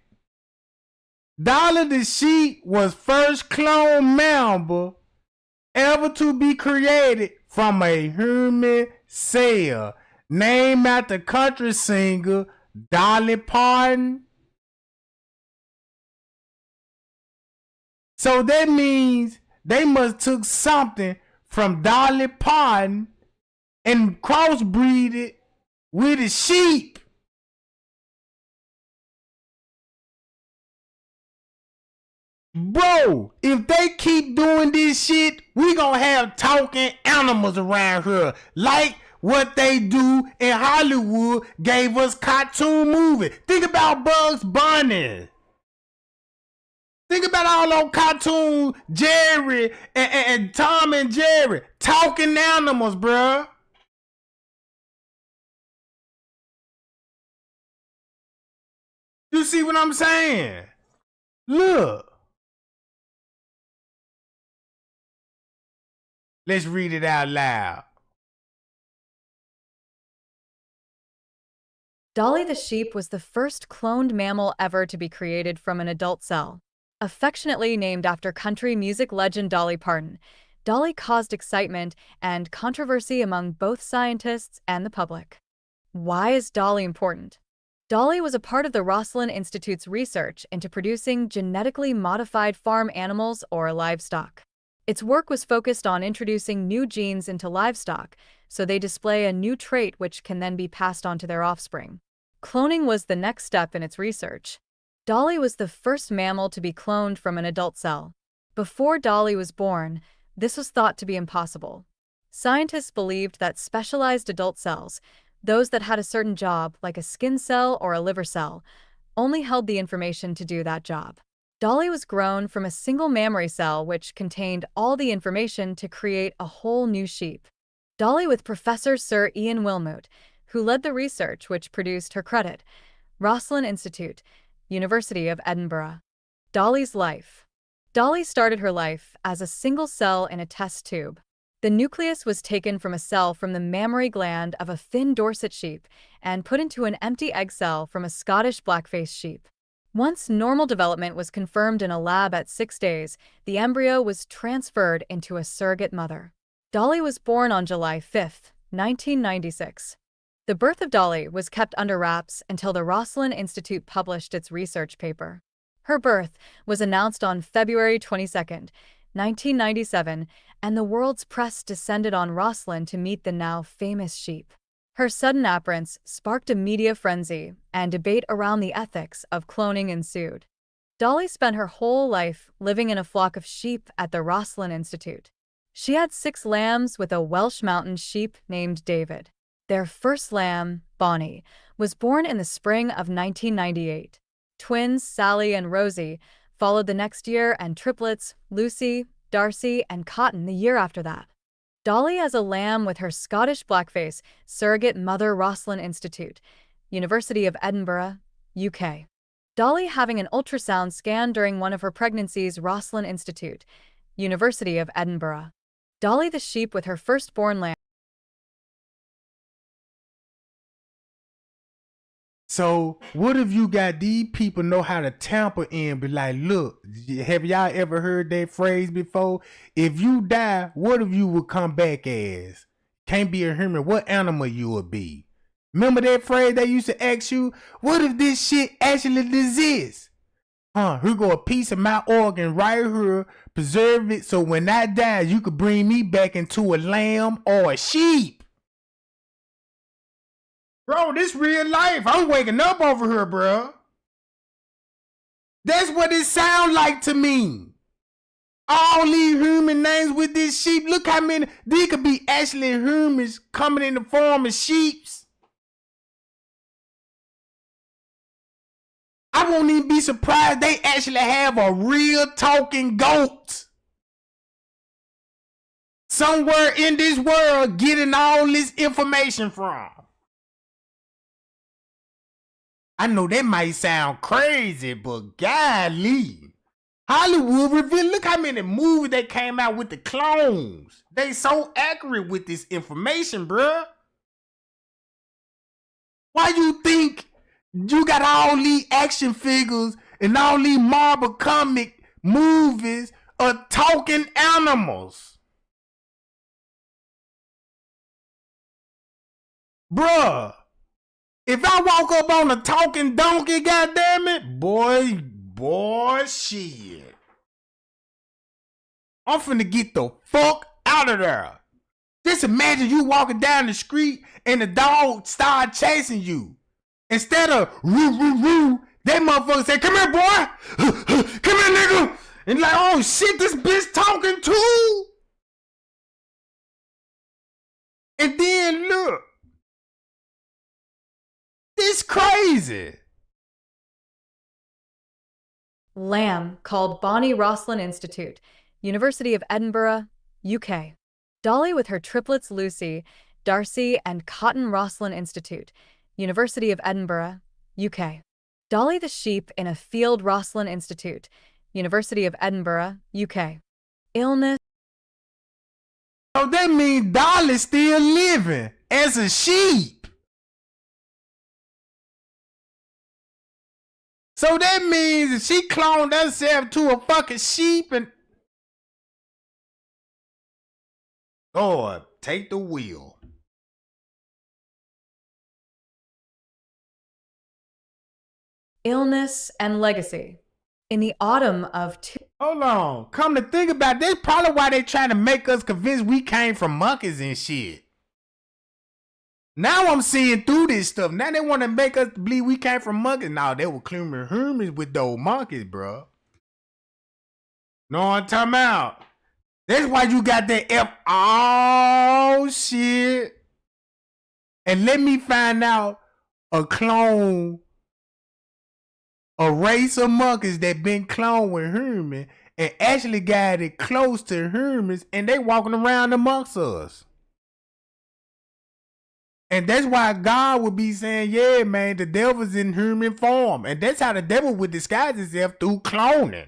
Dolly the sheep was first clone member ever to be created from a human cell, named after country singer Dolly Parton. So that means they must took something from Dolly Parton and crossbreed it with a sheep. Bro, if they keep doing this shit, we gonna have talking animals around here. Like what they do in Hollywood gave us cartoon movie. Think about Bugs Bunny. Think about all those cartoon Jerry and Tom and Jerry. Talking animals, bruh. You see what I'm saying? Look. Let's read it out loud. Dolly the sheep was the first cloned mammal ever to be created from an adult cell. Affectionately named after country music legend Dolly Parton, Dolly caused excitement and controversy among both scientists and the public. Why is Dolly important? Dolly was a part of the Roslin Institute's research into producing genetically modified farm animals or livestock. Its work was focused on introducing new genes into livestock, so they display a new trait which can then be passed on to their offspring. Cloning was the next step in its research. Dolly was the first mammal to be cloned from an adult cell. Before Dolly was born, this was thought to be impossible. Scientists believed that specialized adult cells, those that had a certain job, like a skin cell or a liver cell, only held the information to do that job. Dolly was grown from a single mammary cell which contained all the information to create a whole new sheep. Dolly with Professor Sir Ian Wilmot, who led the research which produced her credit, Roslin Institute, University of Edinburgh. Dolly's life. Dolly started her life as a single cell in a test tube. The nucleus was taken from a cell from the mammary gland of a thin Dorset sheep and put into an empty egg cell from a Scottish blackface sheep. Once normal development was confirmed in a lab at 6 days, the embryo was transferred into a surrogate mother. Dolly was born on July 5, 1996. The birth of Dolly was kept under wraps until the Roslin Institute published its research paper. Her birth was announced on February 22, 1997, and the world's press descended on Roslin to meet the now famous sheep. Her sudden appearance sparked a media frenzy, and debate around the ethics of cloning ensued. Dolly spent her whole life living in a flock of sheep at the Roslin Institute. She had 6 lambs with a Welsh mountain sheep named David. Their first lamb, Bonnie, was born in the spring of 1998. Twins Sally and Rosie followed the next year, and triplets Lucy, Darcy, and Cotton the year after that. Dolly as a lamb with her Scottish blackface, surrogate mother Roslin Institute, University of Edinburgh, UK. Dolly having an ultrasound scan during one of her pregnancies, Roslin Institute, University of Edinburgh. Dolly the sheep with her firstborn lamb. So what if you got these people know how to tamper in, be like, look, have y'all ever heard that phrase before? If you die, what if you would come back as? Can't be a human, what animal you would be? Remember that phrase they used to ask you? What if this shit actually exists? Here go a piece of my organ right here, preserve it so when I die, you could bring me back into a lamb or a sheep. Bro, this real life. I'm waking up over here, bro. That's what it sounds like to me. All these human names with this sheep. Look how many. These could be actually humans coming in the form of sheeps. I won't even be surprised they actually have a real talking goat somewhere in this world getting all this information from. I know that might sound crazy, but golly. Hollywood revealed, look how many movies they came out with the clones. They so accurate with this information, bruh. Why you think you got all these action figures and all these Marvel comic movies of talking animals? Bruh. If I walk up on a talking donkey, goddammit, boy, shit. I'm finna get the fuck out of there. Just imagine you walking down the street and the dog start chasing you. Instead of roo, roo, roo, that motherfucker say, come here, boy. Come here, nigga. And like, oh shit, this bitch talking too. And then look. It's crazy. Lamb called Bonnie Roslin Institute, University of Edinburgh, UK. Dolly with her triplets Lucy, Darcy, and Cotton Roslin Institute, University of Edinburgh, UK. Dolly the sheep in a Field Roslin Institute, University of Edinburgh, UK. Illness. Oh, that means Dolly's still living as a sheep. So that means that she cloned herself to a fucking sheep and... Lord, take the wheel. Illness and legacy. In the autumn of Hold on. Come to think about it, that's probably why they trying to make us convinced we came from monkeys and shit. Now I'm seeing through this stuff. Now they want to make us believe we came from monkeys. Now they were cleaning humans with those monkeys, bro. Know what I'm talking about? That's why you got that F. Oh, shit. And let me find out a clone, a race of monkeys that been cloned with humans and actually got it close to humans and they walking around amongst us. And that's why God would be saying, yeah, man, the devil's in human form. And that's how the devil would disguise himself, through cloning.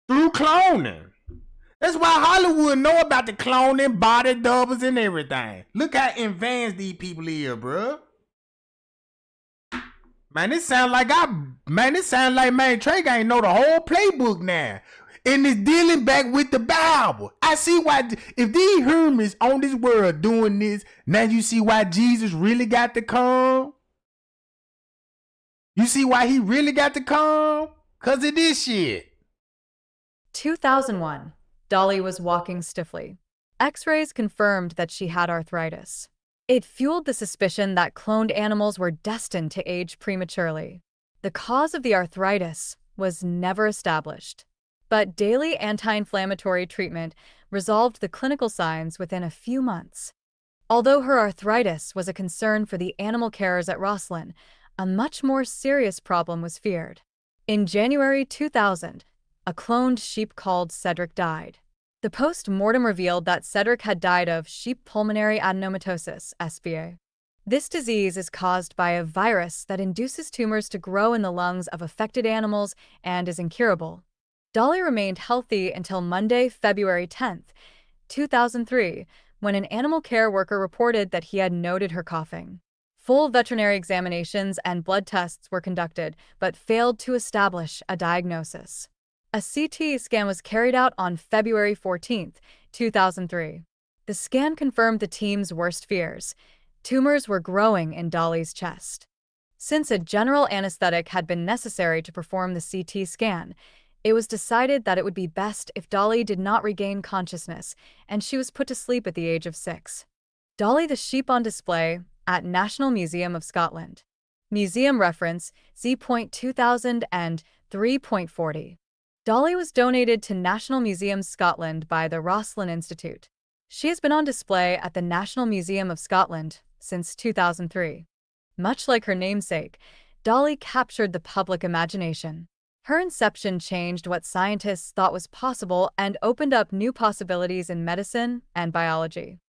Through cloning. That's why Hollywood know about the cloning, body doubles, and everything. Look how advanced these people here, bro. Man, it sound like Trey ain't know the whole playbook now. And it's dealing back with the Bible. I see why, if these humans on this world doing this, now you see why Jesus really got to come? You see why he really got to come? Because of this shit. 2001. Dolly was walking stiffly. X-rays confirmed that she had arthritis. It fueled the suspicion that cloned animals were destined to age prematurely. The cause of the arthritis was never established. But daily anti-inflammatory treatment resolved the clinical signs within a few months. Although her arthritis was a concern for the animal carers at Roslin, a much more serious problem was feared. In January 2000, a cloned sheep called Cedric died. The post-mortem revealed that Cedric had died of sheep pulmonary adenomatosis, SPA. This disease is caused by a virus that induces tumors to grow in the lungs of affected animals and is incurable. Dolly remained healthy until Monday, February 10th, 2003, when an animal care worker reported that he had noted her coughing. Full veterinary examinations and blood tests were conducted, but failed to establish a diagnosis. A CT scan was carried out on February 14, 2003. The scan confirmed the team's worst fears. Tumors were growing in Dolly's chest. Since a general anesthetic had been necessary to perform the CT scan, it was decided that it would be best if Dolly did not regain consciousness, and she was put to sleep at the age of 6. Dolly the sheep on display at National Museum of Scotland. Museum reference Z.2000 and 3.40. Dolly was donated to National Museums Scotland by the Roslin Institute. She has been on display at the National Museum of Scotland since 2003. Much like her namesake, Dolly captured the public imagination. Her inception changed what scientists thought was possible and opened up new possibilities in medicine and biology.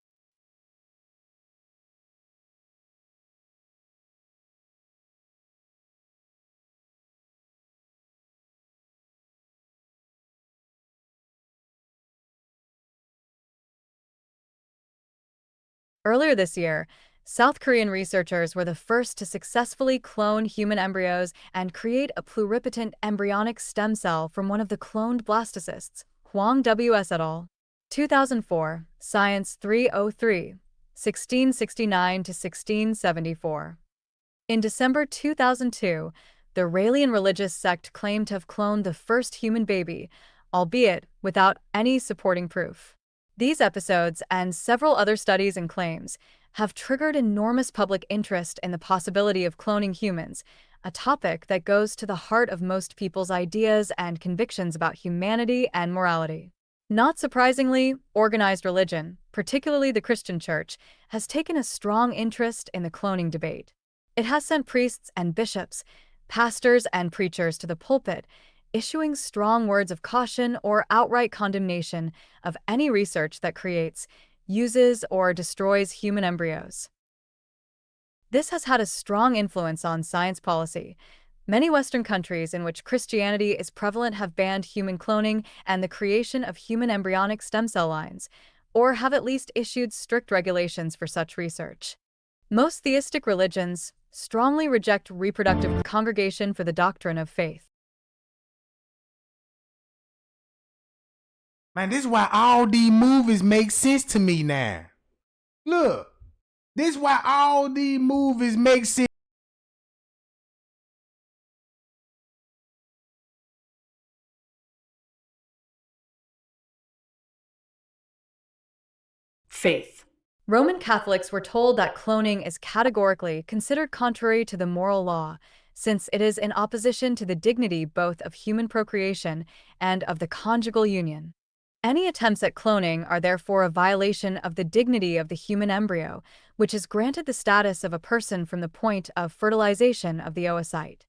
Earlier this year, South Korean researchers were the first to successfully clone human embryos and create a pluripotent embryonic stem cell from one of the cloned blastocysts, Hwang W.S. et al. 2004, Science 303, 1669–1674. In December 2002, the Raelian religious sect claimed to have cloned the first human baby, albeit without any supporting proof. These episodes and several other studies and claims have triggered enormous public interest in the possibility of cloning humans, a topic that goes to the heart of most people's ideas and convictions about humanity and morality. Not surprisingly, organized religion, particularly the Christian Church, has taken a strong interest in the cloning debate. It has sent priests and bishops, pastors and preachers to the pulpit, issuing strong words of caution or outright condemnation of any research that creates, uses, or destroys human embryos. This has had a strong influence on science policy. Many Western countries in which Christianity is prevalent have banned human cloning and the creation of human embryonic stem cell lines, or have at least issued strict regulations for such research. Most theistic religions strongly reject reproductive congregation for the doctrine of faith. Man, this is why all these movies make sense to me now. Look, this is why all these movies make sense. Faith. Roman Catholics were told that cloning is categorically considered contrary to the moral law, since it is in opposition to the dignity both of human procreation and of the conjugal union. Any attempts at cloning are therefore a violation of the dignity of the human embryo, which is granted the status of a person from the point of fertilization of the oocyte.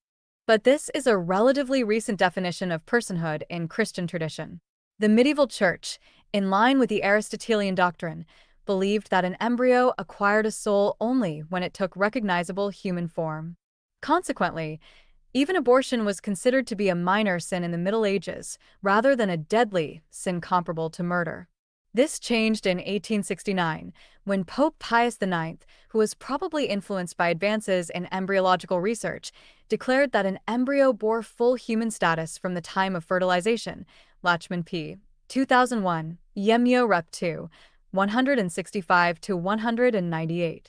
But this is a relatively recent definition of personhood in Christian tradition. The medieval church, in line with the Aristotelian doctrine, believed that an embryo acquired a soul only when it took recognizable human form. Consequently, even abortion was considered to be a minor sin in the Middle Ages, rather than a deadly sin comparable to murder. This changed in 1869, when Pope Pius IX, who was probably influenced by advances in embryological research, declared that an embryo bore full human status from the time of fertilization. Lachman P. 2001, Yemyo Rep 2, 165–198.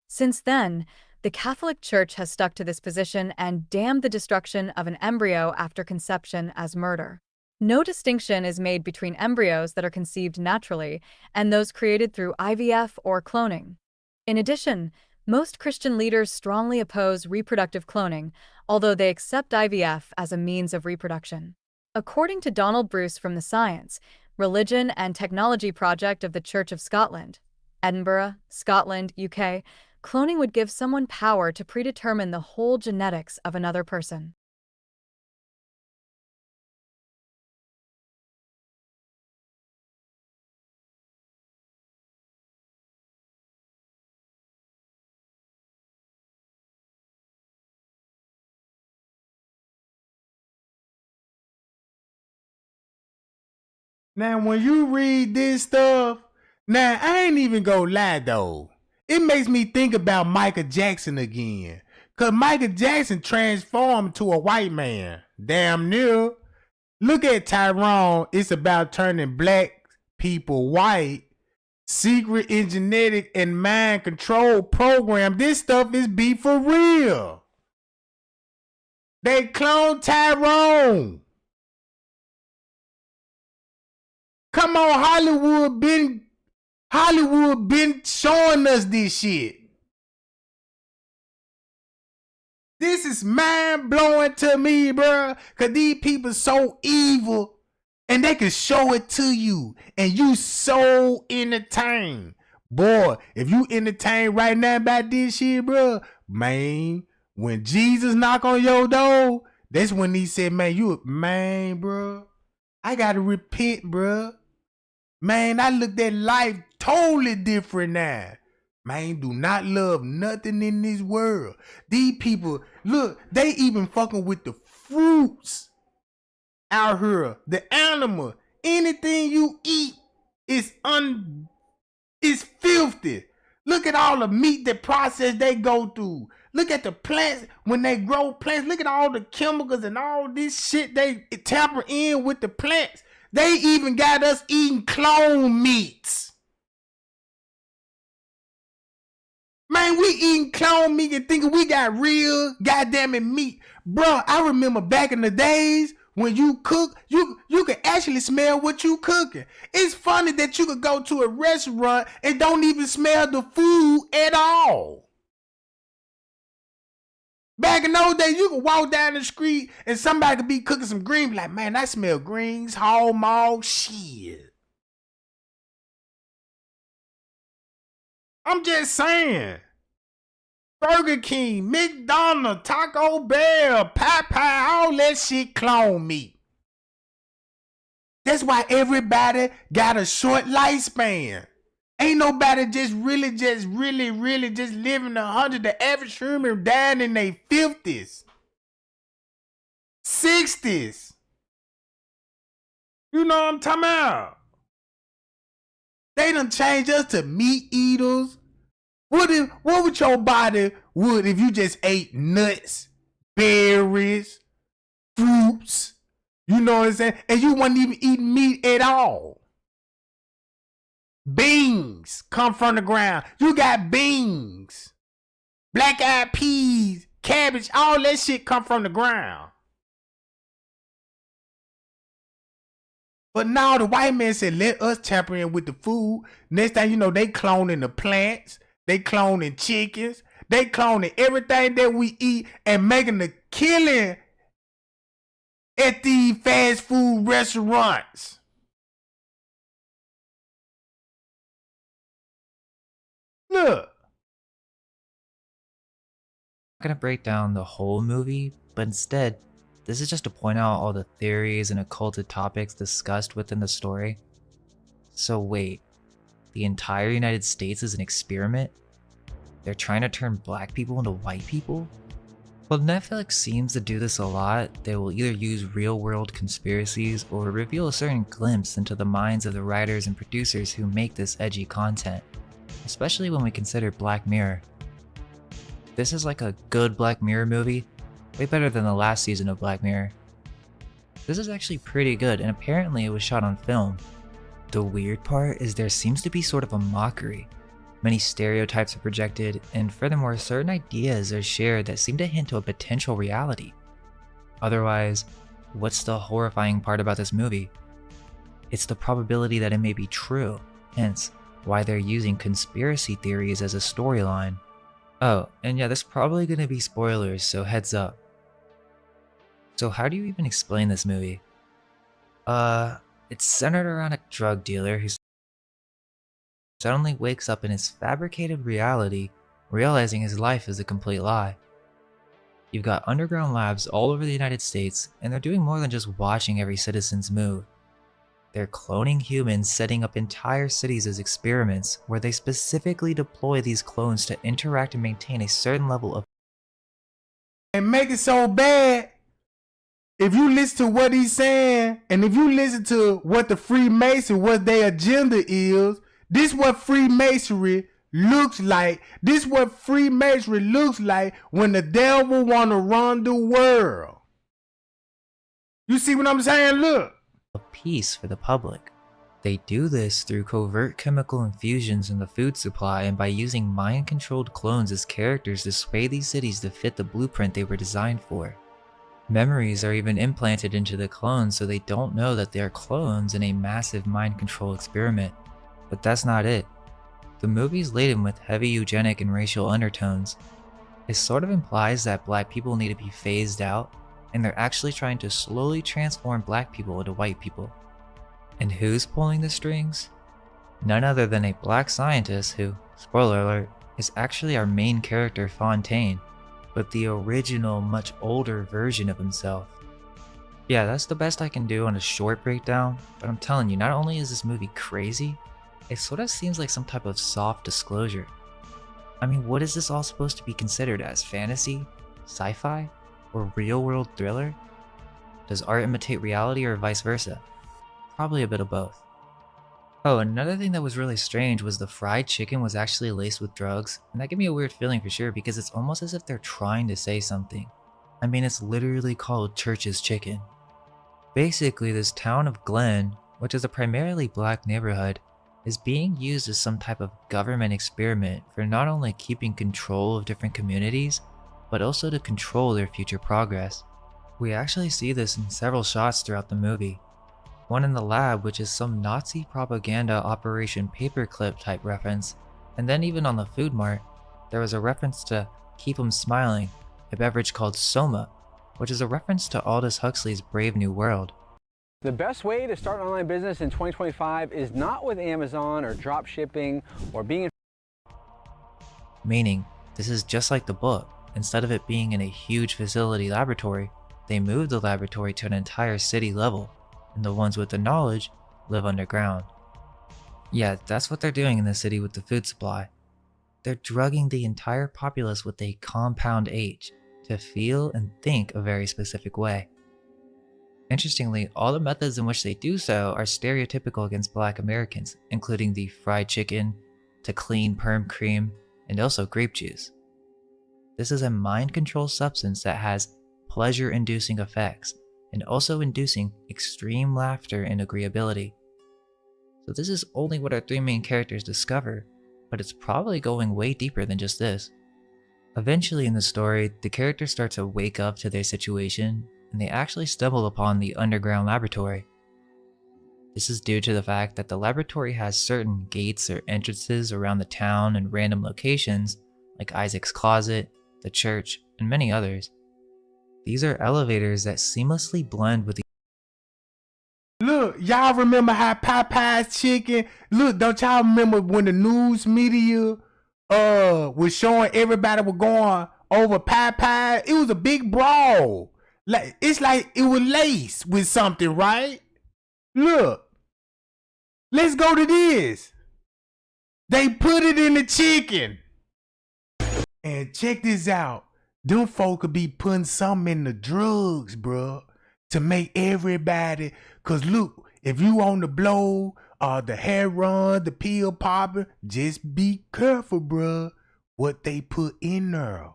Since then, the Catholic Church has stuck to this position and damned the destruction of an embryo after conception as murder. No distinction is made between embryos that are conceived naturally and those created through IVF or cloning. In addition, most Christian leaders strongly oppose reproductive cloning, although they accept IVF as a means of reproduction. According to Donald Bruce from the Science, Religion and Technology Project of the Church of Scotland, Edinburgh, Scotland, UK, cloning would give someone power to predetermine the whole genetics of another person. Now, when you read this stuff, now I ain't even gonna lie though. it makes me think about Michael Jackson again. Cause Michael Jackson transformed to a white man. Damn near. Look at Tyrone. It's about turning black people white. Secret and genetic and mind control program. This stuff is be for real. They cloned Tyrone. Come on, Hollywood been showing us this shit. This is mind blowing to me, bro. Cause these people so evil. And they can show it to you. And you so entertained. Boy, if you entertained right now about this shit, bro, man, when Jesus knock on your door, that's when he said, man, bro, I gotta repent, bro. Man, I looked at life totally different now. Man, do not love nothing in this world. These people, look, they even fucking with the fruits out here. The animal, anything you eat is filthy. Look at all the meat, the process they go through. Look at the plants when they grow plants. Look at all the chemicals and all this shit they tamper in with the plants. They even got us eating clone meats. Man, we eating clone meat and thinking we got real goddamn meat. Bro, I remember back in the days when you cook, you can actually smell what you cooking. It's funny that you could go to a restaurant and don't even smell the food at all. Back in those days, you could walk down the street and somebody could be cooking some greens, like, man, I smell greens, hog maw, shit. I'm just saying. Burger King, McDonald's, Taco Bell, Popeye, all that shit clone meat. That's why everybody got a short lifespan. Ain't nobody just really living 100. The average human died in their 50s, 60s. You know what I'm talking about? They done changed us to meat eaters. What would your body would if you just ate nuts, berries, fruits? You know what I'm saying? And you wasn't even eating meat at all. Beans come from the ground. You got beans, black-eyed peas, cabbage, all that shit come from the ground. But now the white man said, let us tamper in with the food. Next thing you know, they cloning the plants. They cloning chickens. They cloning everything that we eat and making the killing at these fast food restaurants. Look. I'm going to break down the whole movie, but instead, this is just to point out all the theories and occulted topics discussed within the story. So wait. The entire United States is an experiment? They're trying to turn black people into white people? Well, Netflix seems to do this a lot. They will either use real-world conspiracies or reveal a certain glimpse into the minds of the writers and producers who make this edgy content, especially when we consider Black Mirror. This is like a good Black Mirror movie, way better than the last season of Black Mirror. This is actually pretty good, and apparently it was shot on film. The weird part is there seems to be sort of a mockery. Many stereotypes are projected, and furthermore, certain ideas are shared that seem to hint to a potential reality. Otherwise, what's the horrifying part about this movie? It's the probability that it may be true, hence why they're using conspiracy theories as a storyline. Oh, and yeah, there's probably going to be spoilers, so heads up. So how do you even explain this movie? It's centered around a drug dealer who suddenly wakes up in his fabricated reality, realizing his life is a complete lie. You've got underground labs all over the United States, and they're doing more than just watching every citizen's move. They're cloning humans, setting up entire cities as experiments, where they specifically deploy these clones to interact and maintain a certain level of... And make it so bad, if you listen to what he's saying, and if you listen to what the Freemason, what their agenda is, this what Freemasonry looks like. This what Freemasonry looks like when the devil want to run the world. You see what I'm saying? Look. A peace for the public. They do this through covert chemical infusions in the food supply and by using mind-controlled clones as characters to sway these cities to fit the blueprint they were designed for. Memories are even implanted into the clones so they don't know that they are clones in a massive mind control experiment. But that's not it. The movie's laden with heavy eugenic and racial undertones. It sort of implies that black people need to be phased out, and they're actually trying to slowly transform black people into white people. And who's pulling the strings? None other than a black scientist who, spoiler alert, is actually our main character Fontaine, but the original, much older version of himself. Yeah, that's the best I can do on a short breakdown, but I'm telling you, not only is this movie crazy, it sort of seems like some type of soft disclosure. I mean, what is this all supposed to be considered as? Fantasy? Sci-fi? Or real-world thriller? Does art imitate reality or vice versa? Probably a bit of both. Oh, another thing that was really strange was the fried chicken was actually laced with drugs, and that gave me a weird feeling for sure because it's almost as if they're trying to say something. I mean, it's literally called Church's Chicken. Basically, this town of Glen, which is a primarily black neighborhood, is being used as some type of government experiment for not only keeping control of different communities, but also to control their future progress. We actually see this in several shots throughout the movie. One in the lab, which is some Nazi propaganda Operation Paperclip type reference, and then even on the food mart, there was a reference to Keep 'em Smiling, a beverage called Soma, which is a reference to Aldous Huxley's Brave New World. The best way to start an online business in 2025 is not with Amazon or drop shipping or being... Meaning, this is just like the book. Instead of it being in a huge facility laboratory, they moved the laboratory to an entire city level, and the ones with the knowledge live underground. Yeah, that's what they're doing in the city with the food supply. They're drugging the entire populace with a compound H to feel and think a very specific way. Interestingly, all the methods in which they do so are stereotypical against Black Americans, including the fried chicken, to clean perm cream, and also grape juice. This is a mind control substance that has pleasure-inducing effects, and also inducing extreme laughter and agreeability. So this is only what our three main characters discover, but it's probably going way deeper than just this. Eventually in the story, the characters start to wake up to their situation, and they actually stumble upon the underground laboratory. This is due to the fact that the laboratory has certain gates or entrances around the town and random locations, like Isaac's closet, the church, and many others. These are elevators that seamlessly blend with the... Look, y'all remember how Popeye's chicken? Look, don't y'all remember when the news media was showing everybody was going over Popeye? It was a big brawl. Like it's like it was laced with something, right? Look, let's go to this. They put it in the chicken. And check this out. Them folk could be putting something in the drugs, bro, to make everybody. Cause look, if you on the blow, the hair run, the pill popper, just be careful, bro, what they put in there.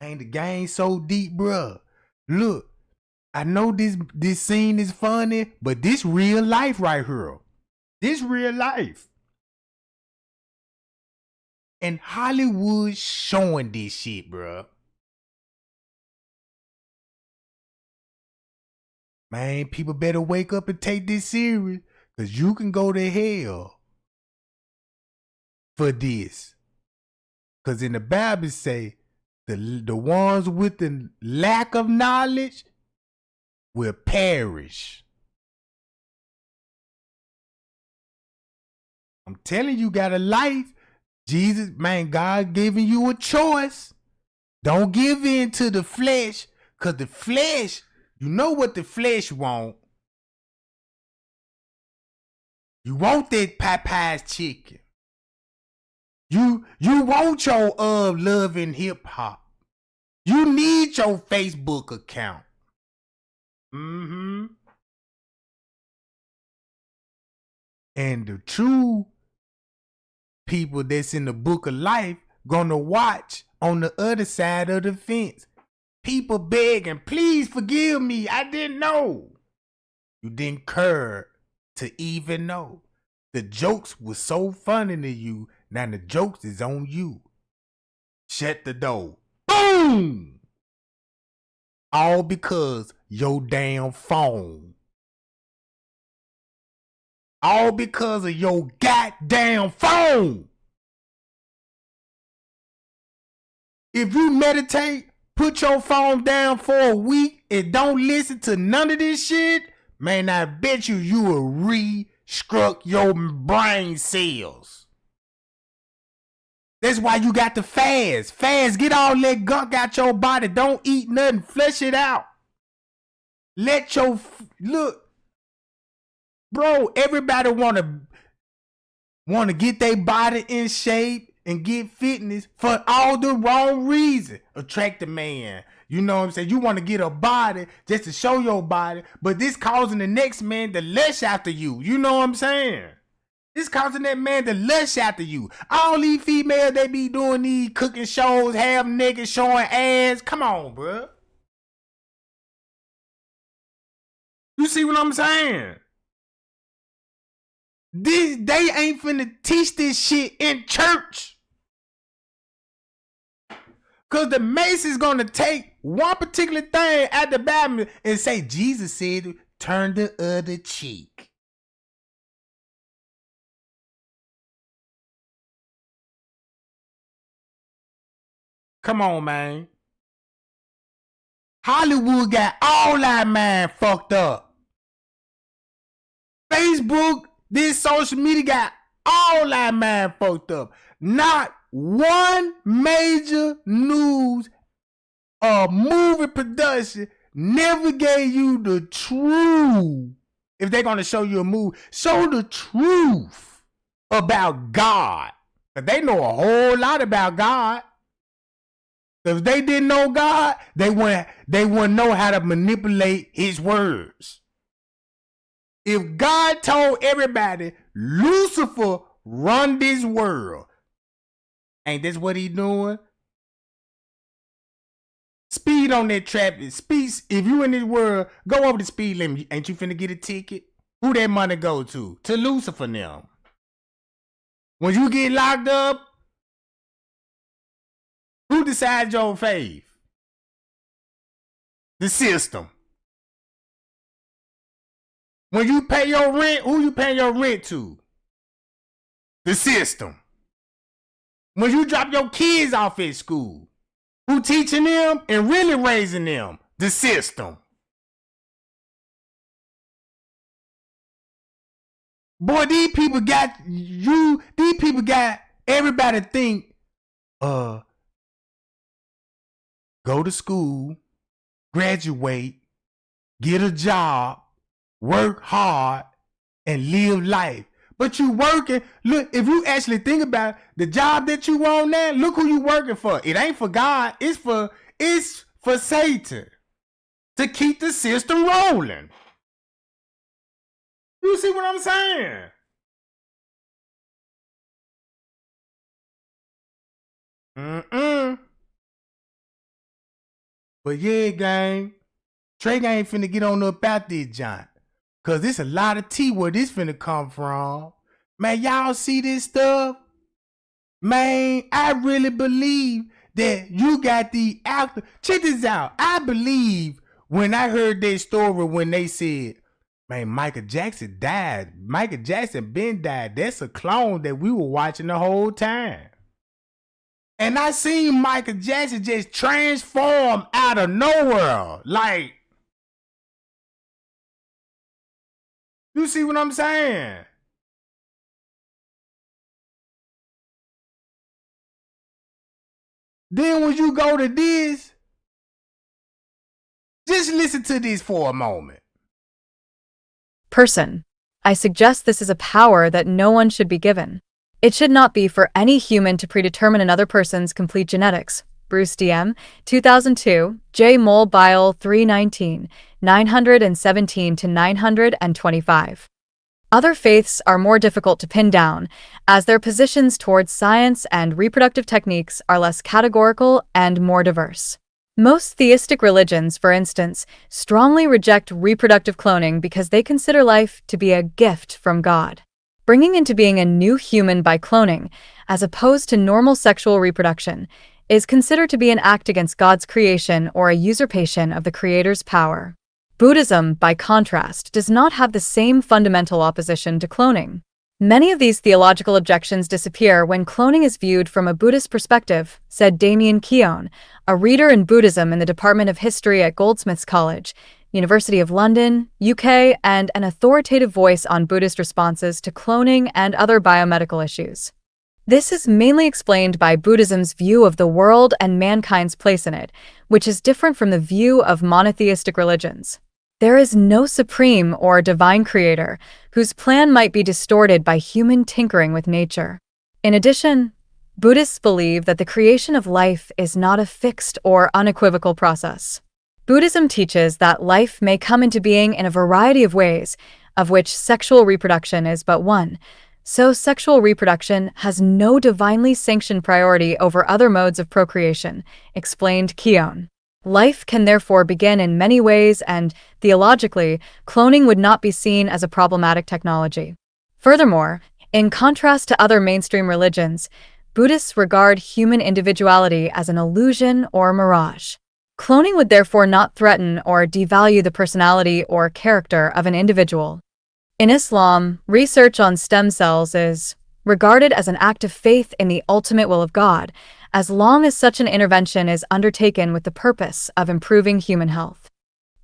Ain't the game so deep, bro? Look, I know this scene is funny, but this real life right here. This real life. And Hollywood showing this shit, bro. Man, people better wake up and take this serious, because you can go to hell for this. Because in the Bible say, the ones with the lack of knowledge will perish. I'm telling you, got a life. Jesus, man, God giving you a choice. Don't give in to the flesh, because the flesh, you know what the flesh want. You want that Popeye's chicken. You want your love and hip hop. You need your Facebook account. And the true people that's in the book of life gonna watch on the other side of the fence. People begging, please forgive me, I didn't know. You didn't care to even know. The jokes was so funny to you, now the jokes is on you. Shut the door. Boom! All because your damn phone. All because of your goddamn phone. If you meditate, put your phone down for a week and don't listen to none of this shit, man, I bet you will restruct your brain cells. That's why you got to fast. Fast, get all that gunk out your body. Don't eat nothing. Flush it out. Let your, look, bro, everybody want to get their body in shape and get fitness for all the wrong reason. Attract a man. You know what I'm saying? You want to get a body just to show your body, but this causing the next man to lust after you. You know what I'm saying? This causing that man to lust after you. All these females, they be doing these cooking shows, half naked, showing ass. Come on, bro. You see what I'm saying? They ain't finna teach this shit in church. Cause the Mason's gonna take one particular thing at the Bible and say, Jesus said, turn the other cheek. Come on, man. Hollywood got all our mind fucked up. Facebook, this social media got all our mind fucked up. Not one major news or movie production never gave you the truth. If they're going to show you a movie, show the truth about God. But they know a whole lot about God. If they didn't know God, they wouldn't know how to manipulate his words. If God told everybody, Lucifer run this world, ain't this what he doing? Speed on that traffic. Speed. If you in this world, go over the speed limit. Ain't you finna get a ticket? Who that money go to? To Lucifer now. When you get locked up, who decides your faith? The system. When you pay your rent, who you paying your rent to? The system. When you drop your kids off at school, who teaching them and really raising them? The system. Boy, these people got everybody think, go to school, graduate, get a job, work hard, and live life. But you working, look, if you actually think about it, the job that you on now, look who you working for. It ain't for God, it's for Satan to keep the system rolling. You see what I'm saying? But yeah, gang, Trey ain't finna get on up out this joint. Cause there's a lot of tea where this finna come from. Man, y'all see this stuff? Man, I really believe that you got the actor. Check this out. I believe when I heard their story when they said, man, Michael Jackson died. Michael Jackson been died. That's a clone that we were watching the whole time. And I seen Michael Jackson just transform out of nowhere. Like, you see what I'm saying? Then when you go to this, just listen to this for a moment. Person. I suggest this is a power that no one should be given. It should not be for any human to predetermine another person's complete genetics. Bruce DM, 2002, J. Mole Bile 319, 917 to 925. Other faiths are more difficult to pin down, as their positions towards science and reproductive techniques are less categorical and more diverse. Most theistic religions, for instance, strongly reject reproductive cloning because they consider life to be a gift from God. Bringing into being a new human by cloning, as opposed to normal sexual reproduction, is considered to be an act against God's creation or a usurpation of the Creator's power. Buddhism, by contrast, does not have the same fundamental opposition to cloning. Many of these theological objections disappear when cloning is viewed from a Buddhist perspective, said Damien Keown, a reader in Buddhism in the Department of History at Goldsmiths College, University of London, UK, and an authoritative voice on Buddhist responses to cloning and other biomedical issues. This is mainly explained by Buddhism's view of the world and mankind's place in it, which is different from the view of monotheistic religions. There is no supreme or divine creator whose plan might be distorted by human tinkering with nature. In addition, Buddhists believe that the creation of life is not a fixed or unequivocal process. Buddhism teaches that life may come into being in a variety of ways, of which sexual reproduction is but one. So sexual reproduction has no divinely sanctioned priority over other modes of procreation, explained Keown. Life can therefore begin in many ways, and, theologically, cloning would not be seen as a problematic technology. Furthermore, in contrast to other mainstream religions, Buddhists regard human individuality as an illusion or mirage. Cloning would therefore not threaten or devalue the personality or character of an individual. In Islam, research on stem cells is regarded as an act of faith in the ultimate will of God, as long as such an intervention is undertaken with the purpose of improving human health.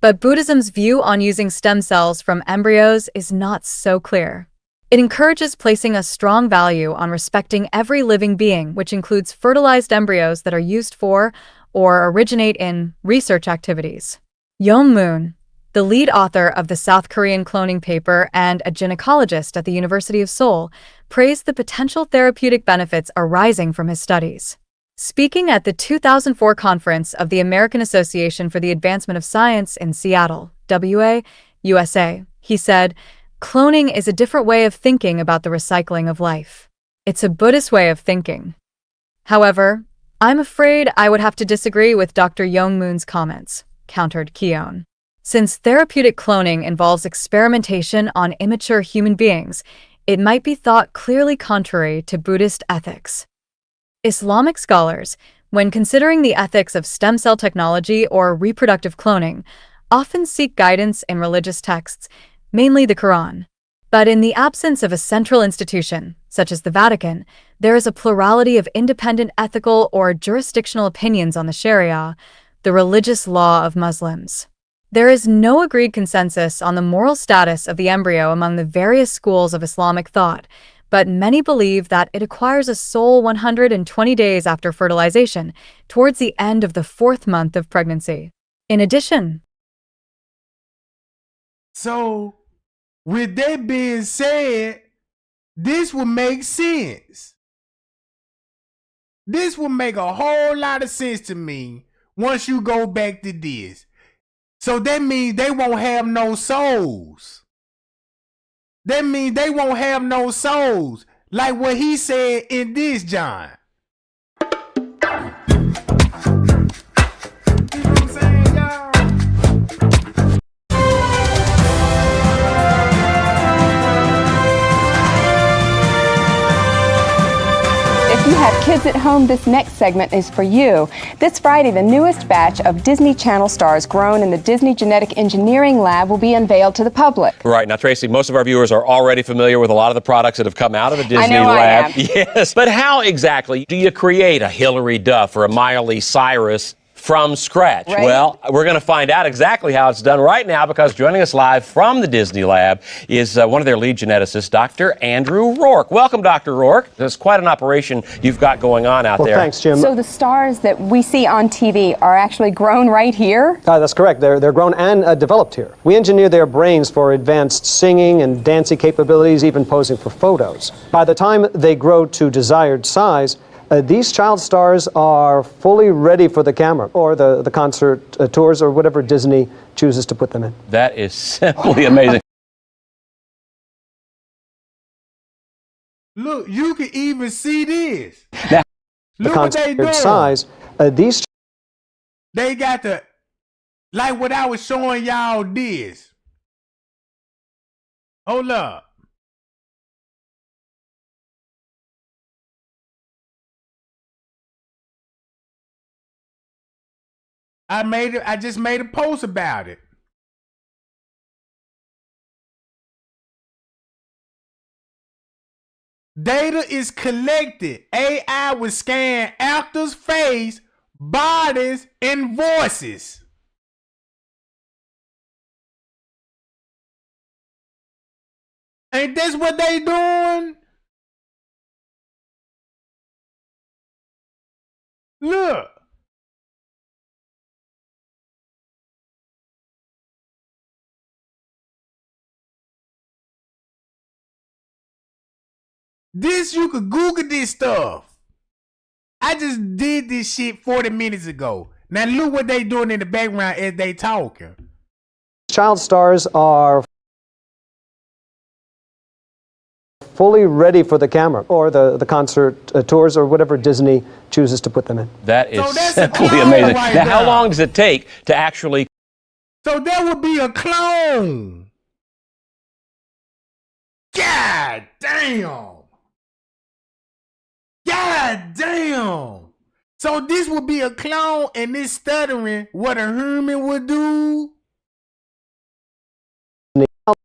But Buddhism's view on using stem cells from embryos is not so clear. It encourages placing a strong value on respecting every living being, which includes fertilized embryos that are used for or originate in research activities. Young Moon, the lead author of the South Korean cloning paper and a gynecologist at the University of Seoul, praised the potential therapeutic benefits arising from his studies. Speaking at the 2004 conference of the American Association for the Advancement of Science in Seattle, WA, USA, he said, "Cloning is a different way of thinking about the recycling of life. It's a Buddhist way of thinking." However, I'm afraid I would have to disagree with Dr. Young Moon's comments, countered Keown. Since therapeutic cloning involves experimentation on immature human beings, it might be thought clearly contrary to Buddhist ethics. Islamic scholars, when considering the ethics of stem cell technology or reproductive cloning, often seek guidance in religious texts, mainly the Quran. But in the absence of a central institution, such as the Vatican, there is a plurality of independent ethical or jurisdictional opinions on the Sharia, the religious law of Muslims. There is no agreed consensus on the moral status of the embryo among the various schools of Islamic thought, but many believe that it acquires a soul 120 days after fertilization, towards the end of the 4th month of pregnancy. In addition, so, with that being said, this would make sense. This will make a whole lot of sense to me once you go back to this. So that means they won't have no souls. That means they won't have no souls. Like what he said in this, John. If you have kids at home, this next segment is for you. This Friday, the newest batch of Disney Channel stars grown in the Disney Genetic Engineering Lab will be unveiled to the public. Right. Now, Tracy, most of our viewers are already familiar with a lot of the products that have come out of the Disney Lab. I am. Yes. But how exactly do you create a Hilary Duff or a Miley Cyrus from scratch? Right. Well, we're going to find out exactly how it's done right now, because joining us live from the Disney Lab is one of their lead geneticists, Dr. Andrew Rourke. Welcome, Dr. Rourke. There's quite an operation you've got going on out there. Thanks, Jim. So the stars that we see on TV are actually grown right here? That's correct. They're grown and developed here. We engineer their brains for advanced singing and dancing capabilities, even posing for photos. By the time they grow to desired size, these child stars are fully ready for the camera or the concert tours or whatever Disney chooses to put them in. That is simply amazing. Look, you can even see this. The Look what they doing. size, these They got the, like what I was showing y'all this. Hold up. I just made a post about it. Data is collected. AI will scan actors' face, bodies, and voices. Ain't this what they doing? Look. This, you could Google this stuff. I just did this shit 40 minutes ago. Now look what they doing in the background as they talking. child stars are fully ready for the camera or the concert tours or whatever Disney chooses to put them in. That is simply amazing. right now, there. how long does it take to actually... So there would be a clone. God damn. God damn. So this would be a clone and this stuttering what a human would do?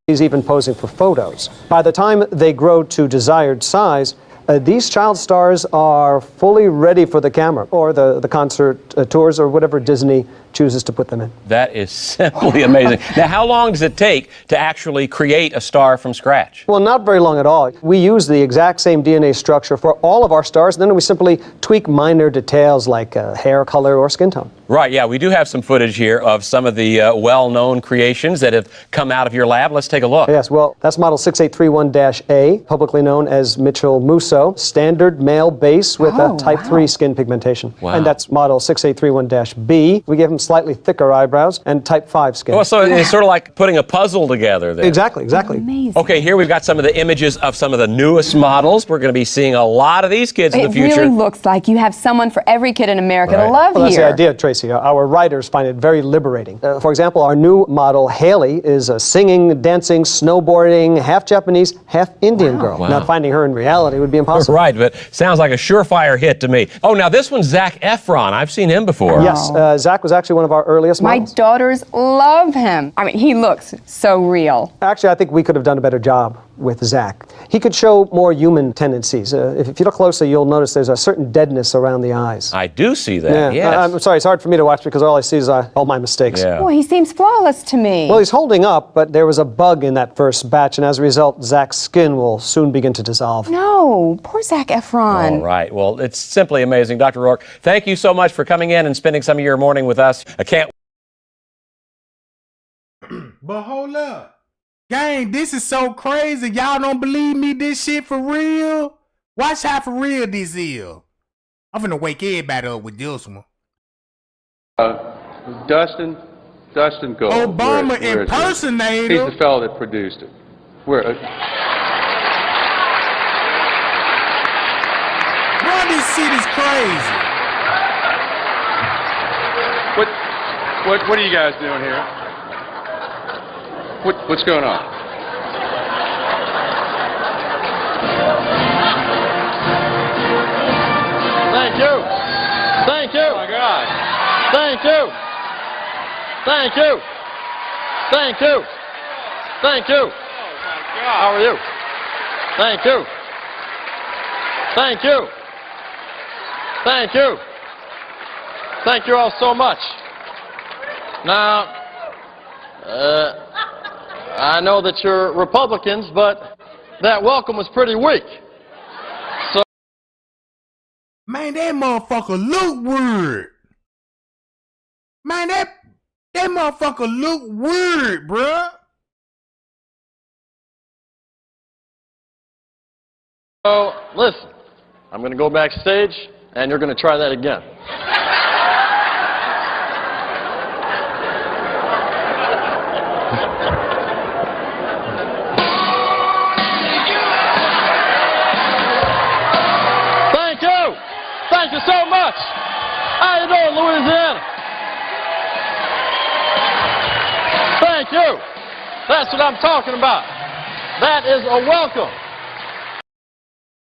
He's even posing for photos. By the time they grow to desired size, these child stars are fully ready for the camera or the concert tours or whatever Disney chooses to put them in. That is simply amazing. Now, how long does it take to actually create a star from scratch? Well, not very long at all. We use the exact same DNA structure for all of our stars, and then we simply tweak minor details like hair color or skin tone. Right, yeah, we do have some footage here of some of the well-known creations that have come out of your lab. Let's take a look. Yes, well, that's model 6831-A, publicly known as Mitchell Musso, standard male base with a type 3 skin pigmentation. Wow. And that's model 6831-B. We gave him slightly thicker eyebrows and type 5 skin. Well, so it's sort of like putting a puzzle together there. Exactly, exactly. Amazing. Okay, here we've got some of the images of some of the newest models. We're going to be seeing a lot of these kids in the future. It really looks like you have someone for every kid in America to love Well, that's here. the idea, Tracy. Our writers find it very liberating. For example, our new model, Haley, is a singing, dancing, snowboarding, half Japanese, half Indian girl. Wow. Now, finding her in reality would be impossible. Right, but sounds like a surefire hit to me. Oh, now this one's Zac Efron. I've seen him before. Yes, Zach was actually one of our earliest My models. daughters love him. I mean, he looks so real. Actually, I think we could have done a better job with Zach. He could show more human tendencies. If you look closely, you'll notice there's a certain deadness around the eyes. I do see that, yes. I'm sorry, it's hard for me to watch because all I see is all my mistakes. Yeah. Boy, he seems flawless to me. Well, he's holding up, but there was a bug in that first batch, and as a result, Zach's skin will soon begin to dissolve. No, poor Zac Efron. All right. Well, it's simply amazing. Dr. Rourke, thank you so much for coming in and spending some of your morning with us. I can't... But hold up. Gang, this is so crazy. Y'all don't believe me this shit for real? Watch how for real this is. I'm finna wake everybody up with this one. Dustin Gold. Obama Where is he? impersonator. He's the fellow that produced it. Where? Bro, this shit is crazy. What are you guys doing here? What's going on? Thank you. Thank you. Oh my God. Thank you. Thank you. Thank you. Thank you. How are you? Thank you. Thank you. Thank you. Thank you all so much. Now, I know that you're Republicans, but that welcome was pretty weak. So, Man, that motherfucker look weird. Man, that motherfucker look weird, bruh. so listen, I'm going to go backstage, and you're going to try that again. Louisiana. Thank you. That's what I'm talking about. That is a welcome.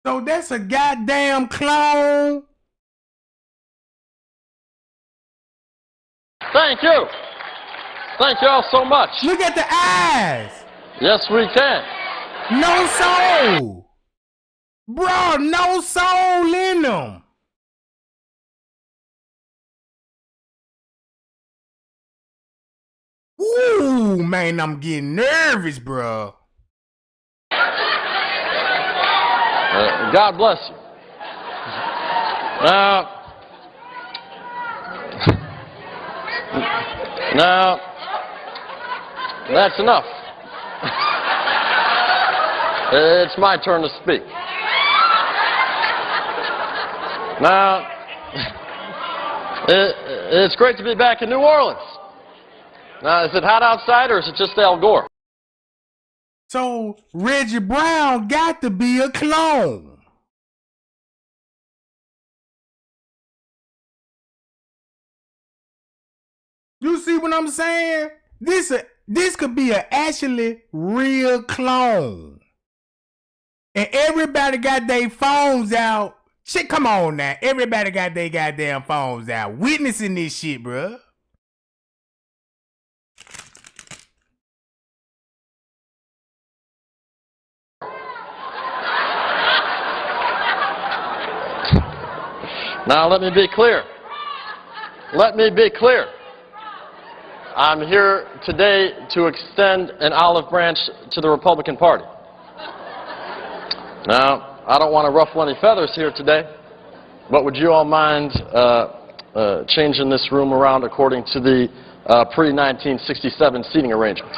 So that's a goddamn clone. Thank you. Thank you all so much. Look at the eyes. Yes, we can. No soul. Bro, no soul in them. Ooh, man, I'm getting nervous, bro. God bless you. Now, that's enough. It's my turn to speak. Now, it's great to be back in New Orleans. Now, is it hot outside or is it just Al Gore? So Reggie Brown got to be a clone. You see what I'm saying? This could be an actually real clone. And everybody got their phones out. Shit, come on now. Everybody got their goddamn phones out. Witnessing this shit, bruh. Now, let me be clear. Let me be clear. I'm here today to extend an olive branch to the Republican Party. Now, I don't want to ruffle any feathers here today, but would you all mind changing this room around according to the pre-1967 seating arrangements?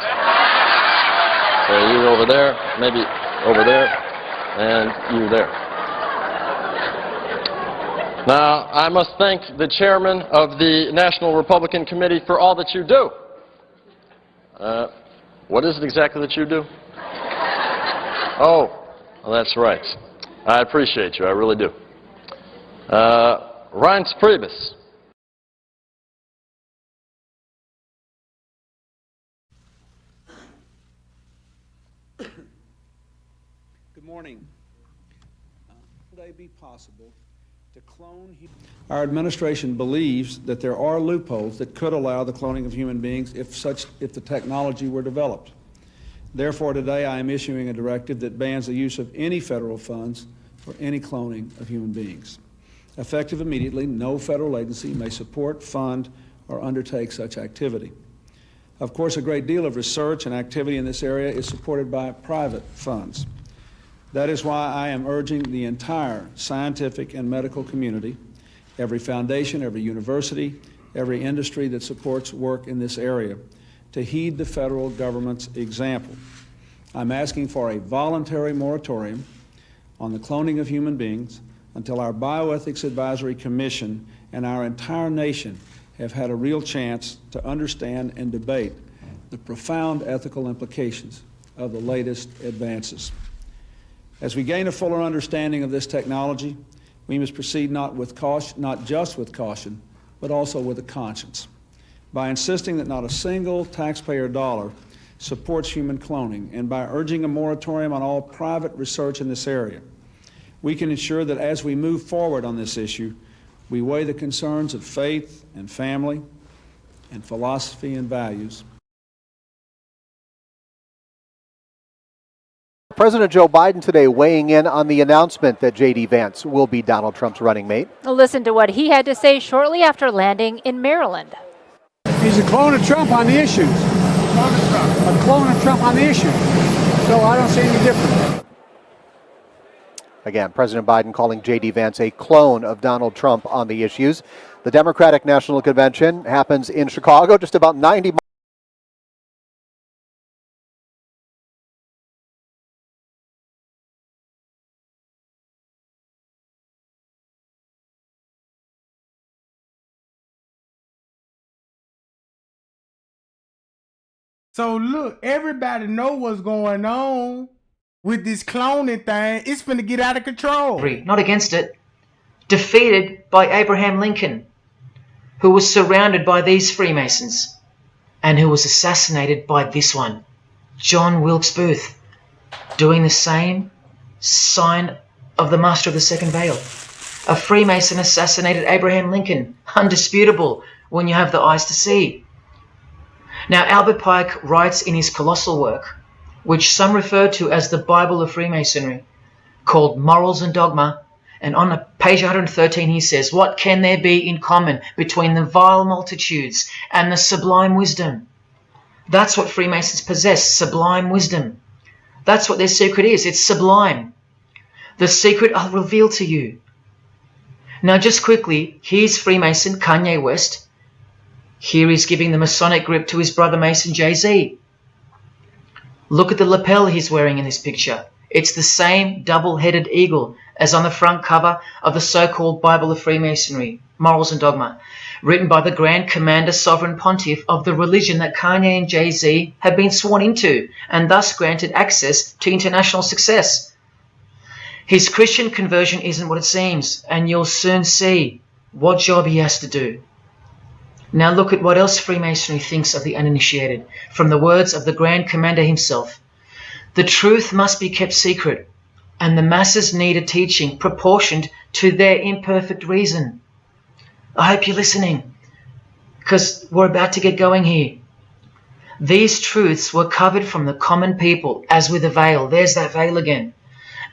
So you over there, maybe over there, and you there. Now, I must thank the chairman of the National Republican Committee for all that you do. What is it exactly that you do? Oh, well, that's right. I appreciate you, I really do. Reince Priebus. Good morning. Would it be possible to clone? Our administration believes that there are loopholes that could allow the cloning of human beings if the technology were developed. Therefore, today I am issuing a directive that bans the use of any federal funds for any cloning of human beings. Effective immediately, no federal agency may support, fund, or undertake such activity. Of course, a great deal of research and activity in this area is supported by private funds. That is why I am urging the entire scientific and medical community, every foundation, every university, every industry that supports work in this area, to heed the federal government's example. I'm asking for a voluntary moratorium on the cloning of human beings until our Bioethics Advisory Commission and our entire nation have had a real chance to understand and debate the profound ethical implications of the latest advances. As we gain a fuller understanding of this technology, we must proceed not just with caution, but also with a conscience. By insisting that not a single taxpayer dollar supports human cloning, and by urging a moratorium on all private research in this area, we can ensure that as we move forward on this issue, we weigh the concerns of faith and family and philosophy and values. President Joe Biden today weighing in on the announcement that J.D. Vance will be Donald Trump's running mate. Listen to what he had to say shortly after landing in Maryland. He's a clone of Trump on the issues. A clone of Trump on the issues. So I don't see any difference. Again, President Biden calling J.D. Vance a clone of Donald Trump on the issues. The Democratic National Convention happens in Chicago, just about 90 miles. So look, everybody know what's going on with this cloning thing. It's finna get out of control. Not against it. Defeated by Abraham Lincoln, who was surrounded by these Freemasons and who was assassinated by this one, John Wilkes Booth, doing the same sign of the Master of the Second Veil. A Freemason assassinated Abraham Lincoln, undisputable when you have the eyes to see. Now, Albert Pike writes in his colossal work, which some refer to as the Bible of Freemasonry, called Morals and Dogma, and on page 113 he says, "What can there be in common between the vile multitudes and the sublime wisdom?" That's what Freemasons possess, sublime wisdom. That's what their secret is. It's sublime. The secret I'll reveal to you. Now, just quickly, here's Freemason Kanye West. Here he's giving the Masonic grip to his brother Mason Jay-Z. Look at the lapel he's wearing in this picture. It's the same double-headed eagle as on the front cover of the so-called Bible of Freemasonry, Morals and Dogma, written by the Grand Commander Sovereign Pontiff of the religion that Kanye and Jay-Z have been sworn into and thus granted access to international success. His Christian conversion isn't what it seems, and you'll soon see what job he has to do. Now look at what else Freemasonry thinks of the uninitiated, from the words of the Grand Commander himself. The truth must be kept secret, and the masses need a teaching proportioned to their imperfect reason. I hope you're listening, because we're about to get going here. These truths were covered from the common people, as with a veil. There's that veil again.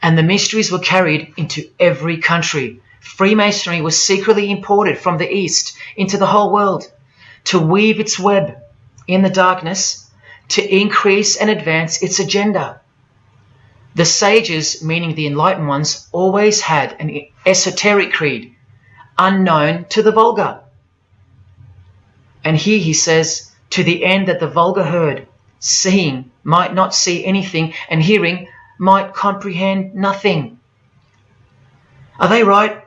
And the mysteries were carried into every country. Freemasonry was secretly imported from the East into the whole world to weave its web in the darkness, to increase and advance its agenda. The sages, meaning the enlightened ones, always had an esoteric creed, unknown to the vulgar. And here he says, to the end that the vulgar herd, seeing, might not see anything, and hearing, might comprehend nothing. Are they right?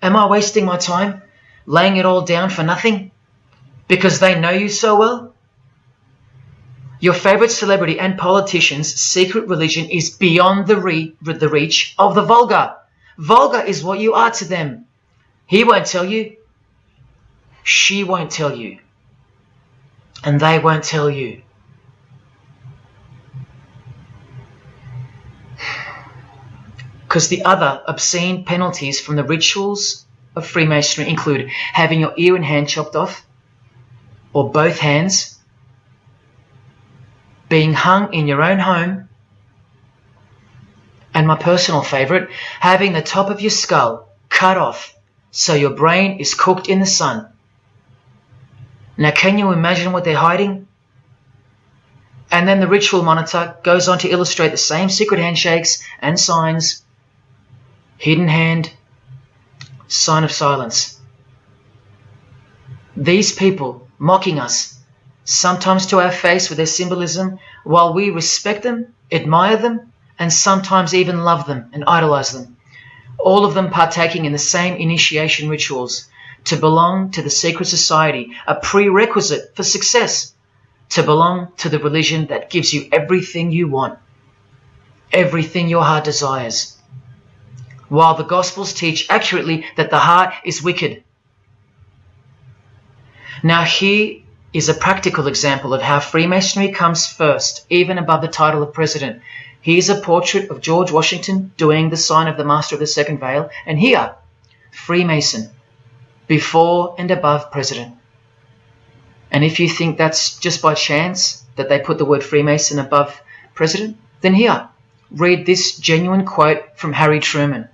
Am I wasting my time, laying it all down for nothing? Because they know you so well? Your favorite celebrity and politician's secret religion is beyond the reach of the vulgar. Vulgar is what you are to them. He won't tell you. She won't tell you. And they won't tell you. Because the other obscene penalties from the rituals of Freemasonry include having your ear and hand chopped off, or both hands, being hung in your own home, and my personal favourite, having the top of your skull cut off so your brain is cooked in the sun. Now, can you imagine what they're hiding? And then the ritual monitor goes on to illustrate the same secret handshakes and signs. Hidden hand, sign of silence. These people mocking us, sometimes to our face with their symbolism, while we respect them, admire them, and sometimes even love them and idolize them. All of them partaking in the same initiation rituals, to belong to the secret society, a prerequisite for success, to belong to the religion that gives you everything you want, everything your heart desires. While the Gospels teach accurately that the heart is wicked. Now here is a practical example of how Freemasonry comes first, even above the title of president. Here's a portrait of George Washington doing the sign of the Master of the Second Veil, and here, Freemason, before and above president. And if you think that's just by chance that they put the word Freemason above president, then here, read this genuine quote from Harry Truman.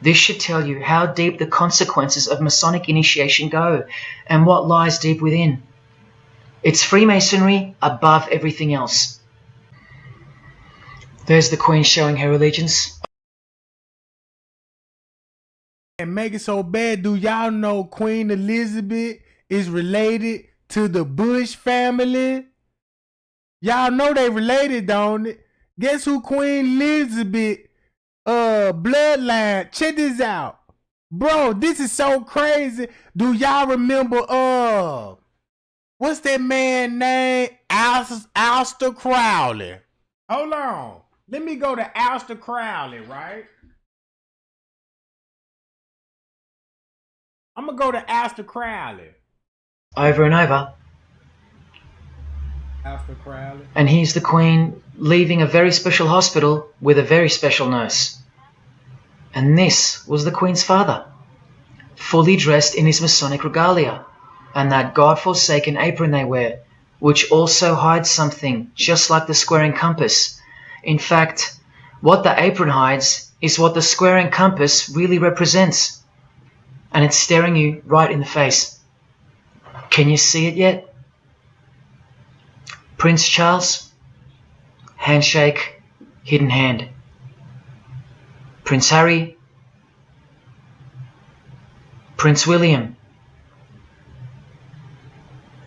This should tell you how deep the consequences of Masonic initiation go and what lies deep within. It's Freemasonry above everything else. There's the Queen showing her allegiance. And make it so bad, do y'all know Queen Elizabeth is related to the Bush family? Y'all know they related, don't it? Guess who Queen Elizabeth bloodline? Check this out. Bro, this is so crazy. Do y'all remember what's that man name? Aleister Crowley. Hold on. Let me go to Aleister Crowley, right? I'm gonna go to Aleister Crowley. Over and over. Aleister Crowley. And here's the Queen leaving a very special hospital with a very special nurse. And this was the Queen's father, fully dressed in his Masonic regalia, and that God-forsaken apron they wear, which also hides something, just like the square and compass. In fact, what the apron hides is what the square and compass really represents. And it's staring you right in the face. Can you see it yet? Prince Charles, handshake, hidden hand. Prince Harry, Prince William.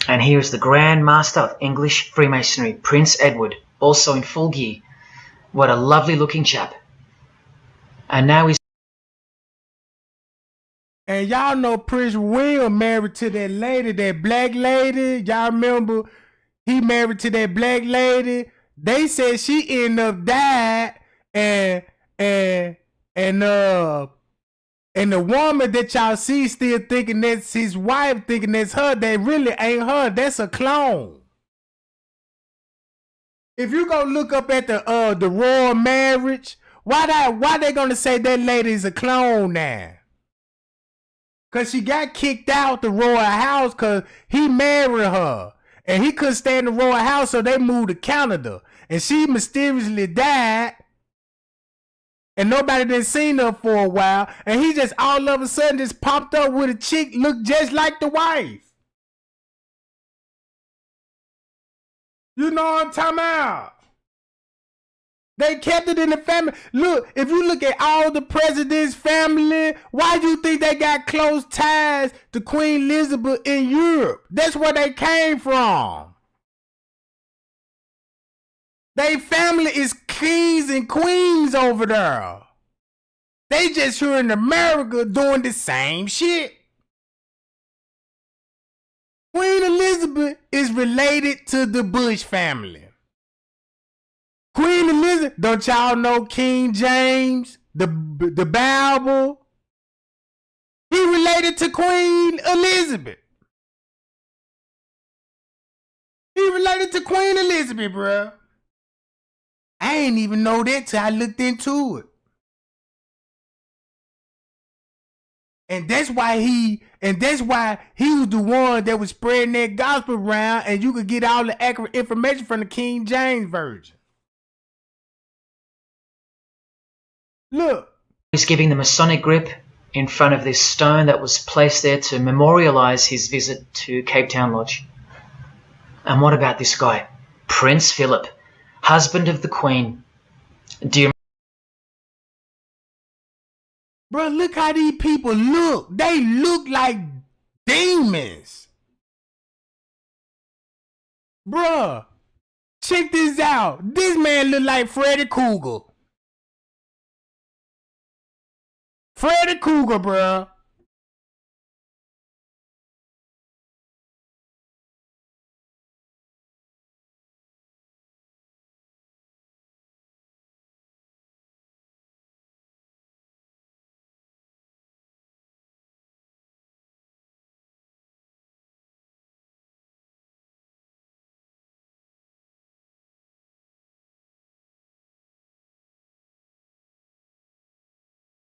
And here is the Grand Master of English Freemasonry, Prince Edward, also in full gear. What a lovely looking chap. And now he's... And y'all know Prince William married to that lady, that black lady. Y'all remember he married to that black lady. They said she ended up died, and the woman that y'all see still thinking that's his wife, thinking that's her. That really ain't her. That's a clone. If you go look up at the royal marriage, why they gonna say that lady is a clone now? Cause she got kicked out the royal house cause he married her. And he couldn't stay in the royal house, so they moved to Canada. And she mysteriously died. And nobody didn't seen her for a while. And he just all of a sudden just popped up with a chick looked just like the wife. You know what I'm talking about? They kept it in the family. Look, if you look at all the president's family, why do you think they got close ties to Queen Elizabeth in Europe? That's where they came from. They family is kings and queens over there. They just here in America doing the same shit. Queen Elizabeth is related to the Bush family. Queen Elizabeth, don't y'all know King James, the Bible? He related to Queen Elizabeth. He related to Queen Elizabeth, bruh. I ain't even know that till I looked into it. And that's why he was the one that was spreading that gospel around, and you could get all the accurate information from the King James Version. Look. He's giving the Masonic grip in front of this stone that was placed there to memorialize his visit to Cape Town Lodge. And what about this guy? Prince Philip, husband of the Queen. Do you... Bro, look how these people look. They look like demons. Bruh, check this out. This man look like Freddy Krueger. Freddy Krueger, bruh.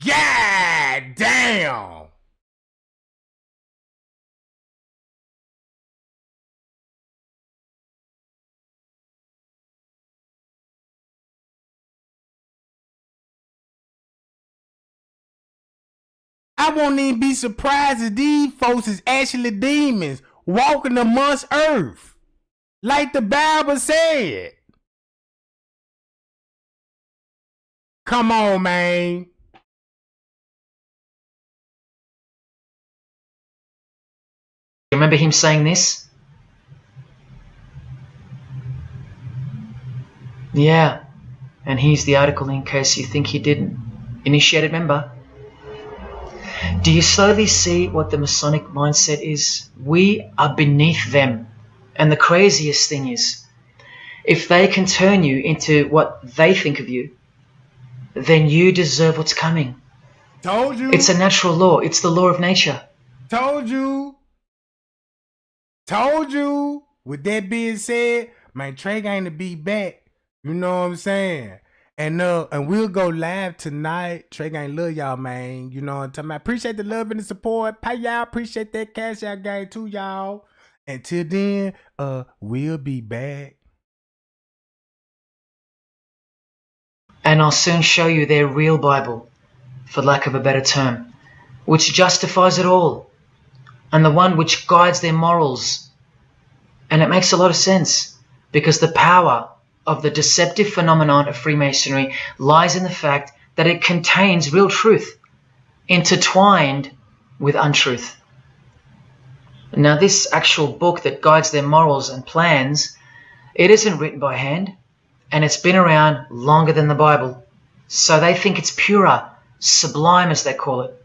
God damn. I won't even be surprised if these folks is actually demons walking amongst earth. Like the Bible said. Come on, man. Remember him saying this? Yeah, and here's the article in case you think he didn't. Initiated member. Do you slowly see what the Masonic mindset is? We are beneath them. And the craziest thing is, if they can turn you into what they think of you, then you deserve what's coming. Told you. It's a natural law. It's the law of nature. Told you. Told you. With that being said, man, Trey ain't to be back. You know what I'm saying? And we'll go live tonight. Trey ain't love y'all, man. You know what I'm talking about? Appreciate the love and the support. Pay y'all. Appreciate that cash out game too, y'all. Until then, we'll be back. And I'll soon show you their real Bible, for lack of a better term, which justifies it all, and the one which guides their morals. And it makes a lot of sense, because the power of the deceptive phenomenon of Freemasonry lies in the fact that it contains real truth, intertwined with untruth. Now, this actual book that guides their morals and plans, it isn't written by hand, and it's been around longer than the Bible, so they think it's purer, sublime as they call it.